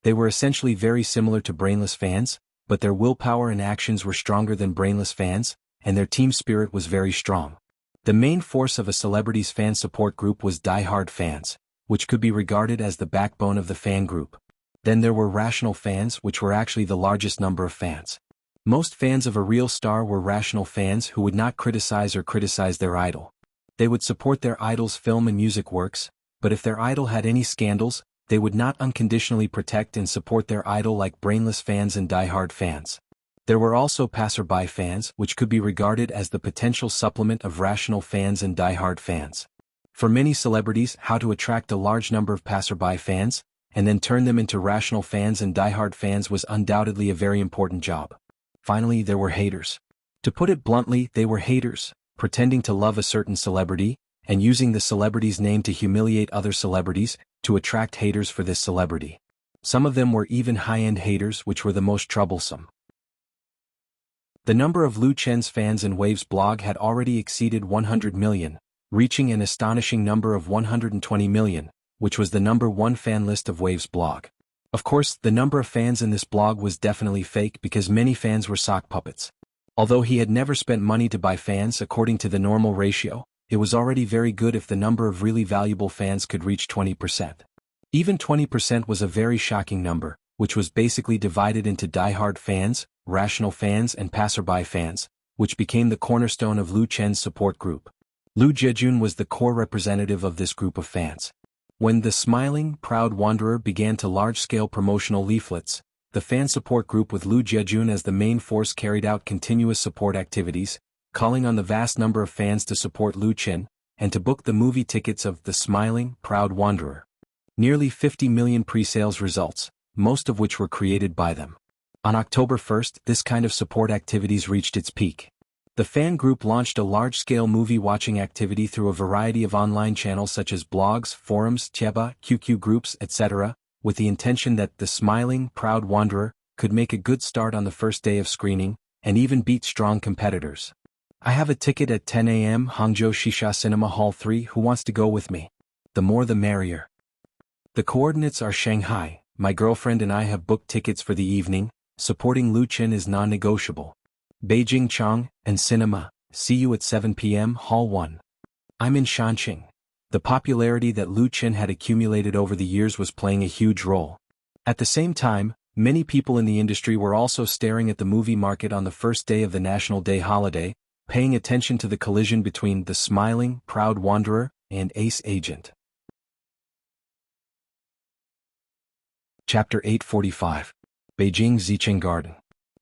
They were essentially very similar to brainless fans, but their willpower and actions were stronger than brainless fans, and their team spirit was very strong. The main force of a celebrity's fan support group was diehard fans, which could be regarded as the backbone of the fan group. Then there were rational fans, which were actually the largest number of fans. Most fans of a real star were rational fans who would not criticize their idol. They would support their idol's film and music works, but if their idol had any scandals, they would not unconditionally protect and support their idol like brainless fans and die-hard fans. There were also passerby fans, which could be regarded as the potential supplement of rational fans and die-hard fans. For many celebrities, how to attract a large number of passerby fans, and then turn them into rational fans and die-hard fans was undoubtedly a very important job. Finally, there were haters. To put it bluntly, they were haters, pretending to love a certain celebrity, and using the celebrity's name to humiliate other celebrities, to attract haters for this celebrity. Some of them were even high-end haters, which were the most troublesome. The number of Lu Chen's fans in Wave's blog had already exceeded 100 million, reaching an astonishing number of 120 million, which was the #1 fan list of Wave's blog. Of course, the number of fans in this blog was definitely fake because many fans were sock puppets. Although he had never spent money to buy fans according to the normal ratio, it was already very good if the number of really valuable fans could reach 20%. Even 20% was a very shocking number, which was basically divided into die-hard fans, rational fans and passerby fans, which became the cornerstone of Lu Chen's support group. Lu Jiejun was the core representative of this group of fans. When the smiling, proud wanderer began to large-scale promotional leaflets, the fan support group with Lu Jiejun as the main force carried out continuous support activities, calling on the vast number of fans to support Lu Chen, and to book the movie tickets of The Smiling, Proud Wanderer. Nearly 50 million pre-sales results, most of which were created by them. On October 1st, this kind of support activities reached its peak. The fan group launched a large-scale movie-watching activity through a variety of online channels such as blogs, forums, Tieba, QQ groups, etc., with the intention that The Smiling, Proud Wanderer could make a good start on the first day of screening, and even beat strong competitors. I have a ticket at 10 a.m. Hangzhou Shisha Cinema Hall 3. Who wants to go with me? The more the merrier. The coordinates are Shanghai. My girlfriend and I have booked tickets for the evening. Supporting Lu Chen is non-negotiable. Beijing Chong and Cinema. See you at 7 p.m. Hall 1. I'm in Shanqing. The popularity that Lu Chen had accumulated over the years was playing a huge role. At the same time, many people in the industry were also staring at the movie market on the first day of the National Day holiday, paying attention to the collision between The Smiling, Proud Wanderer and Ace Agent. Chapter 845. Beijing Zicheng Garden.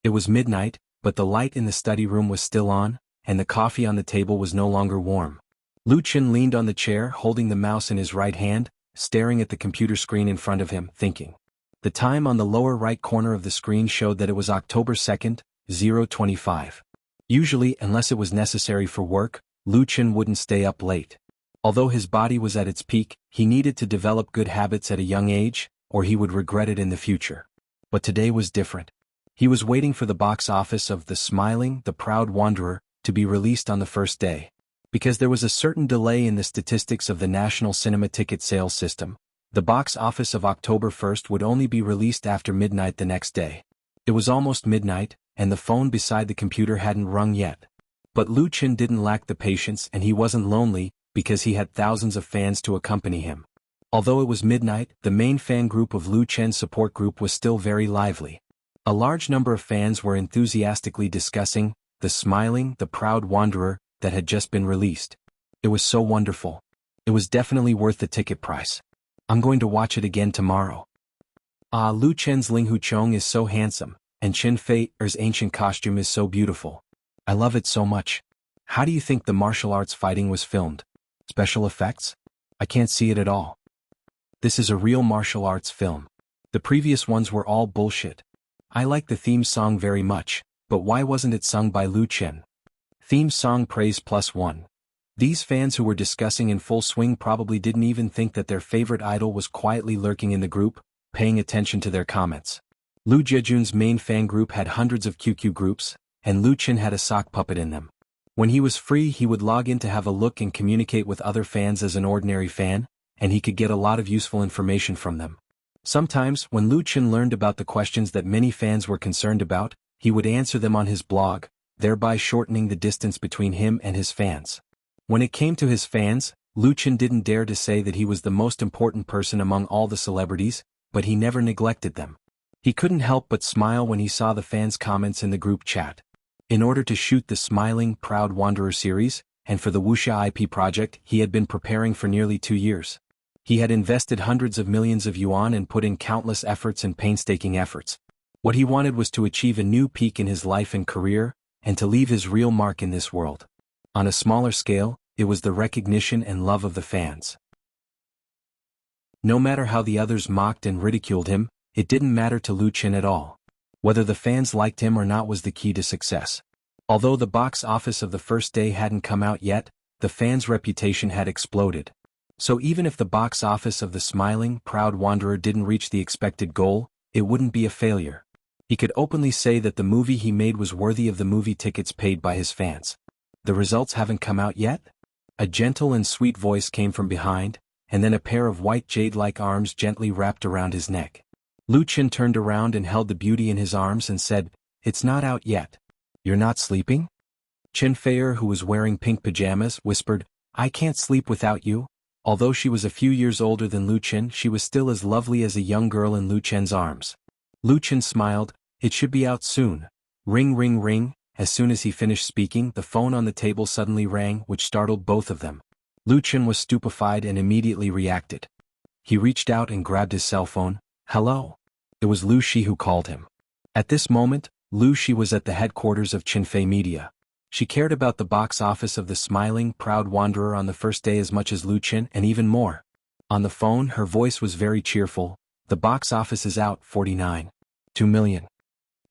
It was midnight, but the light in the study room was still on, and the coffee on the table was no longer warm. Lu Chen leaned on the chair holding the mouse in his right hand, staring at the computer screen in front of him, thinking. The time on the lower right corner of the screen showed that it was October 2nd, 0:25. Usually, unless it was necessary for work, Lu Chen wouldn't stay up late. Although his body was at its peak, he needed to develop good habits at a young age, or he would regret it in the future. But today was different. He was waiting for the box office of The Smiling, the Proud Wanderer to be released on the first day. Because there was a certain delay in the statistics of the national cinema ticket sales system, the box office of October 1st would only be released after midnight the next day. It was almost midnight, and the phone beside the computer hadn't rung yet. But Lu Chen didn't lack the patience, and he wasn't lonely, because he had thousands of fans to accompany him. Although it was midnight, the main fan group of Lu Chen's support group was still very lively. A large number of fans were enthusiastically discussing The Smiling, the Proud Wanderer that had just been released. It was so wonderful. It was definitely worth the ticket price. I'm going to watch it again tomorrow. Lu Chen's Ling Huchong is so handsome, and Chen Fei's ancient costume is so beautiful. I love it so much. How do you think the martial arts fighting was filmed? Special effects? I can't see it at all. This is a real martial arts film. The previous ones were all bullshit. I like the theme song very much, but why wasn't it sung by Lu Chen? Theme song praise +1. These fans who were discussing in full swing probably didn't even think that their favorite idol was quietly lurking in the group, paying attention to their comments. Lu Jiejun's main fan group had hundreds of QQ groups, and Lu Chen had a sock puppet in them. When he was free, he would log in to have a look and communicate with other fans as an ordinary fan, and he could get a lot of useful information from them. Sometimes, when Lu Chen learned about the questions that many fans were concerned about, he would answer them on his blog, thereby shortening the distance between him and his fans. When it came to his fans, Lu Chen didn't dare to say that he was the most important person among all the celebrities, but he never neglected them. He couldn't help but smile when he saw the fans' comments in the group chat. In order to shoot the Smiling, Proud Wanderer series, and for the Wuxia IP project he had been preparing for nearly 2 years. He had invested hundreds of millions of yuan and put in countless efforts and painstaking efforts. What he wanted was to achieve a new peak in his life and career, and to leave his real mark in this world. On a smaller scale, it was the recognition and love of the fans. No matter how the others mocked and ridiculed him, it didn't matter to Lu Qin at all. Whether the fans liked him or not was the key to success. Although the box office of the first day hadn't come out yet, the fans' reputation had exploded. So even if the box office of The Smiling, Proud Wanderer didn't reach the expected goal, it wouldn't be a failure. He could openly say that the movie he made was worthy of the movie tickets paid by his fans. The results haven't come out yet? A gentle and sweet voice came from behind, and then a pair of white jade-like arms gently wrapped around his neck. Lu Qin turned around and held the beauty in his arms and said, "It's not out yet. You're not sleeping?" Chen Feier, who was wearing pink pajamas, whispered, "I can't sleep without you." Although she was a few years older than Lu Qin, she was still as lovely as a young girl in Lu Qin's arms. Lu Qin smiled, "It should be out soon." Ring ring ring. As soon as he finished speaking, the phone on the table suddenly rang, which startled both of them. Lu Qin was stupefied and immediately reacted. He reached out and grabbed his cell phone. "Hello." It was Lu Shi who called him. At this moment, Lu Shi was at the headquarters of Qinfei Media. She cared about the box office of The Smiling, Proud Wanderer on the first day as much as Lu Qin, and even more. On the phone, her voice was very cheerful. "The box office is out, 49.2 million.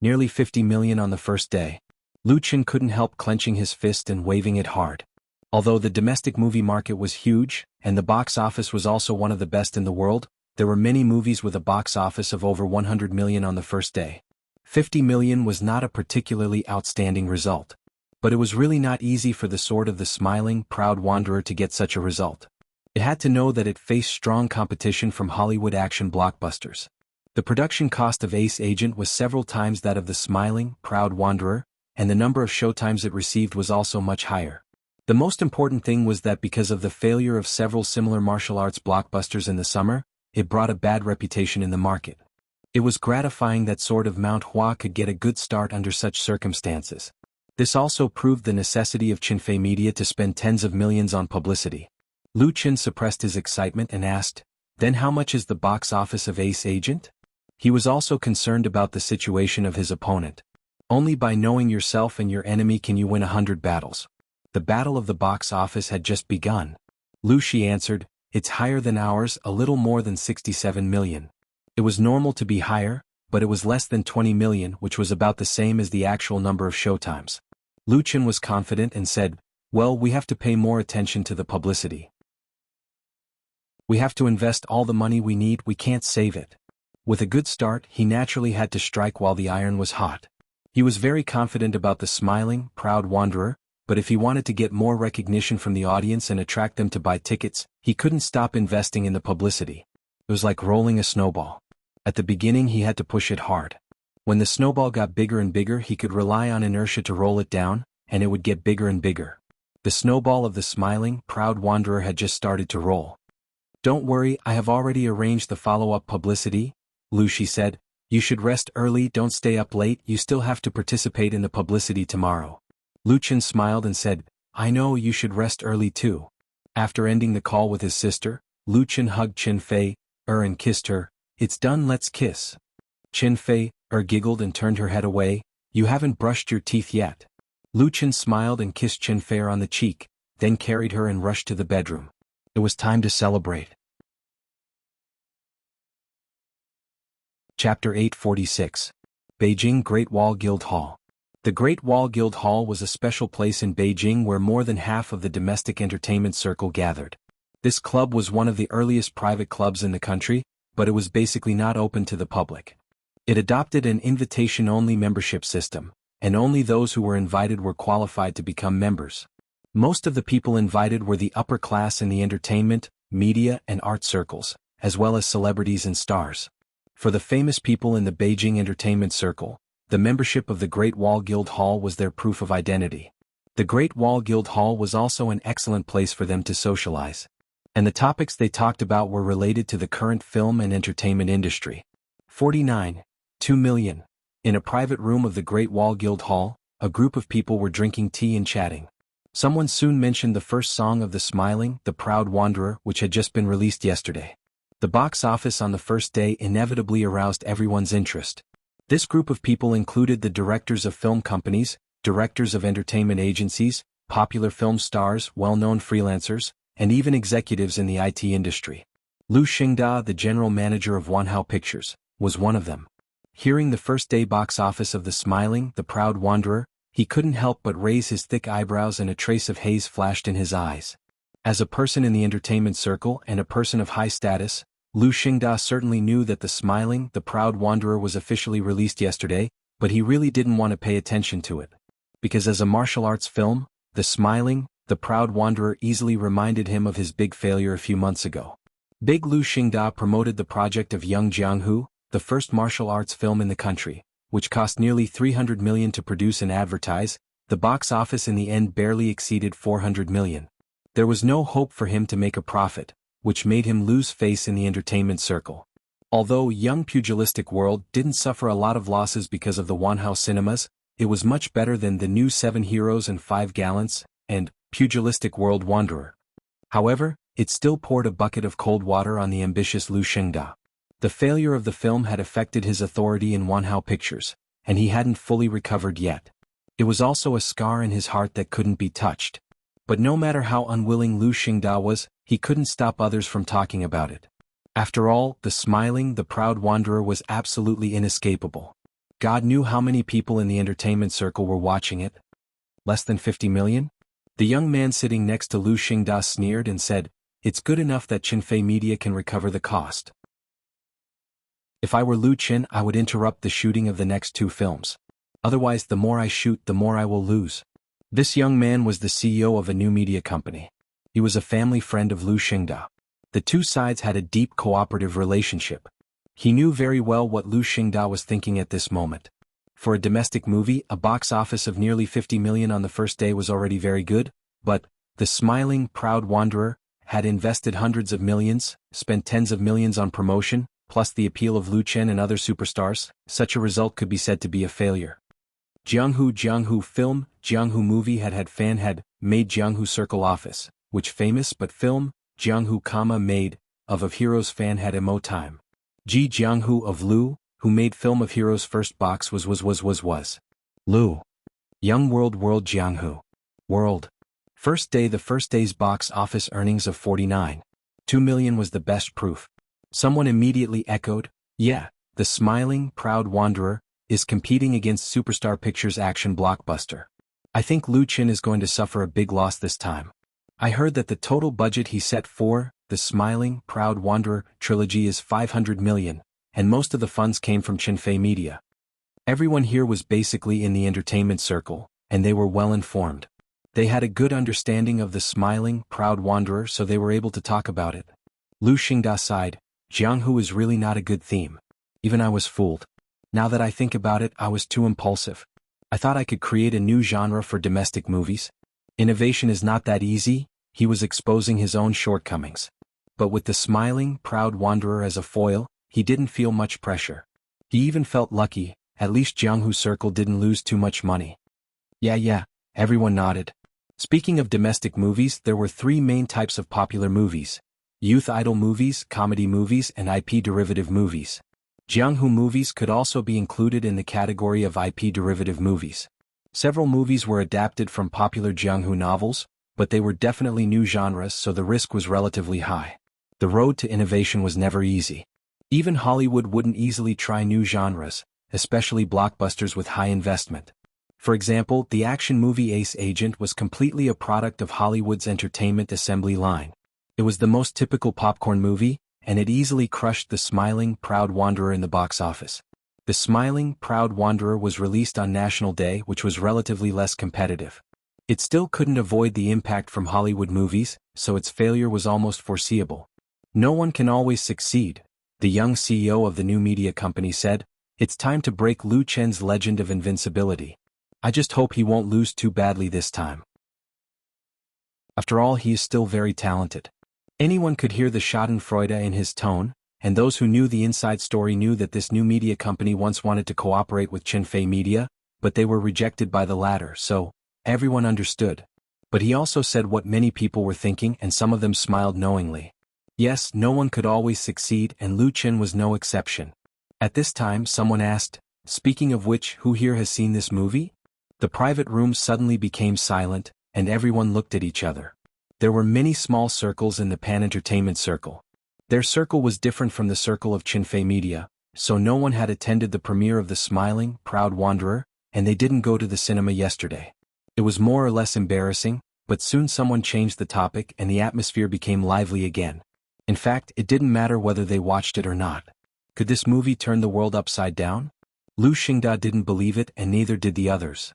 Nearly 50 million on the first day." Lu Qin couldn't help clenching his fist and waving it hard. Although the domestic movie market was huge, and the box office was also one of the best in the world, there were many movies with a box office of over 100 million on the first day. 50 million was not a particularly outstanding result. But it was really not easy for the sword of The Smiling, Proud Wanderer to get such a result. It had to know that it faced strong competition from Hollywood action blockbusters. The production cost of Ace Agent was several times that of The Smiling, Proud Wanderer, and the number of showtimes it received was also much higher. The most important thing was that because of the failure of several similar martial arts blockbusters in the summer, it brought a bad reputation in the market. It was gratifying that Sword of Mount Hua could get a good start under such circumstances. This also proved the necessity of Qinfei Media to spend tens of millions on publicity. Lu Qin suppressed his excitement and asked, "Then how much is the box office of Ace Agent?" He was also concerned about the situation of his opponent. Only by knowing yourself and your enemy can you win 100 battles. The battle of the box office had just begun. Lu Shi answered, "It's higher than ours, a little more than 67 million. It was normal to be higher, but it was less than 20 million, which was about the same as the actual number of showtimes." Lu Qin was confident and said, "Well, we have to pay more attention to the publicity. We have to invest all the money we need, we can't save it." With a good start, he naturally had to strike while the iron was hot. He was very confident about The Smiling, Proud Wanderer, but if he wanted to get more recognition from the audience and attract them to buy tickets, he couldn't stop investing in the publicity. It was like rolling a snowball. At the beginning he had to push it hard. When the snowball got bigger and bigger, he could rely on inertia to roll it down, and it would get bigger and bigger. The snowball of The Smiling, Proud Wanderer had just started to roll. "Don't worry, I have already arranged the follow-up publicity," Lu Shi said. "You should rest early, don't stay up late, you still have to participate in the publicity tomorrow." Lu Qin smiled and said, "I know, you should rest early too." After ending the call with his sister, Lu Qin hugged Qinfei and kissed her. "It's done, let's kiss." Qinfei giggled and turned her head away. "You haven't brushed your teeth yet." Lu Qin smiled and kissed Qinfei on the cheek, then carried her and rushed to the bedroom. It was time to celebrate. Chapter 846. Beijing Great Wall Guild Hall. The Great Wall Guild Hall was a special place in Beijing where more than half of the domestic entertainment circle gathered. This club was one of the earliest private clubs in the country, but it was basically not open to the public. It adopted an invitation-only membership system, and only those who were invited were qualified to become members. Most of the people invited were the upper class in the entertainment, media, and art circles, as well as celebrities and stars. For the famous people in the Beijing entertainment circle, the membership of the Great Wall Guild Hall was their proof of identity. The Great Wall Guild Hall was also an excellent place for them to socialize. And the topics they talked about were related to the current film and entertainment industry. 49.2 million. In a private room of the Great Wall Guild Hall, a group of people were drinking tea and chatting. Someone soon mentioned the first song of The Smiling, The Proud Wanderer, which had just been released yesterday. The box office on the first day inevitably aroused everyone's interest. This group of people included the directors of film companies, directors of entertainment agencies, popular film stars, well-known freelancers, and even executives in the IT industry. Lu Xingda, the general manager of Wanhao Pictures, was one of them. Hearing the first-day box office of The Smiling, The Proud Wanderer, he couldn't help but raise his thick eyebrows and a trace of haze flashed in his eyes. As a person in the entertainment circle and a person of high status, Lu Xingda certainly knew that The Smiling, The Proud Wanderer was officially released yesterday, but he really didn't want to pay attention to it. Because as a martial arts film, The Smiling, The Proud Wanderer easily reminded him of his big failure a few months ago. Big Lu Xingda promoted the project of Young Jianghu, the first martial arts film in the country, which cost nearly 300 million to produce and advertise. The box office in the end barely exceeded 400 million. There was no hope for him to make a profit, which made him lose face in the entertainment circle. Although Young Pugilistic World didn't suffer a lot of losses because of the Wanhao cinemas, it was much better than the new 7 Heroes and 5 Gallants, and Pugilistic World Wanderer. However, it still poured a bucket of cold water on the ambitious Lu Xingda. The failure of the film had affected his authority in Wanhao Pictures, and he hadn't fully recovered yet. It was also a scar in his heart that couldn't be touched. But no matter how unwilling Lu Xingda was, he couldn't stop others from talking about it. After all, The Smiling, The Proud Wanderer was absolutely inescapable. God knew how many people in the entertainment circle were watching it. Less than 50 million? The young man sitting next to Lu Xingda sneered and said, "It's good enough that Qinfei Media can recover the cost. If I were Lu Qin, I would interrupt the shooting of the next 2 films. Otherwise, the more I shoot, the more I will lose." This young man was the CEO of a new media company. He was a family friend of Lu Xingda. The two sides had a deep cooperative relationship. He knew very well what Lu Xingda was thinking at this moment. For a domestic movie, a box office of nearly 50 million on the first day was already very good, but The Smiling, Proud Wanderer had invested hundreds of millions, spent tens of millions on promotion, plus the appeal of Lu Chen and other superstars. Such a result could be said to be a failure. Jianghu film, Jianghu movie had made Jianghu Circle Office, which famous but film, Jianghu, made, of Heroes fan had emo time. Jianghu of Lu, who made film of Heroes first box was Lu. Young World Jianghu. World. The first day's box office earnings of 49.2 million was the best proof. Someone immediately echoed, "Yeah, The Smiling, Proud Wanderer is competing against Superstar Pictures' action blockbuster. I think Lu Qin is going to suffer a big loss this time. I heard that the total budget he set for The Smiling, Proud Wanderer trilogy is 500 million, and most of the funds came from Qinfei Media." Everyone here was basically in the entertainment circle, and they were well informed. They had a good understanding of The Smiling, Proud Wanderer, so they were able to talk about it. Lu Xingda sighed. "Jianghu is really not a good theme. Even I was fooled. Now that I think about it, I was too impulsive. I thought I could create a new genre for domestic movies. Innovation is not that easy." He was exposing his own shortcomings. But with The Smiling, Proud Wanderer as a foil, he didn't feel much pressure. He even felt lucky, at least Jianghu Circle didn't lose too much money. Yeah, everyone nodded. Speaking of domestic movies, there were 3 main types of popular movies: youth idol movies, comedy movies, and IP derivative movies. Jianghu movies could also be included in the category of IP derivative movies. Several movies were adapted from popular Jianghu novels, but they were definitely new genres, so the risk was relatively high. The road to innovation was never easy. Even Hollywood wouldn't easily try new genres, especially blockbusters with high investment. For example, the action movie Ace Agent was completely a product of Hollywood's entertainment assembly line. It was the most typical popcorn movie, and it easily crushed The Smiling, Proud Wanderer in the box office. The Smiling, Proud Wanderer was released on National Day, which was relatively less competitive. It still couldn't avoid the impact from Hollywood movies, so its failure was almost foreseeable. No one can always succeed, the young CEO of the new media company said. It's time to break Lu Chen's legend of invincibility. I just hope he won't lose too badly this time. After all, he is still very talented. Anyone could hear the schadenfreude in his tone, and those who knew the inside story knew that this new media company once wanted to cooperate with Qinfei Media, but they were rejected by the latter, so everyone understood. But he also said what many people were thinking, and some of them smiled knowingly. Yes, no one could always succeed, and Lu Chen was no exception. At this time someone asked, "Speaking of which, who here has seen this movie?" The private room suddenly became silent, and everyone looked at each other. There were many small circles in the Pan Entertainment circle. Their circle was different from the circle of Chinfei Media, so no one had attended the premiere of The Smiling, Proud Wanderer, and they didn't go to the cinema yesterday. It was more or less embarrassing, but soon someone changed the topic and the atmosphere became lively again. In fact, it didn't matter whether they watched it or not. Could this movie turn the world upside down? Lu Xingda didn't believe it, and neither did the others.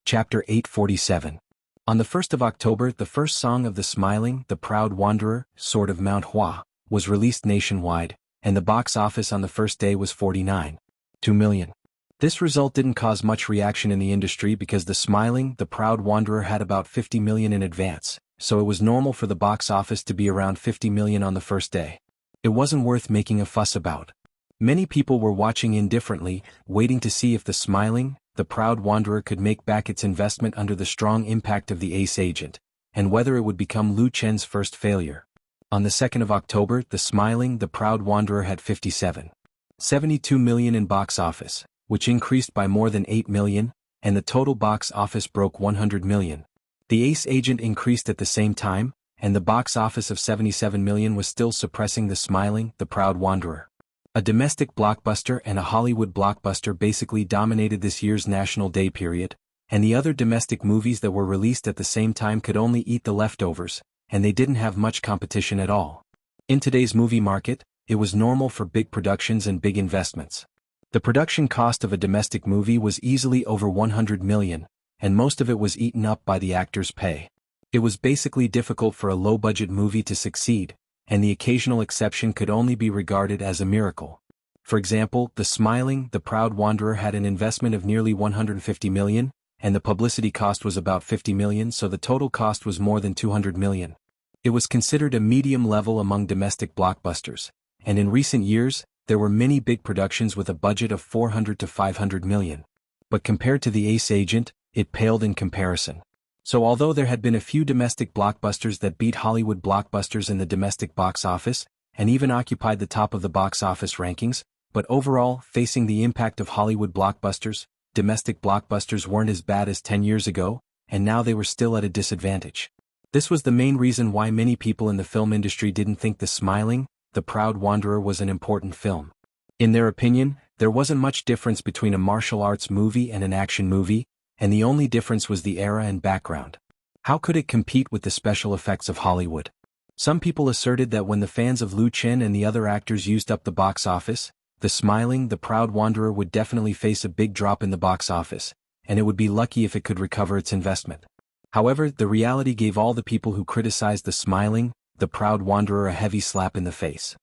Chapter 847. On the 1st of October, the first song of The Smiling, The Proud Wanderer, Sword of Mount Hua, was released nationwide, and the box office on the first day was 49.2 million. This result didn't cause much reaction in the industry because The Smiling, The Proud Wanderer had about 50 million in advance, so it was normal for the box office to be around 50 million on the first day. It wasn't worth making a fuss about. Many people were watching indifferently, waiting to see if The Smiling, The Proud Wanderer could make back its investment under the strong impact of The Ace Agent, and whether it would become Lu Chen's first failure. On the 2nd of October, The Smiling, The Proud Wanderer had 57.72 million in box office, which increased by more than 8 million, and the total box office broke 100 million. The Ace Agent increased at the same time, and the box office of 77 million was still suppressing The Smiling, The Proud Wanderer. A domestic blockbuster and a Hollywood blockbuster basically dominated this year's National Day period, and the other domestic movies that were released at the same time could only eat the leftovers, and they didn't have much competition at all. In today's movie market, it was normal for big productions and big investments. The production cost of a domestic movie was easily over 100 million, and most of it was eaten up by the actors' pay. It was basically difficult for a low-budget movie to succeed, and the occasional exception could only be regarded as a miracle. For example, The Smiling, The Proud Wanderer had an investment of nearly 150 million, and the publicity cost was about 50 million, so the total cost was more than 200 million. It was considered a medium level among domestic blockbusters, and in recent years, there were many big productions with a budget of 400 to 500 million. But compared to The Ace Agent, it paled in comparison. So although there had been a few domestic blockbusters that beat Hollywood blockbusters in the domestic box office, and even occupied the top of the box office rankings, but overall, facing the impact of Hollywood blockbusters, domestic blockbusters weren't as bad as 10 years ago, and now they were still at a disadvantage. This was the main reason why many people in the film industry didn't think The Smiling, The Proud Wanderer was an important film. In their opinion, there wasn't much difference between a martial arts movie and an action movie, and the only difference was the era and background. How could it compete with the special effects of Hollywood? Some people asserted that when the fans of Lu Chen and the other actors used up the box office, The Smiling, The Proud Wanderer would definitely face a big drop in the box office, and it would be lucky if it could recover its investment. However, the reality gave all the people who criticized The Smiling, The Proud Wanderer a heavy slap in the face.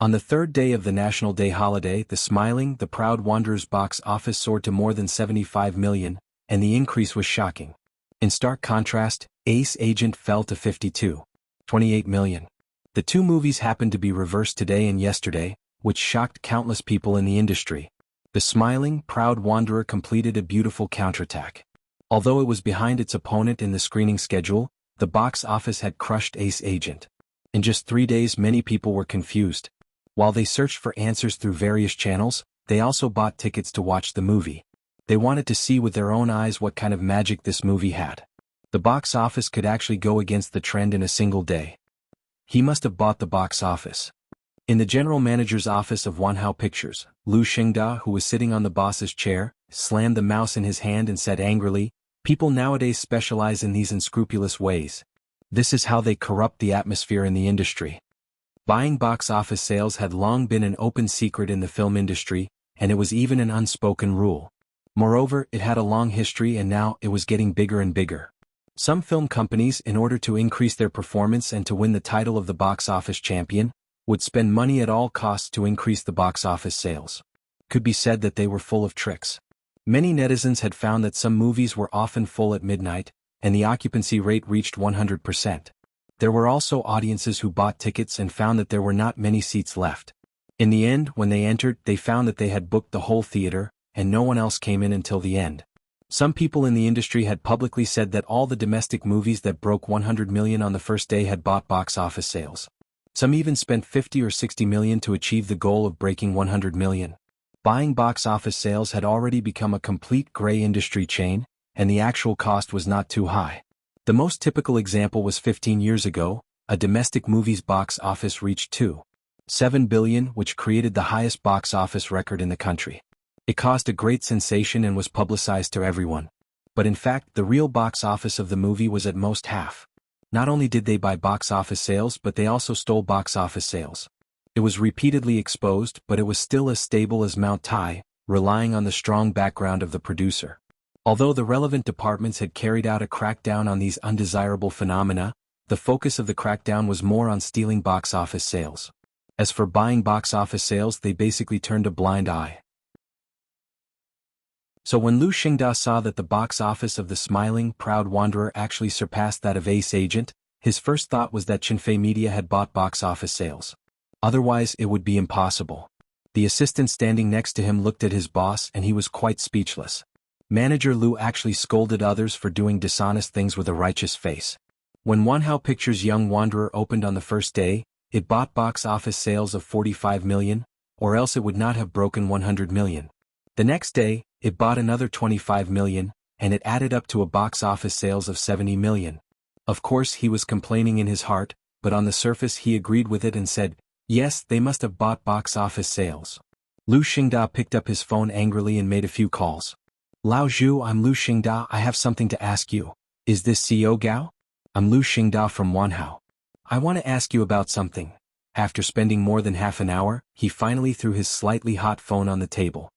On the third day of the National Day holiday, The Smiling, The Proud Wanderer's box office soared to more than 75 million, and the increase was shocking. In stark contrast, Ace Agent fell to 52.28 million. The two movies happened to be reversed today and yesterday, which shocked countless people in the industry. The Smiling, Proud Wanderer completed a beautiful counterattack. Although it was behind its opponent in the screening schedule, the box office had crushed Ace Agent. In just 3 days, many people were confused. While they searched for answers through various channels, they also bought tickets to watch the movie. They wanted to see with their own eyes what kind of magic this movie had. The box office could actually go against the trend in a single day. He must have bought the box office. In the general manager's office of Wanhao Pictures, Lu Xingda, who was sitting on the boss's chair, slammed the mouse in his hand and said angrily, "People nowadays specialize in these unscrupulous ways. This is how they corrupt the atmosphere in the industry." Buying box office sales had long been an open secret in the film industry, and it was even an unspoken rule. Moreover, it had a long history and now it was getting bigger and bigger. Some film companies, in order to increase their performance and to win the title of the box office champion, would spend money at all costs to increase the box office sales. Could be said that they were full of tricks. Many netizens had found that some movies were often full at midnight, and the occupancy rate reached 100%. There were also audiences who bought tickets and found that there were not many seats left. In the end, when they entered, they found that they had booked the whole theater, and no one else came in until the end. Some people in the industry had publicly said that all the domestic movies that broke 100 million on the first day had bought box office sales. Some even spent 50 or 60 million to achieve the goal of breaking 100 million. Buying box office sales had already become a complete gray industry chain, and the actual cost was not too high. The most typical example was 15 years ago, a domestic movie's box office reached 2.7 billion, which created the highest box office record in the country. It caused a great sensation and was publicized to everyone. But in fact, the real box office of the movie was at most half. Not only did they buy box office sales, but they also stole box office sales. It was repeatedly exposed, but it was still as stable as Mount Tai, relying on the strong background of the producer. Although the relevant departments had carried out a crackdown on these undesirable phenomena, the focus of the crackdown was more on stealing box office sales. As for buying box office sales, they basically turned a blind eye. So when Lu Xingda saw that the box office of The Smiling, Proud Wanderer actually surpassed that of Ace Agent, his first thought was that Qinfei Media had bought box office sales. Otherwise it would be impossible. The assistant standing next to him looked at his boss and he was quite speechless. Manager Lu actually scolded others for doing dishonest things with a righteous face. When Wanhao Pictures' Young Wanderer opened on the first day, it bought box office sales of 45 million, or else it would not have broken 100 million. The next day, it bought another 25 million, and it added up to a box office sales of 70 million. Of course he was complaining in his heart, but on the surface he agreed with it and said, yes, they must have bought box office sales. Lu Xingda picked up his phone angrily and made a few calls. Lao Zhu, I'm Lu Xingda, I have something to ask you. Is this CEO Gao? I'm Lu Xingda from Wanhao. I want to ask you about something. After spending more than half an hour, he finally threw his slightly hot phone on the table.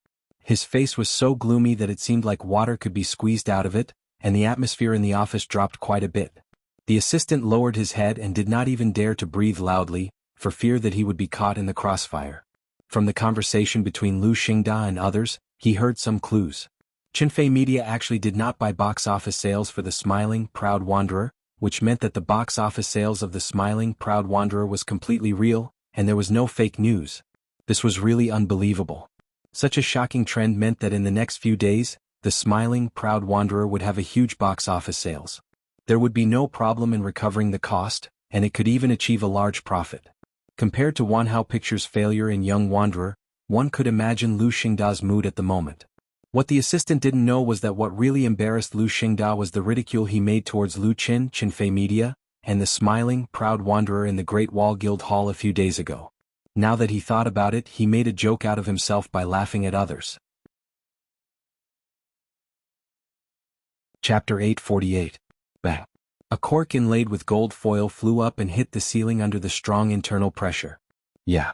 His face was so gloomy that it seemed like water could be squeezed out of it, and the atmosphere in the office dropped quite a bit. The assistant lowered his head and did not even dare to breathe loudly, for fear that he would be caught in the crossfire. From the conversation between Lu Xingda and others, he heard some clues. Qinfei Media actually did not buy box office sales for The Smiling, Proud Wanderer, which meant that the box office sales of The Smiling, Proud Wanderer was completely real, and there was no fake news. This was really unbelievable. Such a shocking trend meant that in the next few days, The Smiling, Proud Wanderer would have a huge box office sales. There would be no problem in recovering the cost, and it could even achieve a large profit. Compared to Wanhao Pictures' failure in Young Wanderer, one could imagine Lu Xingda's mood at the moment. What the assistant didn't know was that what really embarrassed Lu Xingda was the ridicule he made towards Lu Qin, Qinfei Media, and The Smiling, Proud Wanderer in the Great Wall Guild Hall a few days ago. Now that he thought about it, he made a joke out of himself by laughing at others. Chapter 848. Bang. A cork inlaid with gold foil flew up and hit the ceiling under the strong internal pressure. Yeah.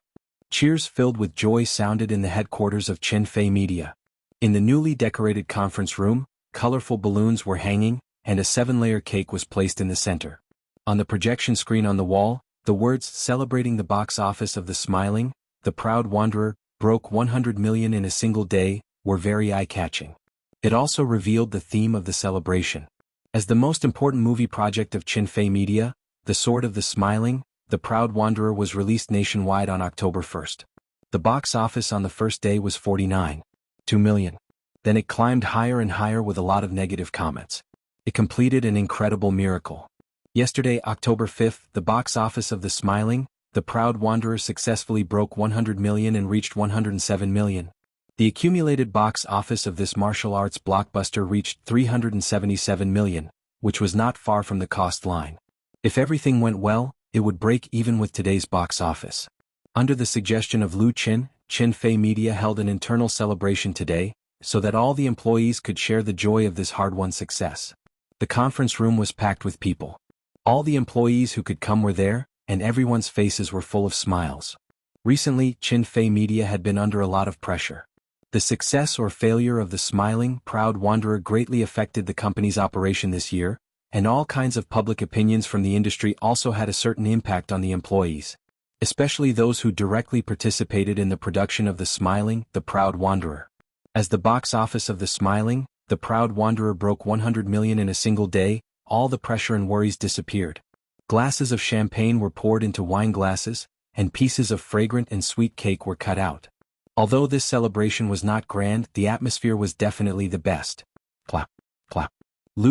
Cheers filled with joy sounded in the headquarters of Qinfei Media. In the newly decorated conference room, colorful balloons were hanging, and a 7-layer cake was placed in the center. On the projection screen on the wall, the words celebrating the box office of The Smiling, The Proud Wanderer, broke 100 million in a single day, were very eye-catching. It also revealed the theme of the celebration. As the most important movie project of Qinfei Media, The Sword of the Smiling, The Proud Wanderer was released nationwide on October 1st. The box office on the first day was 49.2 million. Then it climbed higher and higher with a lot of negative comments. It completed an incredible miracle. Yesterday, October 5th, the box office of The Smiling, The Proud Wanderer successfully broke 100 million and reached 107 million. The accumulated box office of this martial arts blockbuster reached 377 million, which was not far from the cost line. If everything went well, it would break even with today's box office. Under the suggestion of Lu Qin, Qinfei Media held an internal celebration today, so that all the employees could share the joy of this hard-won success. The conference room was packed with people. All the employees who could come were there, and everyone's faces were full of smiles. Recently, Qinfei Media had been under a lot of pressure. The success or failure of The Smiling, Proud Wanderer greatly affected the company's operation this year, and all kinds of public opinions from the industry also had a certain impact on the employees, especially those who directly participated in the production of The Smiling, The Proud Wanderer. As the box office of The Smiling, The Proud Wanderer broke 100 million in a single day, all the pressure and worries disappeared. Glasses of champagne were poured into wine glasses, and pieces of fragrant and sweet cake were cut out. Although this celebration was not grand, the atmosphere was definitely the best. Clap, clap.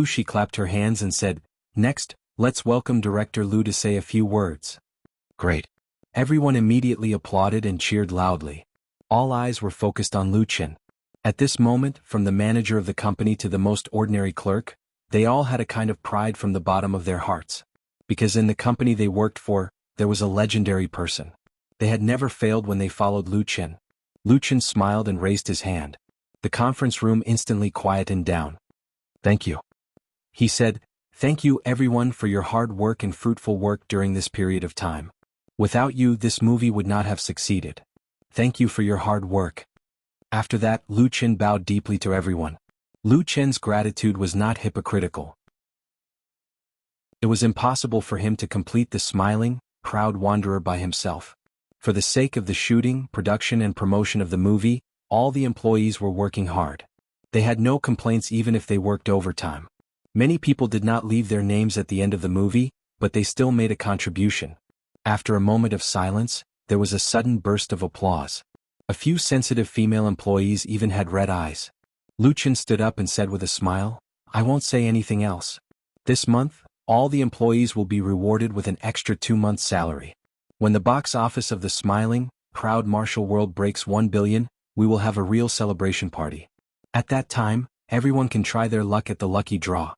She clapped her hands and said, "Next, let's welcome Director Lu to say a few words." Great. Everyone immediately applauded and cheered loudly. All eyes were focused on Lu Chen. At this moment, from the manager of the company to the most ordinary clerk, they all had a kind of pride from the bottom of their hearts. Because in the company they worked for, there was a legendary person. They had never failed when they followed Lu Chen. Lu Chen smiled and raised his hand. The conference room instantly quietened down. "Thank you," he said. "Thank you everyone for your hard work and fruitful work during this period of time. Without you, this movie would not have succeeded. Thank you for your hard work." After that, Lu Chen bowed deeply to everyone. Lu Chen's gratitude was not hypocritical. It was impossible for him to complete the smiling, proud wanderer by himself. For the sake of the shooting, production and promotion of the movie, all the employees were working hard. They had no complaints even if they worked overtime. Many people did not leave their names at the end of the movie, but they still made a contribution. After a moment of silence, there was a sudden burst of applause. A few sensitive female employees even had red eyes. Lu Chen stood up and said with a smile, "I won't say anything else. This month, all the employees will be rewarded with an extra 2 months' salary. When the box office of the smiling, proud martial world breaks 1 billion, we will have a real celebration party. At that time, everyone can try their luck at the lucky draw."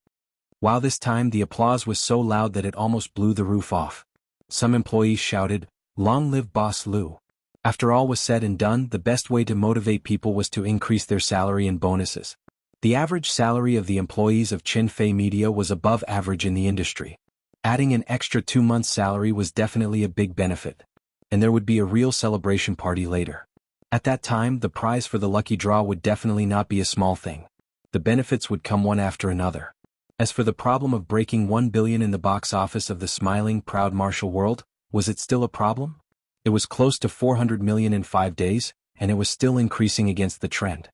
While this time the applause was so loud that it almost blew the roof off. Some employees shouted, "Long live Boss Lu." After all was said and done, the best way to motivate people was to increase their salary and bonuses. The average salary of the employees of Qinfei Media was above average in the industry. Adding an extra 2 months' salary was definitely a big benefit. And there would be a real celebration party later. At that time, the prize for the lucky draw would definitely not be a small thing. The benefits would come one after another. As for the problem of breaking 1 billion in the box office of the smiling, proud martial world, was it still a problem? It was close to 400 million in 5 days, and it was still increasing against the trend.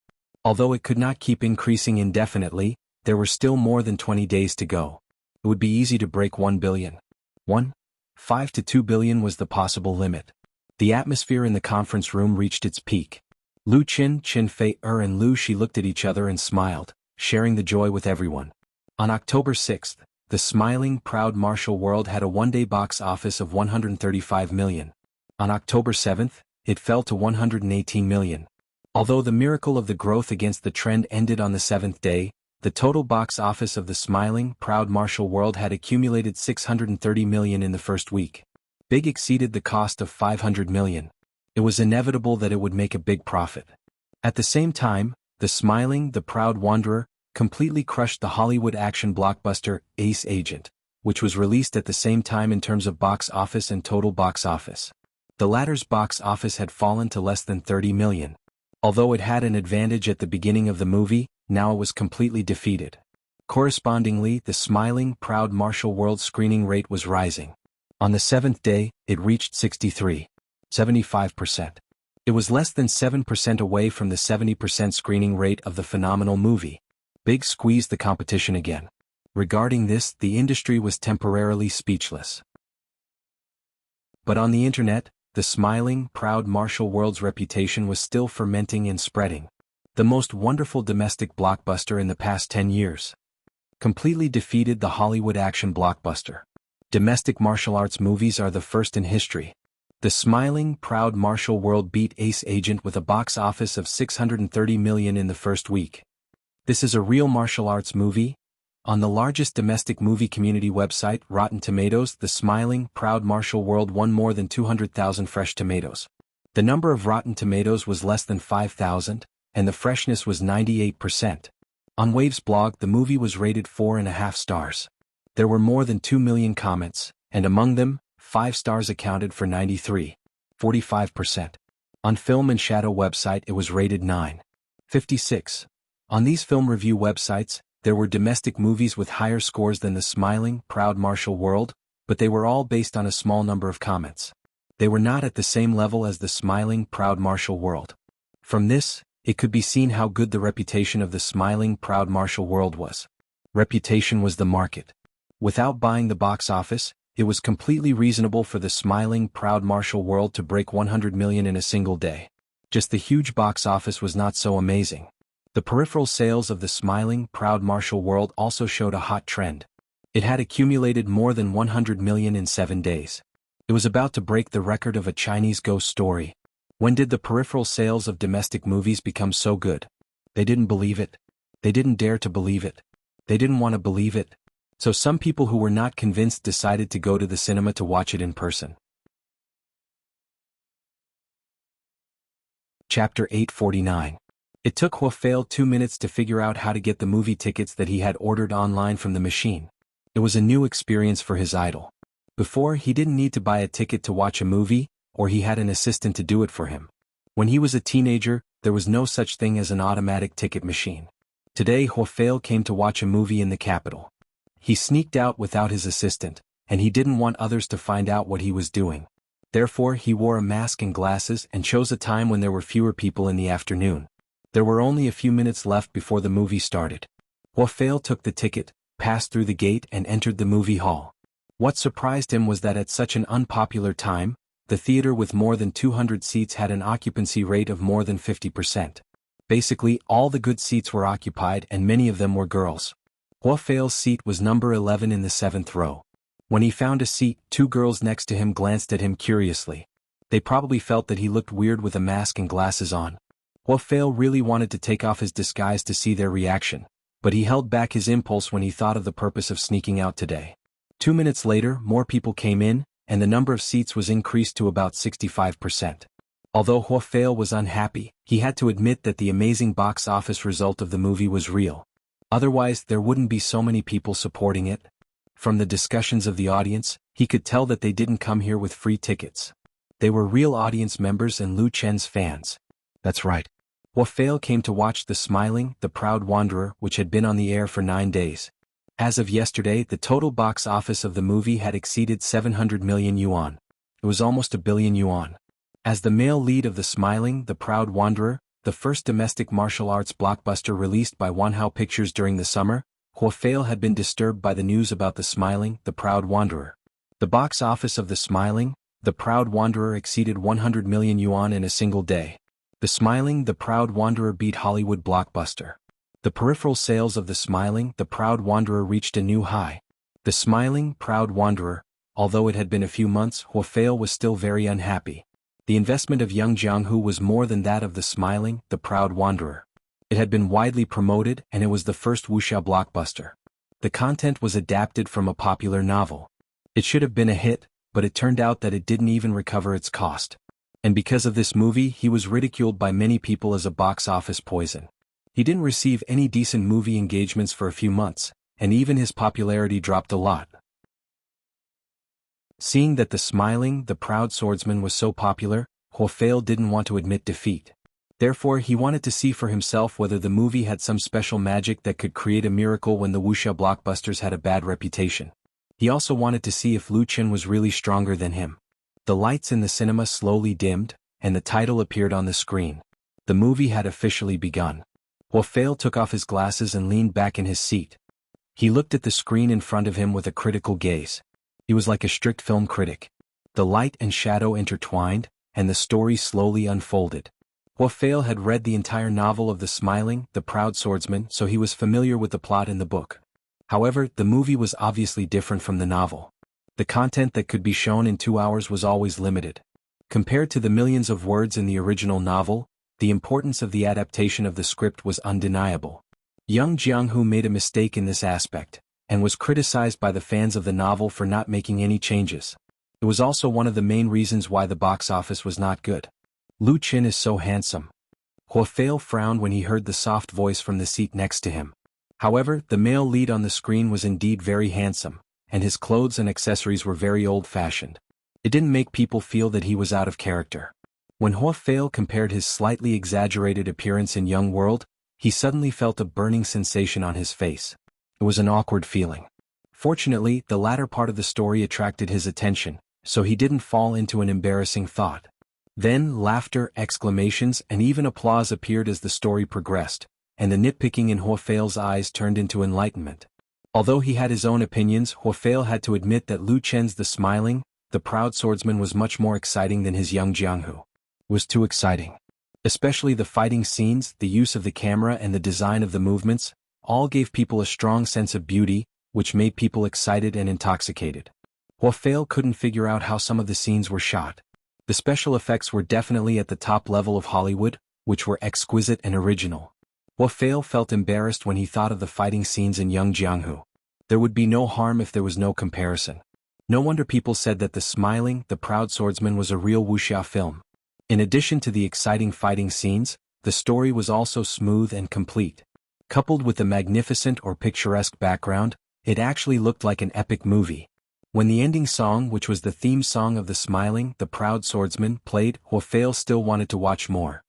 Although it could not keep increasing indefinitely, there were still more than 20 days to go. It would be easy to break 1 billion. 1.5 to 2 billion was the possible limit. The atmosphere in the conference room reached its peak. Lu Chen, Qinfei and Lu Shi looked at each other and smiled, sharing the joy with everyone. On October 6th, the smiling, proud martial world had a one-day box office of 135 million. On October 7th, it fell to 118 million. Although the miracle of the growth against the trend ended on the 7th day, the total box office of the smiling, proud martial world had accumulated 630 million in the first week. Big exceeded the cost of 500 million. It was inevitable that it would make a big profit. At the same time, the smiling, the proud wanderer, completely crushed the Hollywood action blockbuster, Ace Agent, which was released at the same time in terms of box office and total box office. The latter's box office had fallen to less than 30 million. Although it had an advantage at the beginning of the movie, now it was completely defeated. Correspondingly, the smiling, proud martial world screening rate was rising. On the 7th day, it reached 73.75%. It was less than 7% away from the 70% screening rate of the phenomenal movie. Big squeezed the competition again. Regarding this, the industry was temporarily speechless. But on the internet, the smiling, proud martial world's reputation was still fermenting and spreading. The most wonderful domestic blockbuster in the past 10 years. Completely defeated the Hollywood action blockbuster. Domestic martial arts movies are the first in history. The smiling, proud martial world beat Ace Agent with a box office of 630 million in the first week. This is a real martial arts movie. On the largest domestic movie community website, Rotten Tomatoes, the smiling, proud martial world won more than 200,000 fresh tomatoes. The number of Rotten Tomatoes was less than 5,000, and the freshness was 98%. On Wave's blog, the movie was rated 4.5 stars. There were more than 2 million comments, and among them, 5 stars accounted for 93.45%. On Film and Shadow website it was rated 9.56. On these film review websites, there were domestic movies with higher scores than the smiling, proud martial world, but they were all based on a small number of comments. They were not at the same level as the smiling, proud martial world. From this, it could be seen how good the reputation of the smiling, proud martial world was. Reputation was the market. Without buying the box office, it was completely reasonable for the smiling, proud martial world to break 100 million in a single day. Just the huge box office was not so amazing. The peripheral sales of the smiling, proud martial world also showed a hot trend. It had accumulated more than 100 million in 7 days. It was about to break the record of a Chinese ghost story. When did the peripheral sales of domestic movies become so good? They didn't believe it. They didn't dare to believe it. They didn't want to believe it. So some people who were not convinced decided to go to the cinema to watch it in person. Chapter 849. It took Huofail 2 minutes to figure out how to get the movie tickets that he had ordered online from the machine. It was a new experience for his idol. Before, he didn't need to buy a ticket to watch a movie, or he had an assistant to do it for him. When he was a teenager, there was no such thing as an automatic ticket machine. Today Huofail came to watch a movie in the capital. He sneaked out without his assistant, and he didn't want others to find out what he was doing. Therefore he wore a mask and glasses and chose a time when there were fewer people in the afternoon. There were only a few minutes left before the movie started. Huofail took the ticket, passed through the gate and entered the movie hall. What surprised him was that at such an unpopular time, the theater with more than 200 seats had an occupancy rate of more than 50%. Basically, all the good seats were occupied and many of them were girls. Huofail's seat was number 11 in the 7th row. When he found a seat, 2 girls next to him glanced at him curiously. They probably felt that he looked weird with a mask and glasses on. Huofail really wanted to take off his disguise to see their reaction, but he held back his impulse when he thought of the purpose of sneaking out today. 2 minutes later, more people came in, and the number of seats was increased to about 65%. Although Huofail was unhappy, he had to admit that the amazing box office result of the movie was real. Otherwise, there wouldn't be so many people supporting it. From the discussions of the audience, he could tell that they didn't come here with free tickets. They were real audience members and Lu Chen's fans. That's right. Huofail came to watch The Smiling, the Proud Wanderer, which had been on the air for 9 days. As of yesterday, the total box office of the movie had exceeded 700 million yuan. It was almost $1 billion. As the male lead of The Smiling, the Proud Wanderer, the first domestic martial arts blockbuster released by Wanhao Pictures during the summer, Huofail had been disturbed by the news about The Smiling, the Proud Wanderer. The box office of The Smiling, the Proud Wanderer exceeded 100 million yuan in a single day. The Smiling, the Proud Wanderer beat Hollywood blockbuster. The peripheral sales of The Smiling, the Proud Wanderer reached a new high. The Smiling, Proud Wanderer, although it had been a few months, Huofail was still very unhappy. The investment of young Jianghu was more than that of The Smiling, the Proud Wanderer. It had been widely promoted and it was the first wuxia blockbuster. The content was adapted from a popular novel. It should have been a hit, but it turned out that it didn't even recover its cost. And because of this movie, he was ridiculed by many people as a box office poison. He didn't receive any decent movie engagements for a few months, and even his popularity dropped a lot. Seeing that The Smiling, the Proud Swordsman was so popular, Huofail didn't want to admit defeat. Therefore he wanted to see for himself whether the movie had some special magic that could create a miracle when the wuxia blockbusters had a bad reputation. He also wanted to see if Lu Chen was really stronger than him. The lights in the cinema slowly dimmed, and the title appeared on the screen. The movie had officially begun. Huofail took off his glasses and leaned back in his seat. He looked at the screen in front of him with a critical gaze. He was like a strict film critic. The light and shadow intertwined, and the story slowly unfolded. Huofail had read the entire novel of The Smiling, the Proud Swordsman, so he was familiar with the plot in the book. However, the movie was obviously different from the novel. The content that could be shown in 2 hours was always limited. Compared to the millions of words in the original novel, the importance of the adaptation of the script was undeniable. Young Jianghu made a mistake in this aspect, and was criticized by the fans of the novel for not making any changes. It was also one of the main reasons why the box office was not good. Lu Chen is so handsome. Huofail frowned when he heard the soft voice from the seat next to him. However, the male lead on the screen was indeed very handsome, and his clothes and accessories were very old-fashioned. It didn't make people feel that he was out of character. When Huofail compared his slightly exaggerated appearance in Young World, he suddenly felt a burning sensation on his face. It was an awkward feeling. Fortunately, the latter part of the story attracted his attention, so he didn't fall into an embarrassing thought. Then laughter, exclamations, and even applause appeared as the story progressed, and the nitpicking in Huofail's eyes turned into enlightenment. Although he had his own opinions, Huofail had to admit that Lu Chen's The Smiling, the Proud Swordsman was much more exciting than his young Jianghu. It was too exciting. Especially the fighting scenes, the use of the camera and the design of the movements, all gave people a strong sense of beauty, which made people excited and intoxicated. Huafei couldn't figure out how some of the scenes were shot. The special effects were definitely at the top level of Hollywood, which were exquisite and original. Huafei felt embarrassed when he thought of the fighting scenes in Yangjianghu. There would be no harm if there was no comparison. No wonder people said that The Proud Swordsman was a real wuxia film. In addition to the exciting fighting scenes, the story was also smooth and complete. Coupled with the magnificent or picturesque background, it actually looked like an epic movie. When the ending song, which was the theme song of The Proud Swordsman, played, Huafei still wanted to watch more.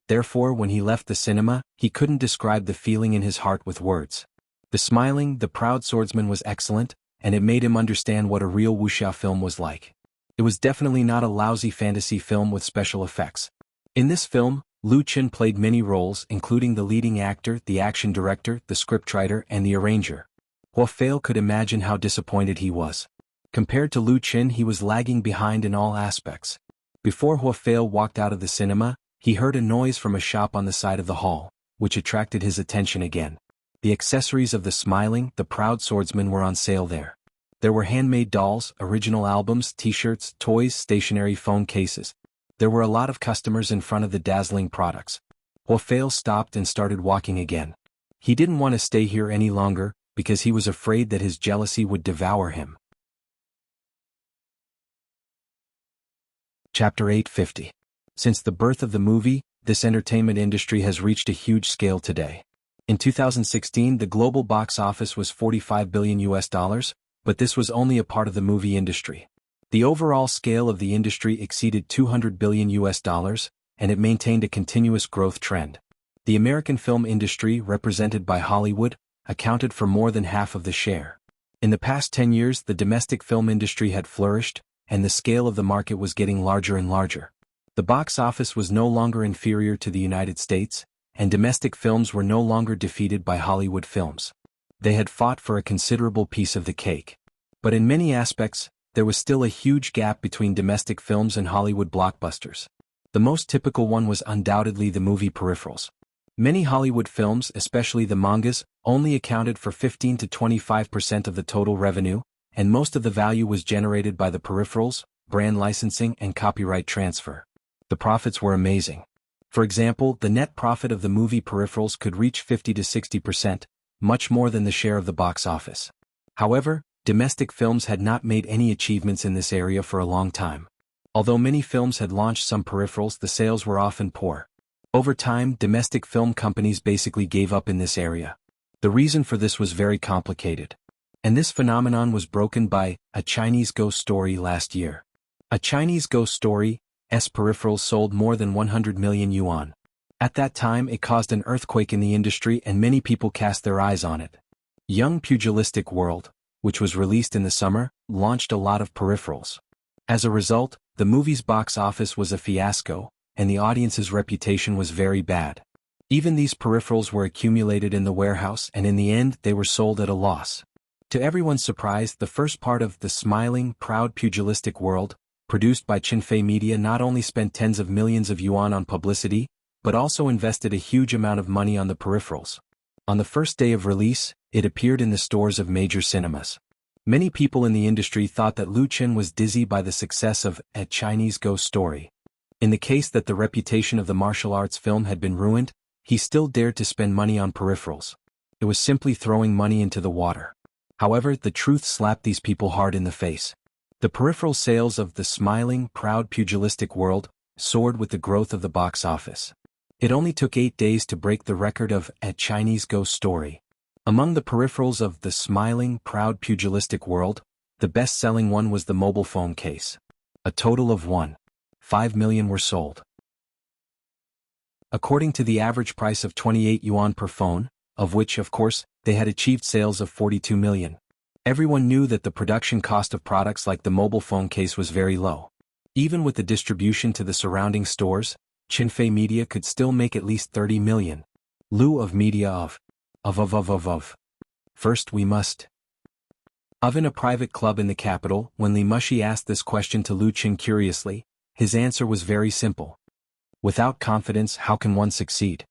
Therefore, when he left the cinema, he couldn't describe the feeling in his heart with words. The Proud Swordsman was excellent, and it made him understand what a real wuxia film was like. It was definitely not a lousy fantasy film with special effects. In this film, Lu Qin played many roles, including the leading actor, the action director, the scriptwriter, and the arranger. Huafei could imagine how disappointed he was. Compared to Lu Qin, he was lagging behind in all aspects. Before Huafei walked out of the cinema, he heard a noise from a shop on the side of the hall, which attracted his attention again. The accessories of The Proud Swordsman were on sale there. There were handmade dolls, original albums, t-shirts, toys, stationery, phone cases. There were a lot of customers in front of the dazzling products. Huafei stopped and started walking again. He didn't want to stay here any longer, because he was afraid that his jealousy would devour him. Chapter 850. Since the birth of the movie, this entertainment industry has reached a huge scale today. In 2016, the global box office was $45 billion, but this was only a part of the movie industry. The overall scale of the industry exceeded $200 billion, and it maintained a continuous growth trend. The American film industry, represented by Hollywood, accounted for more than half of the share. In the past 10 years, the domestic film industry had flourished, and the scale of the market was getting larger and larger. The box office was no longer inferior to the United States, and domestic films were no longer defeated by Hollywood films. They had fought for a considerable piece of the cake. But in many aspects, there was still a huge gap between domestic films and Hollywood blockbusters. The most typical one was undoubtedly the movie peripherals. Many Hollywood films, especially the mangas, only accounted for 15 to 25% of the total revenue, and most of the value was generated by the peripherals, brand licensing, and copyright transfer. The profits were amazing. For example, the net profit of the movie peripherals could reach 50 to 60%, much more than the share of the box office. However, domestic films had not made any achievements in this area for a long time. Although many films had launched some peripherals, the sales were often poor. Over time, domestic film companies basically gave up in this area. The reason for this was very complicated. And this phenomenon was broken by A Chinese Ghost Story last year. A Chinese Ghost Story's peripherals sold more than 100 million yuan. At that time, it caused an earthquake in the industry and many people cast their eyes on it. Young Pugilistic World, which was released in the summer, launched a lot of peripherals. As a result, the movie's box office was a fiasco, and the audience's reputation was very bad. Even these peripherals were accumulated in the warehouse, and in the end they were sold at a loss. To everyone's surprise, the first part of The Proud Pugilistic World, produced by Qinfei Media, not only spent tens of millions of yuan on publicity, but also invested a huge amount of money on the peripherals. On the first day of release, it appeared in the stores of major cinemas. Many people in the industry thought that Lu Qin was dizzy by the success of A Chinese Ghost Story. In the case that the reputation of the martial arts film had been ruined, he still dared to spend money on peripherals. It was simply throwing money into the water. However, the truth slapped these people hard in the face. The peripheral sales of The Proud Pugilistic World soared with the growth of the box office. It only took 8 days to break the record of A Chinese Ghost Story. Among the peripherals of The Proud Pugilistic World, the best-selling one was the mobile phone case. A total of 1.5 million were sold. According to the average price of 28 yuan per phone, of which, of course, they had achieved sales of 42 million. Everyone knew that the production cost of products like the mobile phone case was very low. Even with the distribution to the surrounding stores, Qinfei Media could still make at least 30 million. Liu of Media of. First we must. In a private club in the capital, when Li Mushi asked this question to Lu Qin curiously, his answer was very simple. Without confidence, how can one succeed?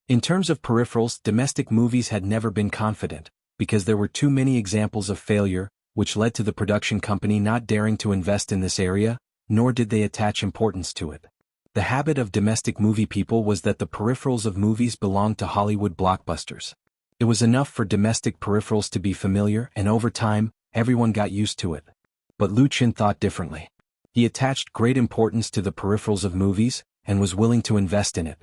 In terms of peripherals, domestic movies had never been confident, because there were too many examples of failure, which led to the production company not daring to invest in this area, nor did they attach importance to it. The habit of domestic movie people was that the peripherals of movies belonged to Hollywood blockbusters. It was enough for domestic peripherals to be familiar, and over time, everyone got used to it. But Lu Qin thought differently. He attached great importance to the peripherals of movies, and was willing to invest in it.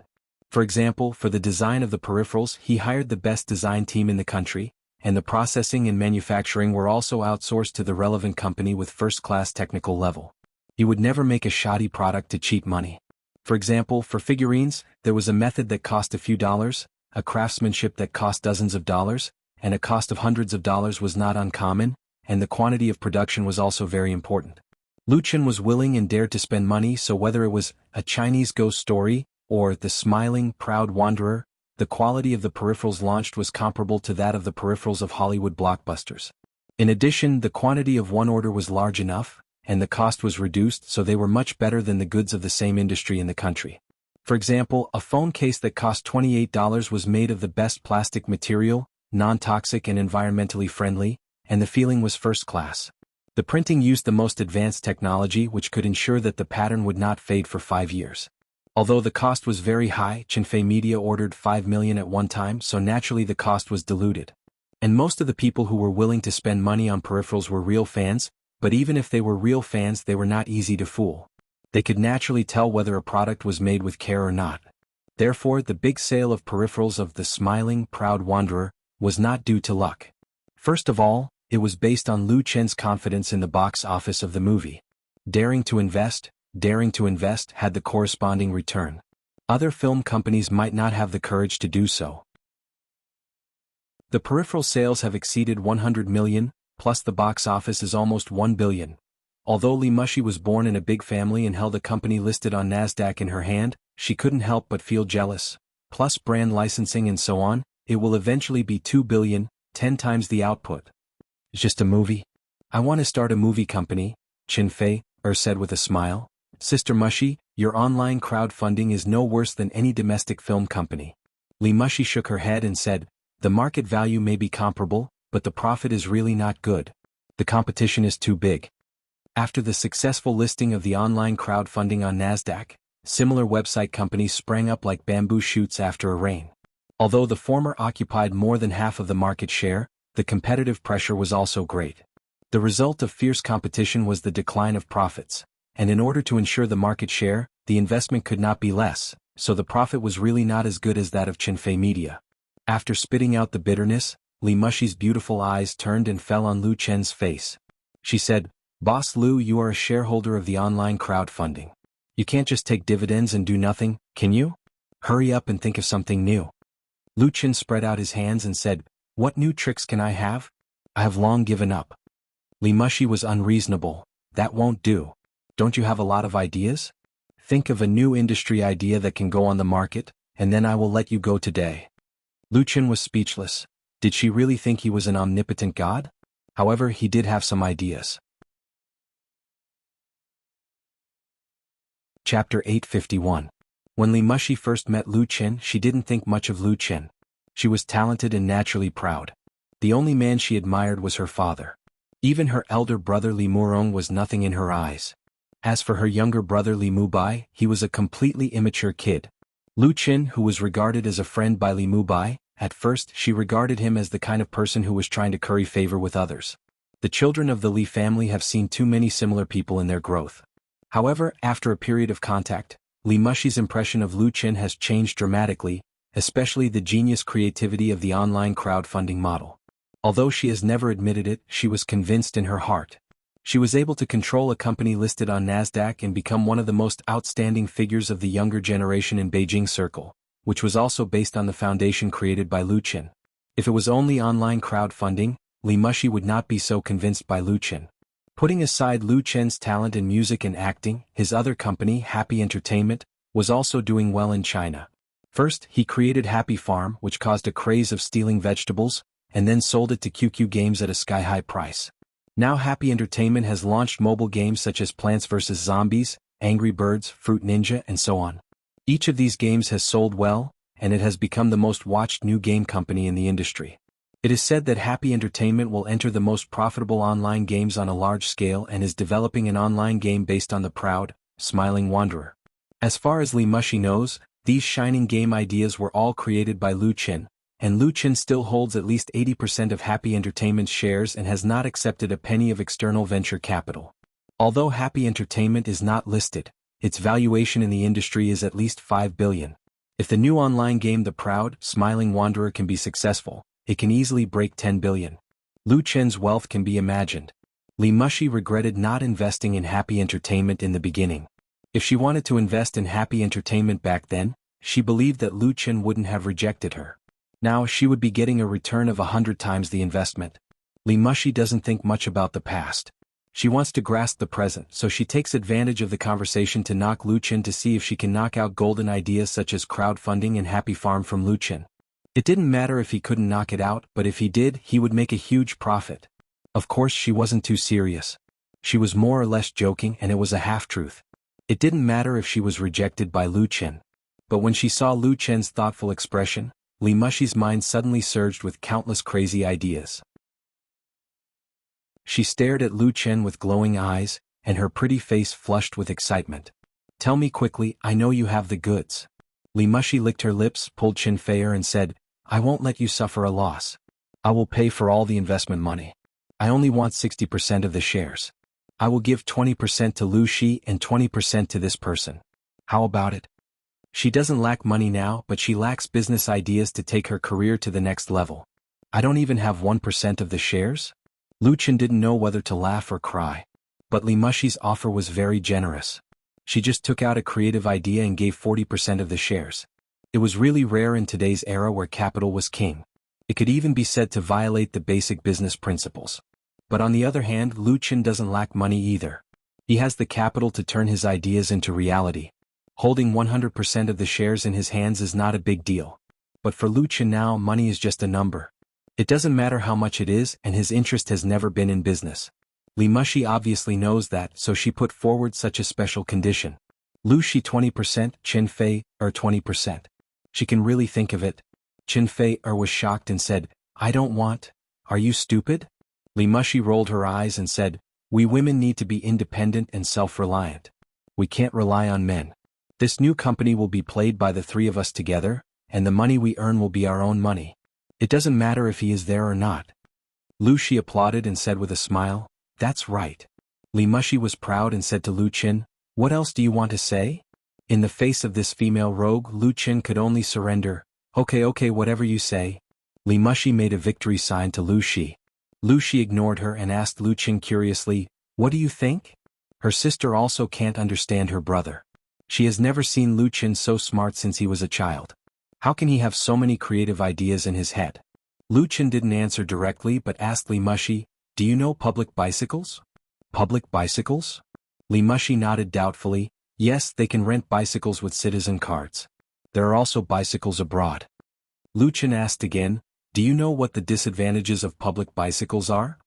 For example, for the design of the peripherals, he hired the best design team in the country, and the processing and manufacturing were also outsourced to the relevant company with first-class technical level. He would never make a shoddy product to cheat money. For example, for figurines, there was a method that cost a few dollars, a craftsmanship that cost dozens of dollars, and a cost of hundreds of dollars was not uncommon, and the quantity of production was also very important. Lu Qin was willing and dared to spend money, so whether it was A Chinese Ghost Story, or The Smiling, Proud Wanderer, the quality of the peripherals launched was comparable to that of the peripherals of Hollywood blockbusters. In addition, the quantity of one order was large enough, and the cost was reduced, so they were much better than the goods of the same industry in the country. For example, a phone case that cost $28 was made of the best plastic material, non-toxic and environmentally friendly, and the feeling was first class. The printing used the most advanced technology which could ensure that the pattern would not fade for 5 years. Although the cost was very high, Qinfei Media ordered 5 million at one time, so naturally the cost was diluted. And most of the people who were willing to spend money on peripherals were real fans, but even if they were real fans, they were not easy to fool. They could naturally tell whether a product was made with care or not. Therefore, the big sale of peripherals of The Smiling, Proud Wanderer was not due to luck. First of all, it was based on Lu Qin's confidence in the box office of the movie. Daring to invest had the corresponding return. Other film companies might not have the courage to do so. The peripheral sales have exceeded 100 million, plus the box office is almost 1 billion. Although Li Mushi was born in a big family and held a company listed on Nasdaq in her hand, she couldn't help but feel jealous. Plus brand licensing and so on, it will eventually be 2 billion, 10 times the output. It's just a movie? I want to start a movie company, Qinfei said with a smile. Sister Mushi, your online crowdfunding is no worse than any domestic film company. Li Mushi shook her head and said, the market value may be comparable, but the profit is really not good. The competition is too big. After the successful listing of the online crowdfunding on Nasdaq, similar website companies sprang up like bamboo shoots after a rain. Although the former occupied more than half of the market share, the competitive pressure was also great. The result of fierce competition was the decline of profits, and in order to ensure the market share, the investment could not be less, so the profit was really not as good as that of Qinfei Media. After spitting out the bitterness, Li Mushi's beautiful eyes turned and fell on Lu Qin's face. She said, Boss Lu, you are a shareholder of the online crowdfunding. You can't just take dividends and do nothing, can you? Hurry up and think of something new. Lu Qin spread out his hands and said, what new tricks can I have? I have long given up. Li Mushi was unreasonable. That won't do. Don't you have a lot of ideas? Think of a new industry idea that can go on the market, and then I will let you go today. Lu Qin was speechless. Did she really think he was an omnipotent god? However, he did have some ideas. Chapter 851. When Li Mushi first met Lu Qin, she didn't think much of Lu Qin. She was talented and naturally proud. The only man she admired was her father. Even her elder brother Li Murong was nothing in her eyes. As for her younger brother Li Mubai, he was a completely immature kid. Lu Qin, who was regarded as a friend by Li Mubai, at first she regarded him as the kind of person who was trying to curry favor with others. The children of the Li family have seen too many similar people in their growth. However, after a period of contact, Li Mushi's impression of Lu Qin has changed dramatically, especially the genius creativity of the online crowdfunding model. Although she has never admitted it, she was convinced in her heart. She was able to control a company listed on Nasdaq and become one of the most outstanding figures of the younger generation in Beijing Circle, which was also based on the foundation created by Lu Qin. If it was only online crowdfunding, Li Mushi would not be so convinced by Lu Qin. Putting aside Lu Qin's talent in music and acting, his other company, Happy Entertainment, was also doing well in China. First, he created Happy Farm, which caused a craze of stealing vegetables, and then sold it to QQ Games at a sky-high price. Now Happy Entertainment has launched mobile games such as Plants vs. Zombies, Angry Birds, Fruit Ninja, and so on. Each of these games has sold well, and it has become the most watched new game company in the industry. It is said that Happy Entertainment will enter the most profitable online games on a large scale and is developing an online game based on the proud, smiling wanderer. As far as Li Mushi knows, these shining game ideas were all created by Lu Qin, and Lu Qin still holds at least 80% of Happy Entertainment's shares and has not accepted a penny of external venture capital. Although Happy Entertainment is not listed, its valuation in the industry is at least 5 billion. If the new online game The Proud, Smiling Wanderer can be successful, it can easily break 10 billion. Lu Qin's wealth can be imagined. Li Mushi regretted not investing in Happy Entertainment in the beginning. If she wanted to invest in Happy Entertainment back then, she believed that Lu Qin wouldn't have rejected her. Now she would be getting a return of 100 times the investment. Li Mushi doesn't think much about the past. She wants to grasp the present, so she takes advantage of the conversation to knock Lu Qin to see if she can knock out golden ideas such as crowdfunding and Happy Farm from Lu Qin. It didn't matter if he couldn't knock it out, but if he did, he would make a huge profit. Of course she wasn't too serious. She was more or less joking, and it was a half-truth. It didn't matter if she was rejected by Lu Qin. But when she saw Lu Qin's thoughtful expression, Li Mushi's mind suddenly surged with countless crazy ideas. She stared at Lu Qin with glowing eyes, and her pretty face flushed with excitement. "Tell me quickly, I know you have the goods." Li Mushi licked her lips, pulled Qin Feier and said, "I won't let you suffer a loss. I will pay for all the investment money. I only want 60% of the shares. I will give 20% to Lu Shi and 20% to this person. How about it?" She doesn't lack money now, but she lacks business ideas to take her career to the next level. "I don't even have 1% of the shares?" Lu Qin didn't know whether to laugh or cry. But Li Mushi's offer was very generous. She just took out a creative idea and gave 40% of the shares. It was really rare in today's era where capital was king. It could even be said to violate the basic business principles. But on the other hand, Lu Qin doesn't lack money either. He has the capital to turn his ideas into reality. Holding 100% of the shares in his hands is not a big deal. But for Lu Qin now, money is just a number. It doesn't matter how much it is, and his interest has never been in business. Li Mushi obviously knows that, so she put forward such a special condition. Lu Shi 20%, Qin Feier 20%. She can really think of it. Qin Feier was shocked and said, "I don't want. Are you stupid?" Li Mushi rolled her eyes and said, "We women need to be independent and self-reliant. We can't rely on men. This new company will be played by the three of us together, and the money we earn will be our own money. It doesn't matter if he is there or not." Lu Shi applauded and said with a smile, "That's right." Li Mushi was proud and said to Lu Qin, "What else do you want to say?" In the face of this female rogue, Lu Qin could only surrender. Okay, whatever you say." Li Mushi made a victory sign to Lu Shi. Lu Shi ignored her and asked Lu Qin curiously, "What do you think?" Her sister also can't understand her brother. She has never seen Lu Qin so smart since he was a child. How can he have so many creative ideas in his head? Lu Qin didn't answer directly but asked Li Mushi, "Do you know public bicycles?" "Public bicycles?" Li Mushi nodded doubtfully. "Yes, they can rent bicycles with citizen cards. There are also bicycles abroad." Lu Qin asked again, "Do you know what the disadvantages of public bicycles are?"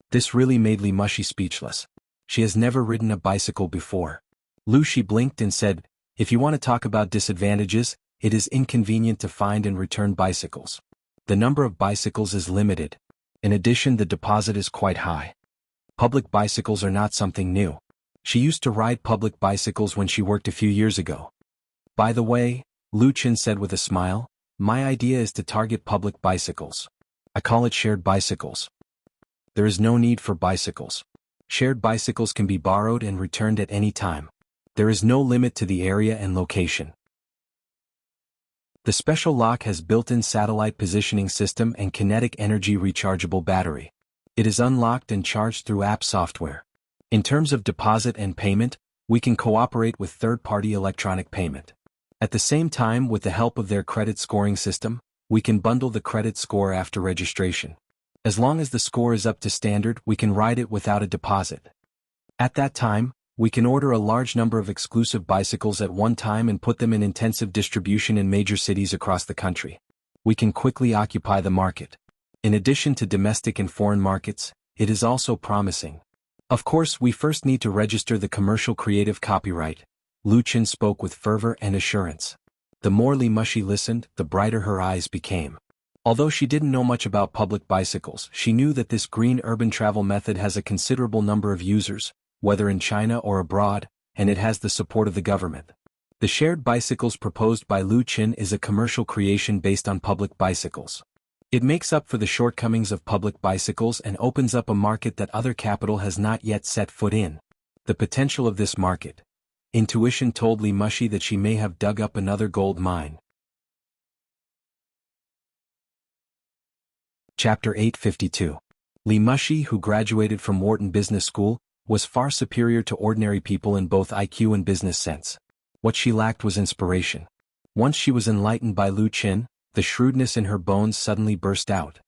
This really made Li Mushi speechless. She has never ridden a bicycle before. Lu Shi blinked and said, "If you want to talk about disadvantages, it is inconvenient to find and return bicycles. The number of bicycles is limited. In addition, the deposit is quite high. Public bicycles are not something new. She used to ride public bicycles when she worked a few years ago." "By the way," Lu Qin said with a smile, "my idea is to target public bicycles. I call it shared bicycles. There is no need for bicycles. Shared bicycles can be borrowed and returned at any time. There is no limit to the area and location. The special lock has built-in satellite positioning system and kinetic energy rechargeable battery. It is unlocked and charged through app software. In terms of deposit and payment, we can cooperate with third-party electronic payment. At the same time, with the help of their credit scoring system, we can bundle the credit score after registration. As long as the score is up to standard, we can ride it without a deposit. At that time, we can order a large number of exclusive bicycles at one time and put them in intensive distribution in major cities across the country. We can quickly occupy the market. In addition to domestic and foreign markets, it is also promising. Of course, we first need to register the commercial creative copyright. Lu Qin spoke with fervor and assurance. The more Li Mushi listened, the brighter her eyes became. Although she didn't know much about public bicycles, she knew that this green urban travel method has a considerable number of users, whether in China or abroad, and it has the support of the government. The shared bicycles proposed by Lu Qin is a commercial creation based on public bicycles. It makes up for the shortcomings of public bicycles and opens up a market that other capital has not yet set foot in. The potential of this market. Intuition told Li Mushi that she may have dug up another gold mine. Chapter 852. Li Mushi, who graduated from Wharton Business School, was far superior to ordinary people in both IQ and business sense. What she lacked was inspiration. Once she was enlightened by Lu Qin, the shrewdness in her bones suddenly burst out.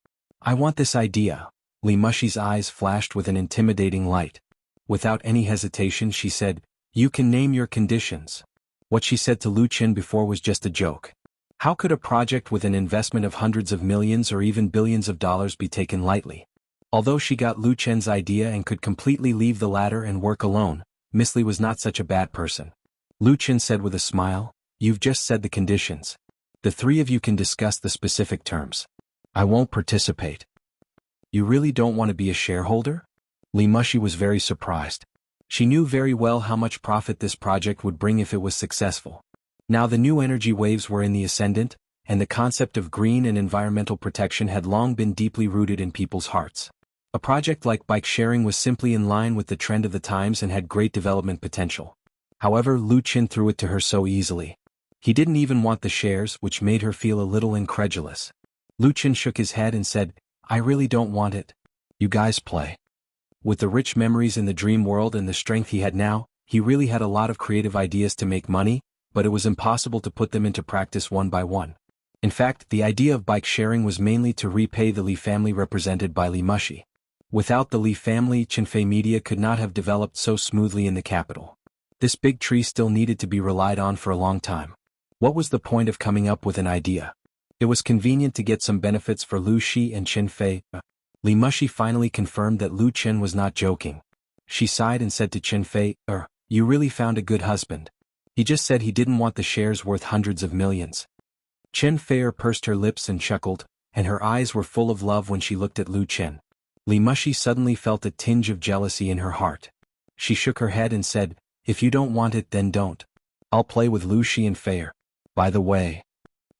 I want this idea. Li Mushi's eyes flashed with an intimidating light. Without any hesitation she said, you can name your conditions. What she said to Lu Qin before was just a joke. How could a project with an investment of hundreds of millions or even billions of dollars be taken lightly? Although she got Lu Qin's idea and could completely leave the latter and work alone, Miss Li was not such a bad person. Lu Qin said with a smile, you've just said the conditions. The three of you can discuss the specific terms. I won't participate. You really don't want to be a shareholder? Li Mushi was very surprised. She knew very well how much profit this project would bring if it was successful. Now the new energy waves were in the ascendant, and the concept of green and environmental protection had long been deeply rooted in people's hearts. A project like bike sharing was simply in line with the trend of the times and had great development potential. However, Lu Qin threw it to her so easily. He didn't even want the shares, which made her feel a little incredulous. Lu Qin shook his head and said, I really don't want it. You guys play. With the rich memories in the dream world and the strength he had now, he really had a lot of creative ideas to make money, but it was impossible to put them into practice one by one. In fact, the idea of bike sharing was mainly to repay the Li family represented by Li Mushi. Without the Li family, Qinfei Media could not have developed so smoothly in the capital. This big tree still needed to be relied on for a long time. What was the point of coming up with an idea? It was convenient to get some benefits for Lu Shi and Qinfei. Li Mushi finally confirmed that Lu Qin was not joking. She sighed and said to Qinfei, you really found a good husband. He just said he didn't want the shares worth hundreds of millions. Qinfei pursed her lips and chuckled, and her eyes were full of love when she looked at Lu Qin. Li Mushi suddenly felt a tinge of jealousy in her heart. She shook her head and said, if you don't want it then don't. I'll play with Lu Shi and Fei. By the way.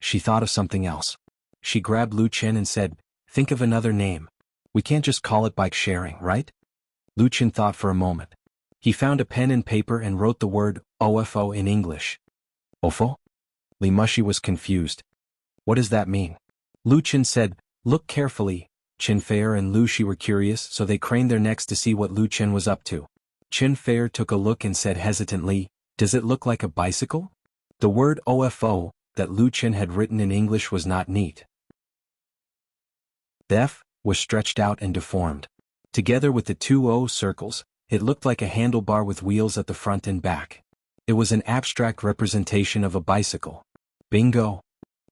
She thought of something else. She grabbed Lu Qin and said, think of another name. We can't just call it bike sharing, right? Lu Qin thought for a moment. He found a pen and paper and wrote the word OFO in English. OFO? Li Mushi was confused. What does that mean? Lu Qin said, look carefully. Qinfei and Lu Shi were curious, so they craned their necks to see what Lu Qin was up to. Qinfei took a look and said hesitantly, does it look like a bicycle? The word OFO, that Lu Qin had written in English, was not neat. The F was stretched out and deformed. Together with the two O circles, it looked like a handlebar with wheels at the front and back. It was an abstract representation of a bicycle. Bingo!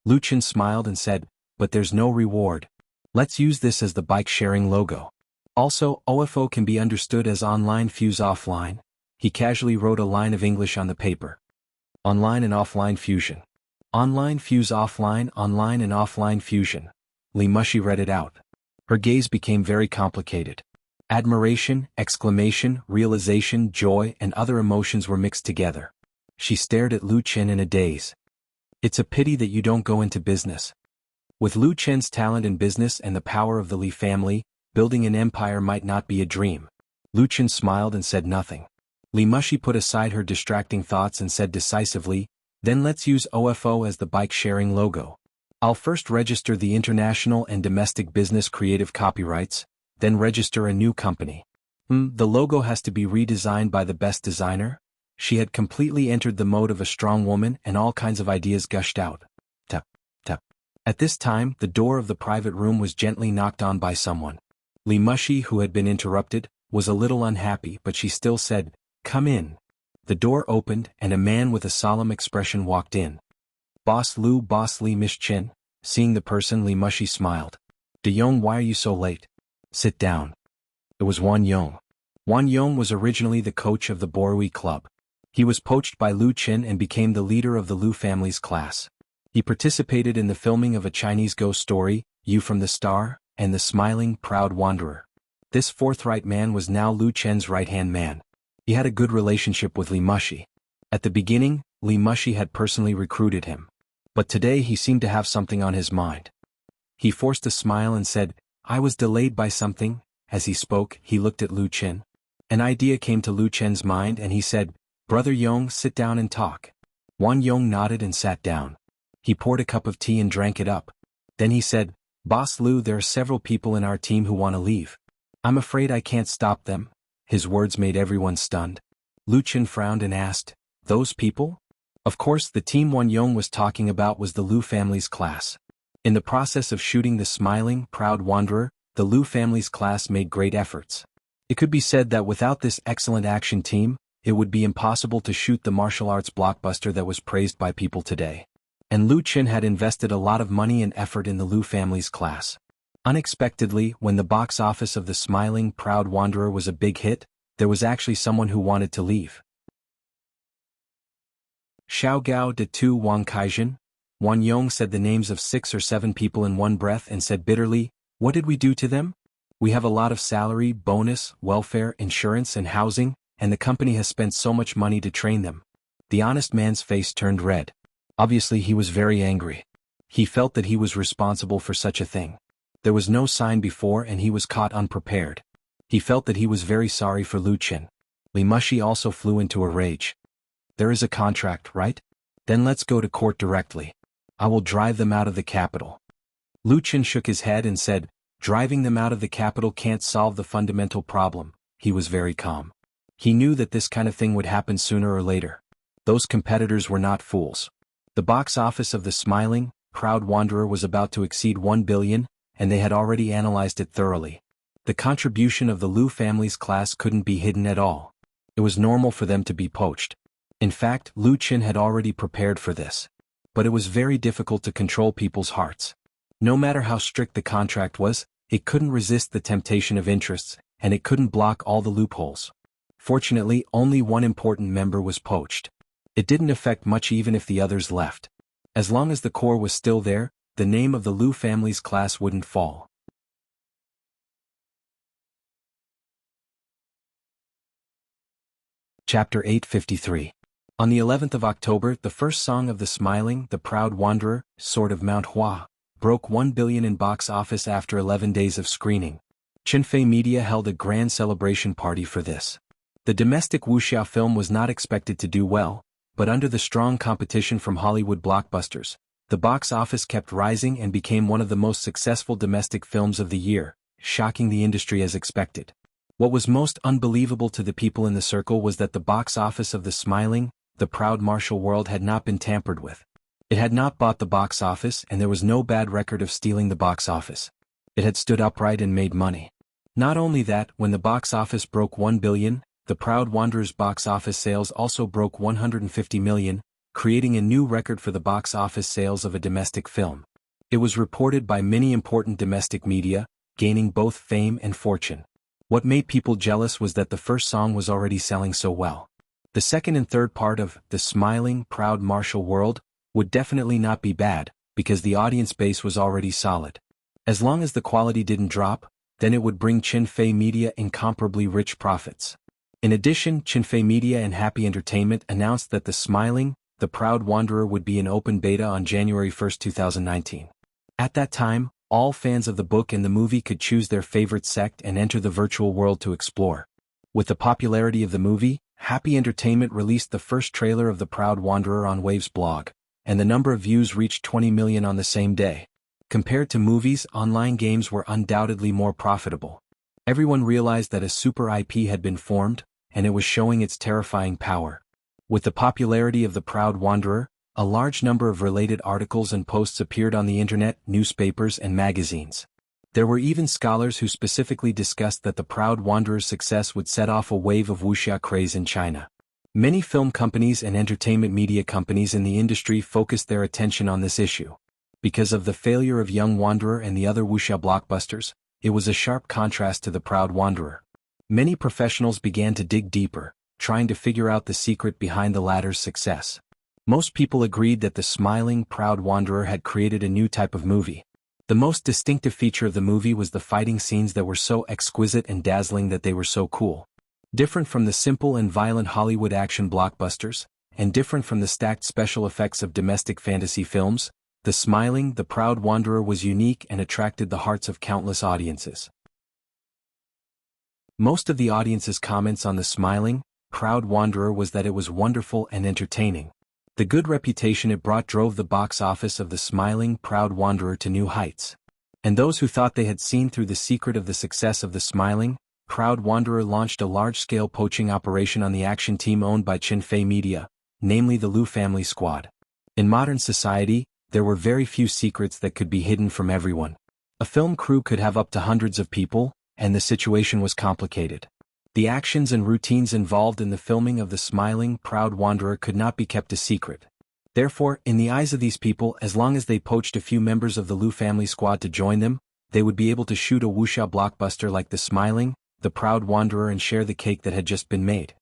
Lu Qin smiled and said, but there's no reward. Let's use this as the bike sharing logo. Also, OFO can be understood as online fuse offline. He casually wrote a line of English on the paper. Online and offline fusion. Online fuse offline, online and offline fusion. Li Mushi read it out. Her gaze became very complicated. Admiration, exclamation, realization, joy, and other emotions were mixed together. She stared at Lu Qin in a daze. It's a pity that you don't go into business. With Lu Qin's talent in business and the power of the Li family, building an empire might not be a dream. Lu Qin smiled and said nothing. Li Mushi put aside her distracting thoughts and said decisively, then let's use OFO as the bike sharing logo. I'll first register the international and domestic business creative copyrights, then register a new company. The logo has to be redesigned by the best designer? She had completely entered the mode of a strong woman and all kinds of ideas gushed out. Tap, tap. At this time, the door of the private room was gently knocked on by someone. Li Mushi, who had been interrupted, was a little unhappy, but she still said, come in. The door opened and a man with a solemn expression walked in. Boss Li Miss Qin. Seeing the person, Li Mushi smiled. De Yong, why are you so late? Sit down. It was Wan Yong. Wan Yong was originally the coach of the Borui club. He was poached by Lu Qin and became the leader of the Lu family's class. He participated in the filming of a Chinese ghost story, You from the Star, and The Smiling, Proud Wanderer. This forthright man was now Lu Chen's right-hand man. He had a good relationship with Li Mushi. At the beginning, Li Mushi had personally recruited him. But today he seemed to have something on his mind. He forced a smile and said, "I was delayed by something." As he spoke, he looked at Lu Chen. An idea came to Lu Chen's mind and he said, "Brother Yong, sit down and talk." Wan Yong nodded and sat down. He poured a cup of tea and drank it up. Then he said, "Boss Lu, there are several people in our team who want to leave. I'm afraid I can't stop them." His words made everyone stunned. Lu Chen frowned and asked, "Those people?" Of course, the team Wan Yong was talking about was the Lu family's class. In the process of shooting The Smiling, Proud Wanderer, the Lu family's class made great efforts. It could be said that without this excellent action team, it would be impossible to shoot the martial arts blockbuster that was praised by people today. And Lu Chen had invested a lot of money and effort in the Lu family's class. Unexpectedly, when the box office of The Smiling, Proud Wanderer was a big hit, there was actually someone who wanted to leave. Xiao Gao de Tu Wang Kaijin? Wan Yong said the names of 6 or 7 people in one breath and said bitterly, "What did we do to them? We have a lot of salary, bonus, welfare, insurance and housing, and the company has spent so much money to train them." The honest man's face turned red. Obviously he was very angry. He felt that he was responsible for such a thing. There was no sign before and he was caught unprepared. He felt that he was very sorry for Lu Chen. Li Mushi also flew into a rage. "There is a contract, right? Then let's go to court directly. I will drive them out of the capital." Lu Chen shook his head and said, "Driving them out of the capital can't solve the fundamental problem." He was very calm. He knew that this kind of thing would happen sooner or later. Those competitors were not fools. The box office of The Smiling, Proud Wanderer was about to exceed 1 billion, and they had already analyzed it thoroughly. The contribution of the Lu family's class couldn't be hidden at all. It was normal for them to be poached. In fact, Lu Chen had already prepared for this. But it was very difficult to control people's hearts. No matter how strict the contract was, it couldn't resist the temptation of interests, and it couldn't block all the loopholes. Fortunately, only one important member was poached. It didn't affect much even if the others left. As long as the core was still there, the name of the Lu family's class wouldn't fall. Chapter 853. On the 11th of October, the first song of The Smiling, The Proud Wanderer, Sword of Mount Hua, broke 1 billion in box office after 11 days of screening. Chinfei Media held a grand celebration party for this. The domestic wuxia film was not expected to do well, but under the strong competition from Hollywood blockbusters, the box office kept rising and became one of the most successful domestic films of the year, shocking the industry as expected. What was most unbelievable to the people in the circle was that the box office of The Smiling, The Proud Martial World had not been tampered with. It had not bought the box office and there was no bad record of stealing the box office. It had stood upright and made money. Not only that, when the box office broke 1 billion, The Proud Wanderer's box office sales also broke 150 million, creating a new record for the box office sales of a domestic film. It was reported by many important domestic media, gaining both fame and fortune. What made people jealous was that the first song was already selling so well. The second and third part of The Smiling, Proud Martial World would definitely not be bad, because the audience base was already solid. As long as the quality didn't drop, then it would bring Chinfei Media incomparably rich profits. In addition, Chinfei Media and Happy Entertainment announced that The Smiling, The Proud Wanderer would be in open beta on January 1, 2019. At that time, all fans of the book and the movie could choose their favorite sect and enter the virtual world to explore. With the popularity of the movie, Happy Entertainment released the first trailer of The Proud Wanderer on Wave's blog, and the number of views reached 20 million on the same day. Compared to movies, online games were undoubtedly more profitable. Everyone realized that a super IP had been formed, and it was showing its terrifying power. With the popularity of The Proud Wanderer, a large number of related articles and posts appeared on the internet, newspapers and magazines. There were even scholars who specifically discussed that The Proud Wanderer's success would set off a wave of wuxia craze in China. Many film companies and entertainment media companies in the industry focused their attention on this issue. Because of the failure of Young Wanderer and the other wuxia blockbusters, it was a sharp contrast to The Proud Wanderer. Many professionals began to dig deeper, trying to figure out the secret behind the latter's success. Most people agreed that the smiling, proud wanderer had created a new type of movie. The most distinctive feature of the movie was the fighting scenes that were so exquisite and dazzling that they were so cool. Different from the simple and violent Hollywood action blockbusters, and different from the stacked special effects of domestic fantasy films, the smiling, the proud wanderer was unique and attracted the hearts of countless audiences. Most of the audience's comments on the smiling, proud wanderer was that it was wonderful and entertaining. The good reputation it brought drove the box office of the smiling, proud wanderer to new heights. And those who thought they had seen through the secret of the success of the smiling, proud wanderer launched a large-scale poaching operation on the action team owned by Qinfei Media, namely the Lu family squad. In modern society, there were very few secrets that could be hidden from everyone. A film crew could have up to hundreds of people, and the situation was complicated. The actions and routines involved in the filming of the smiling, proud wanderer could not be kept a secret. Therefore, in the eyes of these people, as long as they poached a few members of the Lu family squad to join them, they would be able to shoot a wuxia blockbuster like the smiling, the proud wanderer and share the cake that had just been made.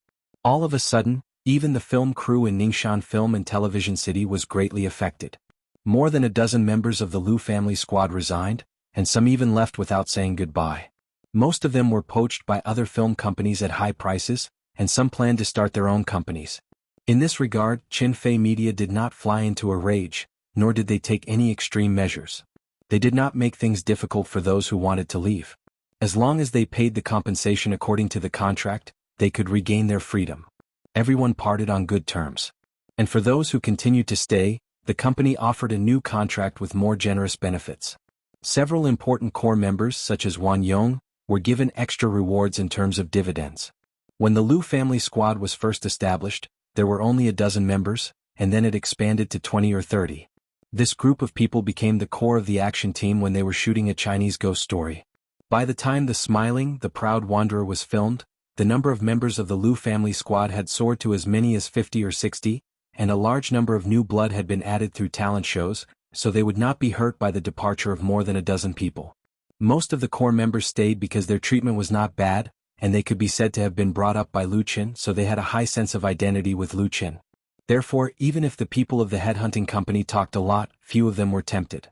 All of a sudden, even the film crew in Ningxian Film and Television City was greatly affected. More than a dozen members of the Lu family squad resigned, and some even left without saying goodbye. Most of them were poached by other film companies at high prices, and some planned to start their own companies. In this regard, Qinfei Media did not fly into a rage, nor did they take any extreme measures. They did not make things difficult for those who wanted to leave. As long as they paid the compensation according to the contract, they could regain their freedom. Everyone parted on good terms. And for those who continued to stay, the company offered a new contract with more generous benefits. Several important core members such as Wang Yong were given extra rewards in terms of dividends. When the Lu family squad was first established, there were only a dozen members, and then it expanded to 20 or 30. This group of people became the core of the action team when they were shooting a Chinese ghost story. By the time the smiling, the proud wanderer was filmed, the number of members of the Lu family squad had soared to as many as 50 or 60, and a large number of new blood had been added through talent shows, so they would not be hurt by the departure of more than a dozen people. Most of the core members stayed because their treatment was not bad, and they could be said to have been brought up by Lu Qin, so they had a high sense of identity with Lu Qin. Therefore, even if the people of the headhunting company talked a lot, few of them were tempted.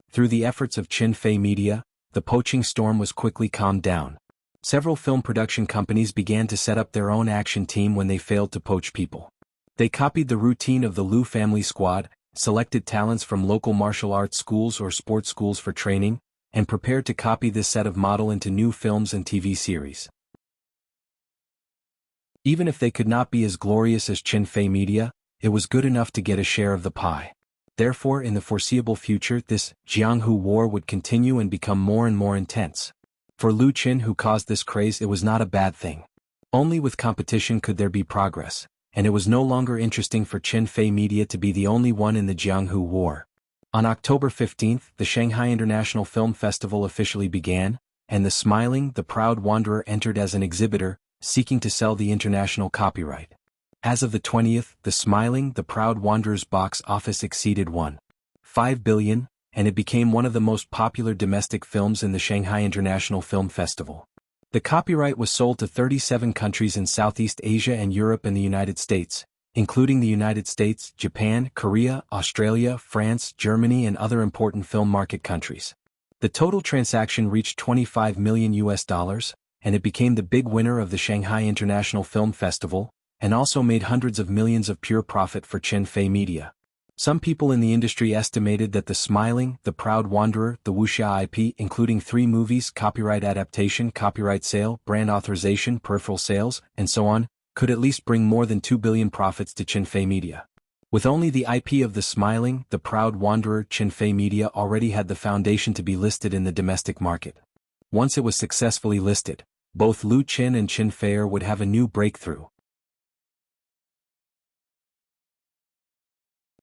Through the efforts of Qinfei Media, the poaching storm was quickly calmed down. Several film production companies began to set up their own action team when they failed to poach people. They copied the routine of the Lu family squad, selected talents from local martial arts schools or sports schools for training, and prepared to copy this set of model into new films and TV series. Even if they could not be as glorious as Qinfei Media, it was good enough to get a share of the pie. Therefore, in the foreseeable future, this Jianghu War would continue and become more and more intense. For Lu Qin, who caused this craze, it was not a bad thing. Only with competition could there be progress, and it was no longer interesting for Qinfei Media to be the only one in the Jianghu War. On October 15, the Shanghai International Film Festival officially began, and the smiling, the proud wanderer entered as an exhibitor, seeking to sell the international copyright. As of the 20th, the smiling, the proud wanderer's box office exceeded 1.5 billion, and it became one of the most popular domestic films in the Shanghai International Film Festival. The copyright was sold to 37 countries in Southeast Asia and Europe and the United States, including the United States, Japan, Korea, Australia, France, Germany and other important film market countries. The total transaction reached $25 million, and it became the big winner of the Shanghai International Film Festival, and also made hundreds of millions of pure profit for Qinfei Media. Some people in the industry estimated that the smiling, the proud wanderer, the wuxia IP, including 3 movies, copyright adaptation, copyright sale, brand authorization, peripheral sales, and so on, could at least bring more than 2 billion profits to Qinfei Media. With only the IP of the smiling, the proud wanderer, Qinfei Media already had the foundation to be listed in the domestic market. Once it was successfully listed, both Lu Qin and Qinfei would have a new breakthrough.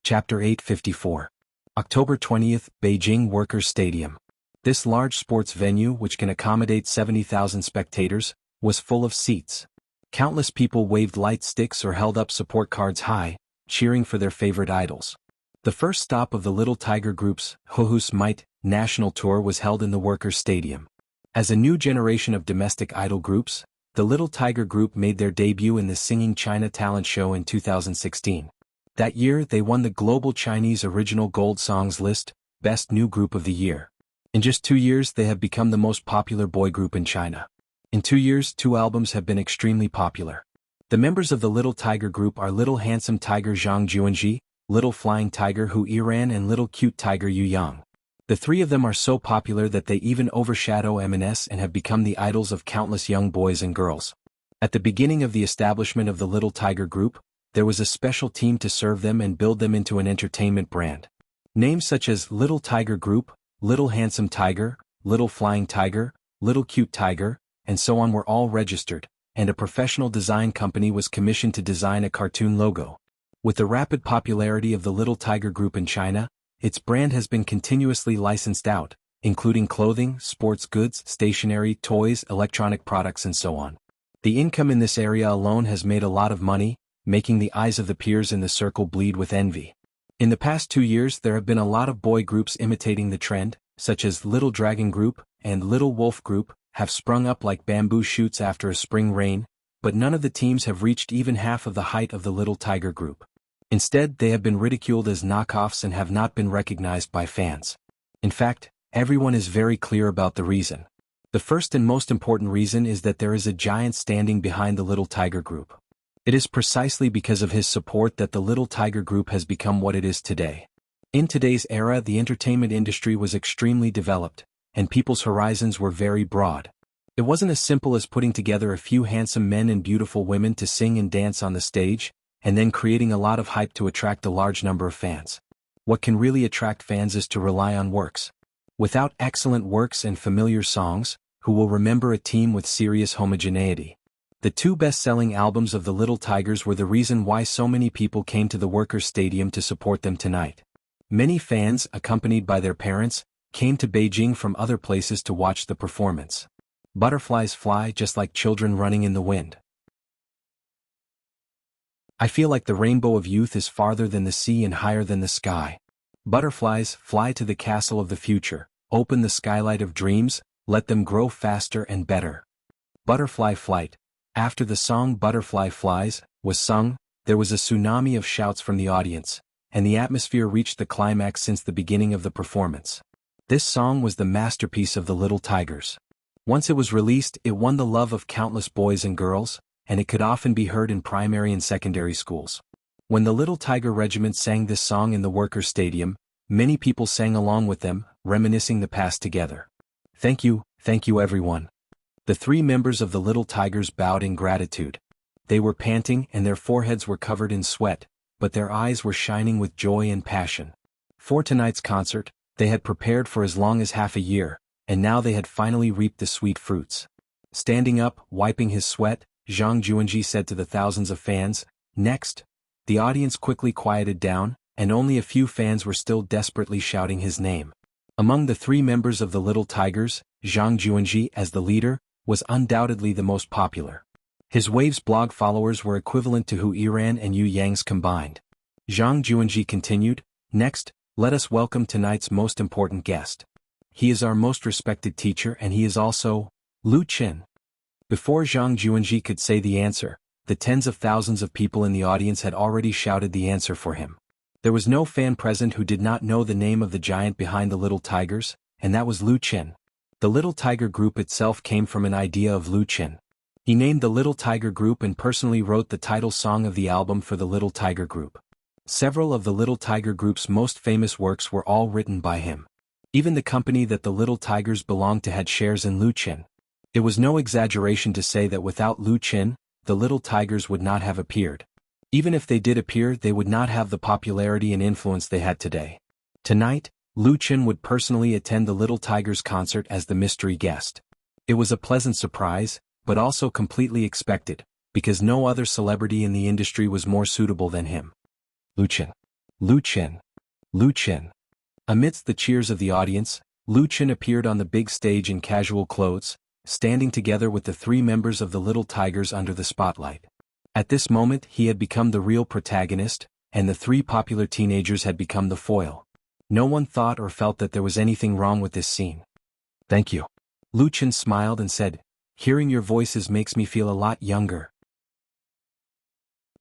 Chapter 854. October 20th, Beijing Workers' Stadium. This large sports venue, which can accommodate 70,000 spectators, was full of seats. Countless people waved light sticks or held up support cards high, cheering for their favorite idols. The first stop of the Little Tiger Group's Hohus Might national tour was held in the Workers' Stadium. As a new generation of domestic idol groups, the Little Tiger Group made their debut in the Singing China Talent Show in 2016. That year they won the Global Chinese Original Gold Songs list, Best New Group of the Year. In just 2 years they have become the most popular boy group in China. In 2 years, 2 albums have been extremely popular. The members of the Little Tiger Group are Little Handsome Tiger Zhang Juanji, Little Flying Tiger Hu Yiran and Little Cute Tiger Yu Yang. The 3 of them are so popular that they even overshadow M&S and have become the idols of countless young boys and girls. At the beginning of the establishment of the Little Tiger Group, there was a special team to serve them and build them into an entertainment brand. Names such as Little Tiger Group, Little Handsome Tiger, Little Flying Tiger, Little Cute Tiger, and so on were all registered, and a professional design company was commissioned to design a cartoon logo. With the rapid popularity of the Little Tiger Group in China, its brand has been continuously licensed out, including clothing, sports goods, stationery, toys, electronic products and so on. The income in this area alone has made a lot of money, making the eyes of the peers in the circle bleed with envy. In the past 2 years there have been a lot of boy groups imitating the trend, such as Little Dragon Group and Little Wolf Group, have sprung up like bamboo shoots after a spring rain, but none of the teams have reached even half of the height of the Little Tiger Group. Instead, they have been ridiculed as knockoffs and have not been recognized by fans. In fact, everyone is very clear about the reason. The first and most important reason is that there is a giant standing behind the Little Tiger Group. It is precisely because of his support that the Little Tiger Group has become what it is today. In today's era, the entertainment industry was extremely developed, and people's horizons were very broad. It wasn't as simple as putting together a few handsome men and beautiful women to sing and dance on the stage, and then creating a lot of hype to attract a large number of fans. What can really attract fans is to rely on works. Without excellent works and familiar songs, who will remember a team with serious homogeneity? The 2 best-selling albums of the Little Tigers were the reason why so many people came to the Workers' Stadium to support them tonight. Many fans, accompanied by their parents, came to Beijing from other places to watch the performance. Butterflies fly just like children running in the wind. I feel like the rainbow of youth is farther than the sea and higher than the sky. Butterflies, fly to the castle of the future, open the skylight of dreams, let them grow faster and better. Butterfly flight. After the song Butterfly Flies was sung, there was a tsunami of shouts from the audience, and the atmosphere reached the climax since the beginning of the performance. This song was the masterpiece of the Little Tigers. Once it was released, it won the love of countless boys and girls, and it could often be heard in primary and secondary schools. When the Little Tiger Regiment sang this song in the Workers' Stadium, many people sang along with them, reminiscing the past together. Thank you everyone. The 3 members of the Little Tigers bowed in gratitude. They were panting and their foreheads were covered in sweat, but their eyes were shining with joy and passion. For tonight's concert, they had prepared for as long as half a year, and now they had finally reaped the sweet fruits. Standing up, wiping his sweat, Zhang Juanji said to the thousands of fans, "Next." The audience quickly quieted down, and only a few fans were still desperately shouting his name. Among the 3 members of the Little Tigers, Zhang Juanji, as the leader, was undoubtedly the most popular. His Waves blog followers were equivalent to Hu Yiran and Yu Yang's combined. Zhang Juanji continued, "Next, let us welcome tonight's most important guest. He is our most respected teacher and he is also Lu Qin." Before Zhang Juanji could say the answer, the tens of thousands of people in the audience had already shouted the answer for him. There was no fan present who did not know the name of the giant behind the Little Tigers, and that was Lu Qin. The Little Tiger Group itself came from an idea of Lu Qin. He named the Little Tiger Group and personally wrote the title song of the album for the Little Tiger Group. Several of the Little Tiger Group's most famous works were all written by him. Even the company that the Little Tigers belonged to had shares in Lu Qin. It was no exaggeration to say that without Lu Qin, the Little Tigers would not have appeared. Even if they did appear, they would not have the popularity and influence they had today. Tonight, Lu Qin would personally attend the Little Tigers concert as the mystery guest. It was a pleasant surprise, but also completely expected, because no other celebrity in the industry was more suitable than him. Lu Qin. Lu Qin. Lu Qin. Amidst the cheers of the audience, Lu Qin appeared on the big stage in casual clothes, standing together with the 3 members of the Little Tigers under the spotlight. At this moment he had become the real protagonist, and the 3 popular teenagers had become the foil. No one thought or felt that there was anything wrong with this scene. "Thank you." Lu Qin smiled and said, Hearing your voices makes me feel a lot younger."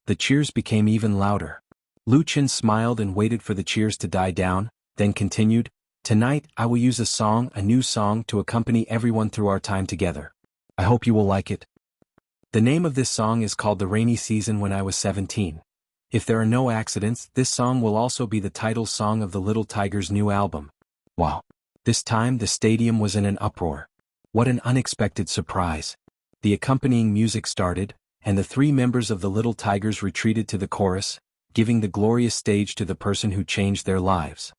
The cheers became even louder. Lu Chen smiled and waited for the cheers to die down, then continued, "Tonight I will use a new song to accompany everyone through our time together. I hope you will like it." The name of this song is called The Rainy Season When I Was 17. If there are no accidents, this song will also be the title song of the Little Tigers' new album. Wow! This time the stadium was in an uproar. What an unexpected surprise. The accompanying music started, and the three members of the Little Tigers retreated to the chorus, giving the glorious stage to the person who changed their lives.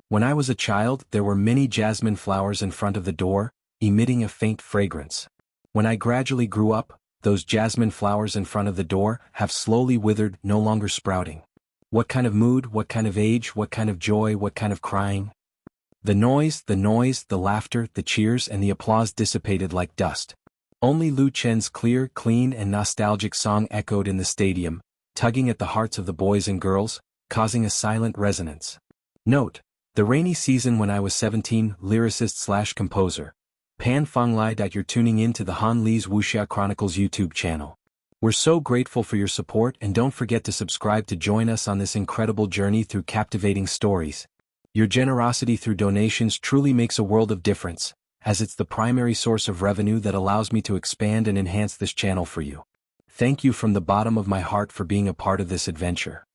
When I was a child, there were many jasmine flowers in front of the door, emitting a faint fragrance. When I gradually grew up, those jasmine flowers in front of the door have slowly withered, no longer sprouting. What kind of mood, what kind of age, what kind of joy, what kind of crying? The noise, the laughter, the cheers and the applause dissipated like dust. Only Lu Chen's clear, clean and nostalgic song echoed in the stadium, tugging at the hearts of the boys and girls, causing a silent resonance. Note: The Rainy Season When I Was 17, lyricist/composer. Pan Fenglai. You're tuning in to the Han Li's Wuxia Chronicles YouTube channel. We're so grateful for your support, and don't forget to subscribe to join us on this incredible journey through captivating stories. Your generosity through donations truly makes a world of difference, as it's the primary source of revenue that allows me to expand and enhance this channel for you. Thank you from the bottom of my heart for being a part of this adventure.